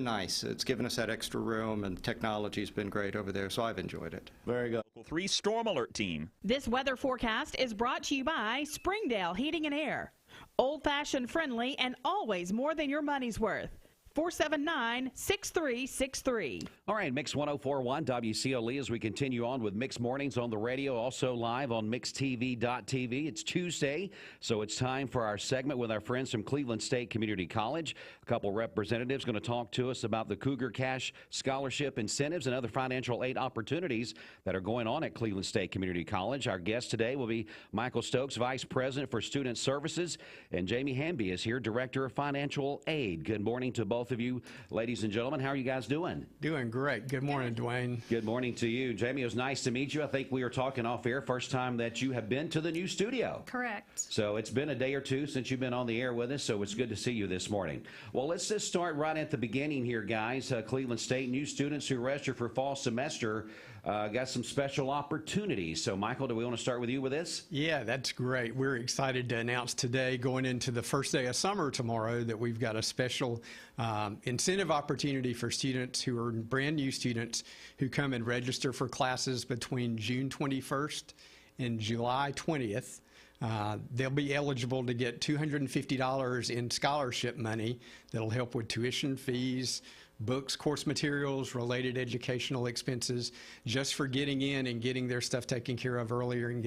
nice. It's given us that extra room, and technology's been great over there, so I've enjoyed it. Very good. Local 3 Storm Alert Team. This weather forecast is brought to you by Springdale Heating and Air. Old-fashioned friendly and always more than your money's worth. 479-6363. All right, Mix 104.1 WCOE as we continue on with Mix Mornings on the radio, also live on mixtv.tv. It's Tuesday, so it's time for our segment with our friends from Cleveland State Community College. A couple representatives going to talk to us about the Cougar Cash Scholarship incentives and other financial aid opportunities that are going on at Cleveland State Community College. Our guest today will be Michael Stokes, Vice President for Student Services, and Jamie Hamby is here, Director of Financial Aid. Good morning to both of you, ladies and gentlemen. How are you guys doing? Doing great. Good morning, Dwayne. Good morning to you. Jamie, it was nice to meet you. I think we were talking off air, first time that you have been to the new studio. Correct. So it's been a day or two since you've been on the air with us, so it's good to see you this morning. Well, let's just start right at the beginning here, guys. Cleveland State, new students who register for fall semester got some special opportunities. So, Michael, do we want to start with you with this? Yeah, that's great. We're excited to announce today, going into the first day of summer tomorrow, that we've got a special incentive opportunity for students who are brand new students who come and register for classes between June 21st and July 20th. They'll be eligible to get $250 in scholarship money that'll help with tuition fees, books, course materials, related educational expenses, just for getting in and getting their stuff taken care of earlier and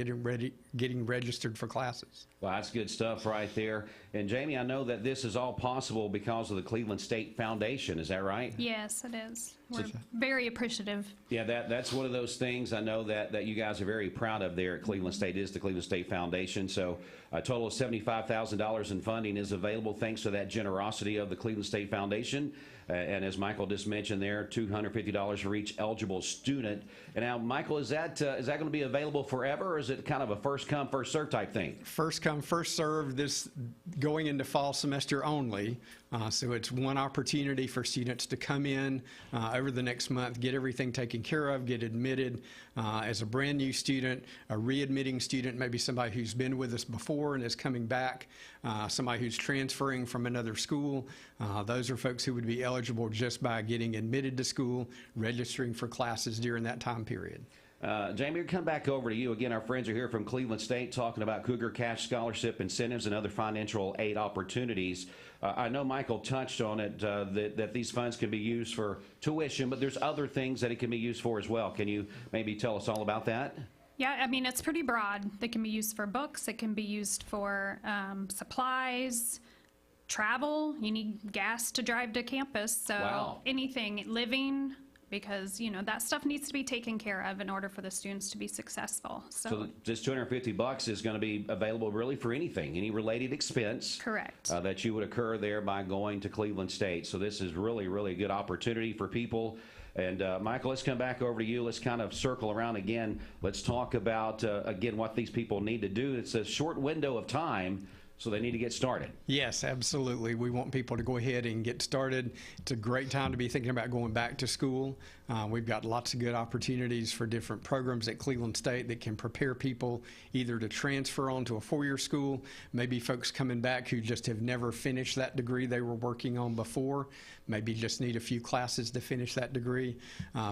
getting registered for classes. Well, that's good stuff right there. And Jamie, I know that this is all possible because of the Cleveland State Foundation. Is that right? Yes, it is. We're very appreciative. Yeah, that's one of those things I know that you guys are very proud of there at Cleveland State, is the Cleveland State Foundation. So a total of $75,000 in funding is available thanks to that generosity of the Cleveland State Foundation. And as Michael just mentioned there, $250 for each eligible student. And now, Michael, is that going to be available forever, or is it kind of a first come, first serve type thing? First come, first serve, this going into fall semester only. So it's one opportunity for students to come in over the next month, get everything taken care of, get admitted as a brand new student, a readmitting student, maybe somebody who's been with us before and is coming back, somebody who's transferring from another school. Those are folks who would be eligible just by getting admitted to school, registering for classes during that time period. Jamie, we'll come back over to you. Again, our friends are here from Cleveland State talking about Cougar Cash Scholarship incentives and other financial aid opportunities. I know Michael touched on it, that these funds can be used for tuition, but there's other things that it can be used for as well. Can you maybe tell us all about that? Yeah, I mean, it's pretty broad. They can be used for books. It can be used for supplies, travel. You need gas to drive to campus. So anything, living, because, you know, that stuff needs to be taken care of in order for the students to be successful. So this $250 is going to be available really for anything, any related expense. Correct. That you would occur there by going to Cleveland State. So this is really, really a good opportunity for people. And Michael, let's come back over to you. Let's kind of circle around again. Let's talk about, again, what these people need to do. It's a short window of time, so they need to get started. Yes, absolutely. We want people to go ahead and get started. It's a great time to be thinking about going back to school. We've got lots of good opportunities for different programs at Cleveland State that can prepare people either to transfer on to a four-year school, maybe folks coming back who just have never finished that degree they were working on before, maybe just need a few classes to finish that degree.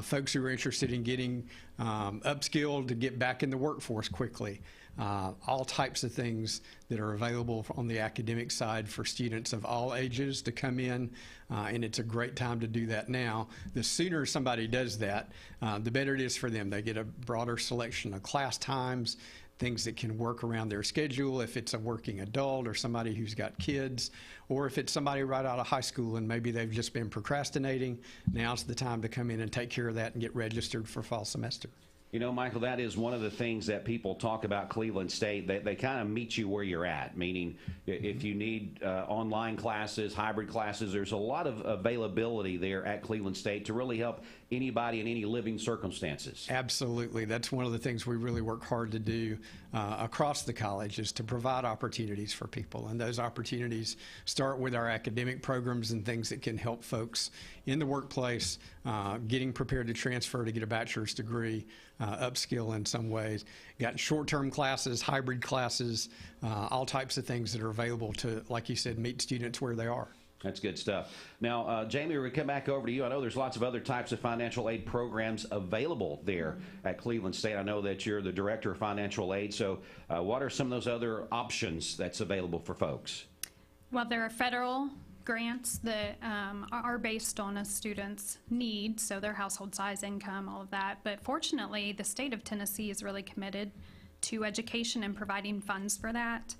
Folks who are interested in getting upskilled to get back in the workforce quickly. All types of things that are available on the academic side for students of all ages to come in, and it's a great time to do that now. The sooner somebody does that, the better it is for them. They get a broader selection of class times, things that can work around their schedule if it's a working adult or somebody who's got kids, or if it's somebody right out of high school and maybe they've just been procrastinating. Now's the time to come in and take care of that and get registered for fall semester. You know, Michael, that is one of the things that people talk about Cleveland State. They kind of meet you where you're at, meaning if you need online classes, hybrid classes, there's a lot of availability there at Cleveland State to really help anybody in any living circumstances. Absolutely. That's one of the things we really work hard to do across the college, is to provide opportunities for people. And those opportunities start with our academic programs and things that can help folks in the workplace, getting prepared to transfer to get a bachelor's degree, upskill in some ways. Got short-term classes, hybrid classes, all types of things that are available to, like you said, meet students where they are. That's good stuff. Now, Jamie, we come back over to you. I know there's lots of other types of financial aid programs available there at Cleveland State. I know that you're the director of financial aid. So what are some of those other options that's available for folks? Well, there are federal grants that are based on a student's needs, so their household size, income, all of that. But fortunately, the state of Tennessee is really committed to education and providing funds for that.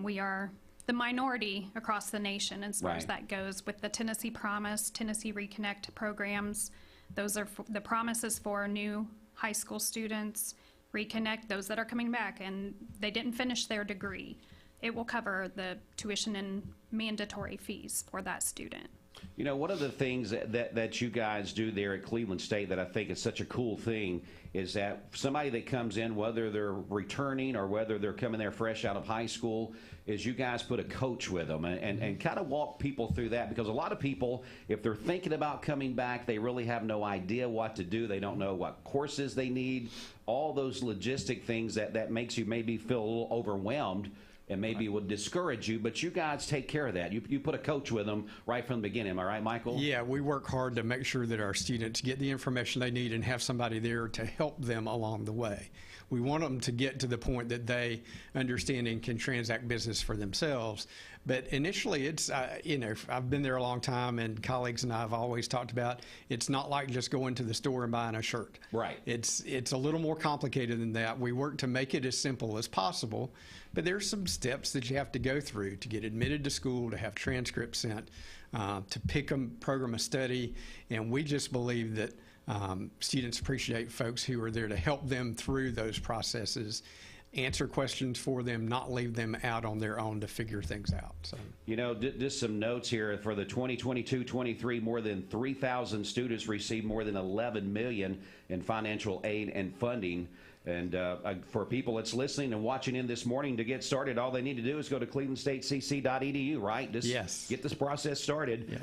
We are the minority across the nation as far as that goes, with the Tennessee Promise, Tennessee Reconnect programs. Those are the promises for new high school students. Reconnect, those that are coming back and they didn't finish their degree. It will cover the tuition and mandatory fees for that student. You know, one of the things that you guys do there at Cleveland State that I think is such a cool thing is that somebody that comes in, whether they're returning or whether they're coming there fresh out of high school, is you guys put a coach with them and kind of walk people through that, because a lot of people, if they're thinking about coming back, they really have no idea what to do. They don't know what courses they need, all those logistic things that makes you maybe feel a little overwhelmed. and maybe would discourage you, but you guys take care of that. You put a coach with them right from the beginning. Am I right, Michael? Yeah, we work hard to make sure that our students get the information they need and have somebody there to help them along the way. We want them to get to the point that they understand and can transact business for themselves. But initially, it's, you know, I've been there a long time, and colleagues and I have always talked about, it's not like just going to the store and buying a shirt. Right. It's a little more complicated than that. We work to make it as simple as possible, but there's some steps that you have to go through to get admitted to school, to have transcripts sent, to pick a program of study, and we just believe that students appreciate folks who are there to help them through those processes, answer questions for them, not leave them out on their own to figure things out. So, you know, just some notes here for the 2022-23, more than 3,000 students received more than $11 million in financial aid and funding. And for people that's listening and watching in this morning, to get started, all they need to do is go to clevelandstatecc.edu, right? Just yes. Get this process started. Yeah.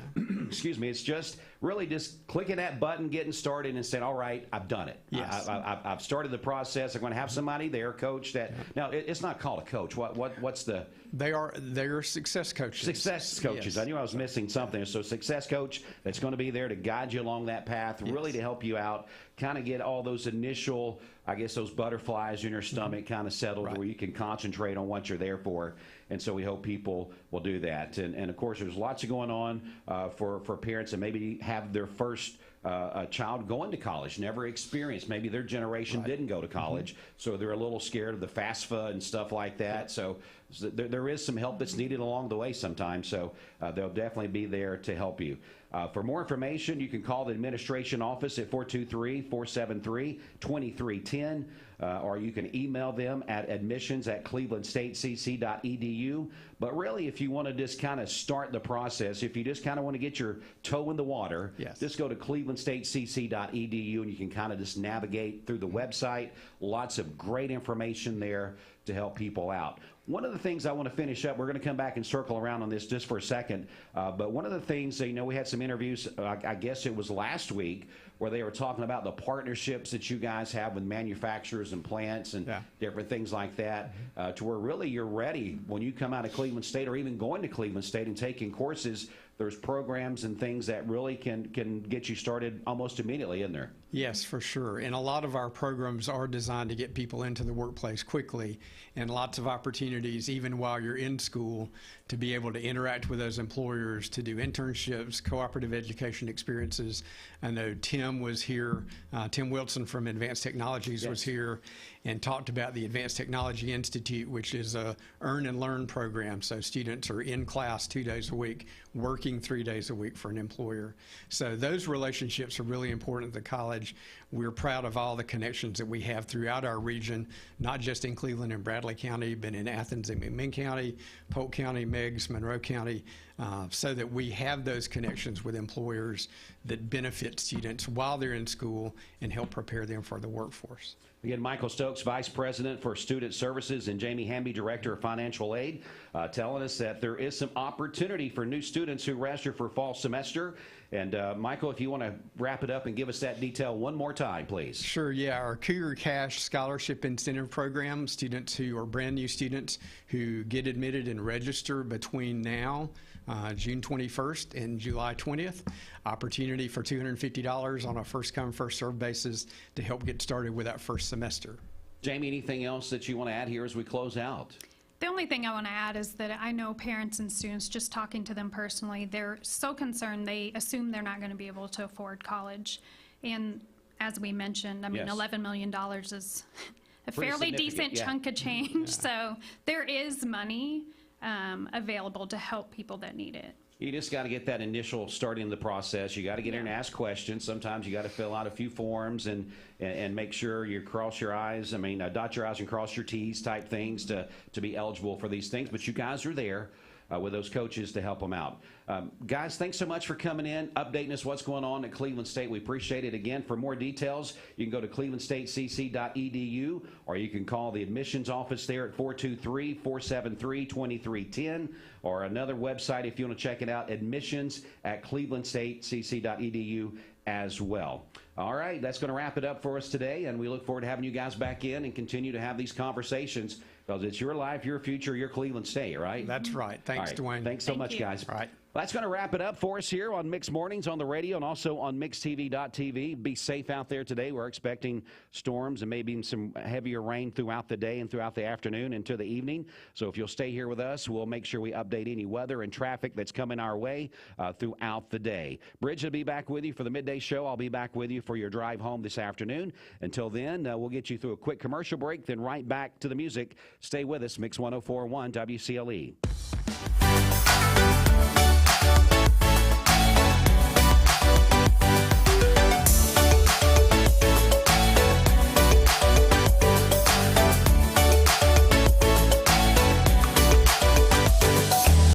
Excuse me. It's just really just clicking that button, getting started, and saying, all right, I've done it. Yes. I've started the process. I'm going to have somebody there, coach, that now it's not called a coach. What's the... They're success coaches. Success coaches. Yes. I knew I was missing something. So success coach that's going to be there to guide you along that path, really to help you out, kind of get all those initial, I guess, those butterflies in your stomach kind of settled, where you can concentrate on what you're there for. And so we hope people will do that. And of course, there's lots of going on for parents that maybe have their first a child going to college, never experienced. Maybe their generation didn't go to college, so they're a little scared of the FAFSA and stuff like that. So there is some help that's needed along the way sometimes. So they'll definitely be there to help you. For more information, you can call the administration office at 423-473-2310, or you can email them at admissions@clevelandstatecc.edu. But really, if you want to just kind of start the process, if you just kind of want to get your toe in the water, just go to clevelandstatecc.edu, and you can kind of just navigate through the website. Lots of great information there to help people out. One of the things I want to finish up, we're going to come back and circle around on this just for a second, but one of the things, you know, we had some interviews, I guess it was last week, where they were talking about the partnerships that you guys have with manufacturers and plants and different things like that, to where really you're ready when you come out of Cleveland State, or even going to Cleveland State and taking courses. There's programs and things that really can get you started almost immediately, isn't there? Yes, for sure. And a lot of our programs are designed to get people into the workplace quickly, and lots of opportunities, even while you're in school, to be able to interact with those employers, to do internships, cooperative education experiences. I know Tim was here, Tim Wilson from Advanced Technologies was here and talked about the Advanced Technology Institute, which is a earn and learn program. So students are in class 2 days a week, working 3 days a week for an employer. So those relationships are really important at the college. We're proud of all the connections that we have throughout our region, not just in Cleveland and Bradley County, but in Athens and McMinn County, Polk County, Meigs, Monroe County, so that we have those connections with employers that benefit students while they're in school and help prepare them for the workforce. Again, Michael Stokes, Vice President for Student Services, and Jamie Hamby, Director of Financial Aid, telling us that there is some opportunity for new students who register for fall semester. And Michael, if you want to wrap it up and give us that detail one more time, please. Sure, yeah. Our Cougar Cash Scholarship Incentive Program, students who are brand new students who get admitted and register between now, June 21st and July 20th. Opportunity for $250 on a first-come, first-served basis to help get started with that first semester. Jamie, anything else that you want to add here as we close out? The only thing I want to add is that I know parents and students, just talking to them personally, they're so concerned they assume they're not going to be able to afford college. And as we mentioned, I mean, $11 million is a fairly decent chunk of change. So there is money available to help people that need it. You just got to get that initial starting in the process. You got to get in and ask questions. Sometimes you got to fill out a few forms and make sure you cross your I's. I mean, dot your I's and cross your T's type things to be eligible for these things. But you guys are there with those coaches to help them out. Guys, thanks so much for coming in, updating us what's going on at Cleveland State. We appreciate it. Again, for more details, you can go to clevelandstatecc.edu, or you can call the admissions office there at 423-473-2310, or another website if you want to check it out, admissions@clevelandstatecc.edu. as well. All right, that's going to wrap it up for us today, and we look forward to having you guys back in and continue to have these conversations, because it's your life, your future, your Cleveland State, right? That's right. Thanks, Dwayne. Thanks so much, guys. All right. Well, that's going to wrap it up for us here on Mixed Mornings on the radio and also on MixedTV.tv. Be safe out there today. We're expecting storms and maybe some heavier rain throughout the day and throughout the afternoon into the evening. So if you'll stay here with us, we'll make sure we update any weather and traffic that's coming our way throughout the day. Bridge will be back with you for the midday show. I'll be back with you for your drive home this afternoon. Until then, we'll get you through a quick commercial break, then right back to the music. Stay with us, Mix 104.1 WCLE.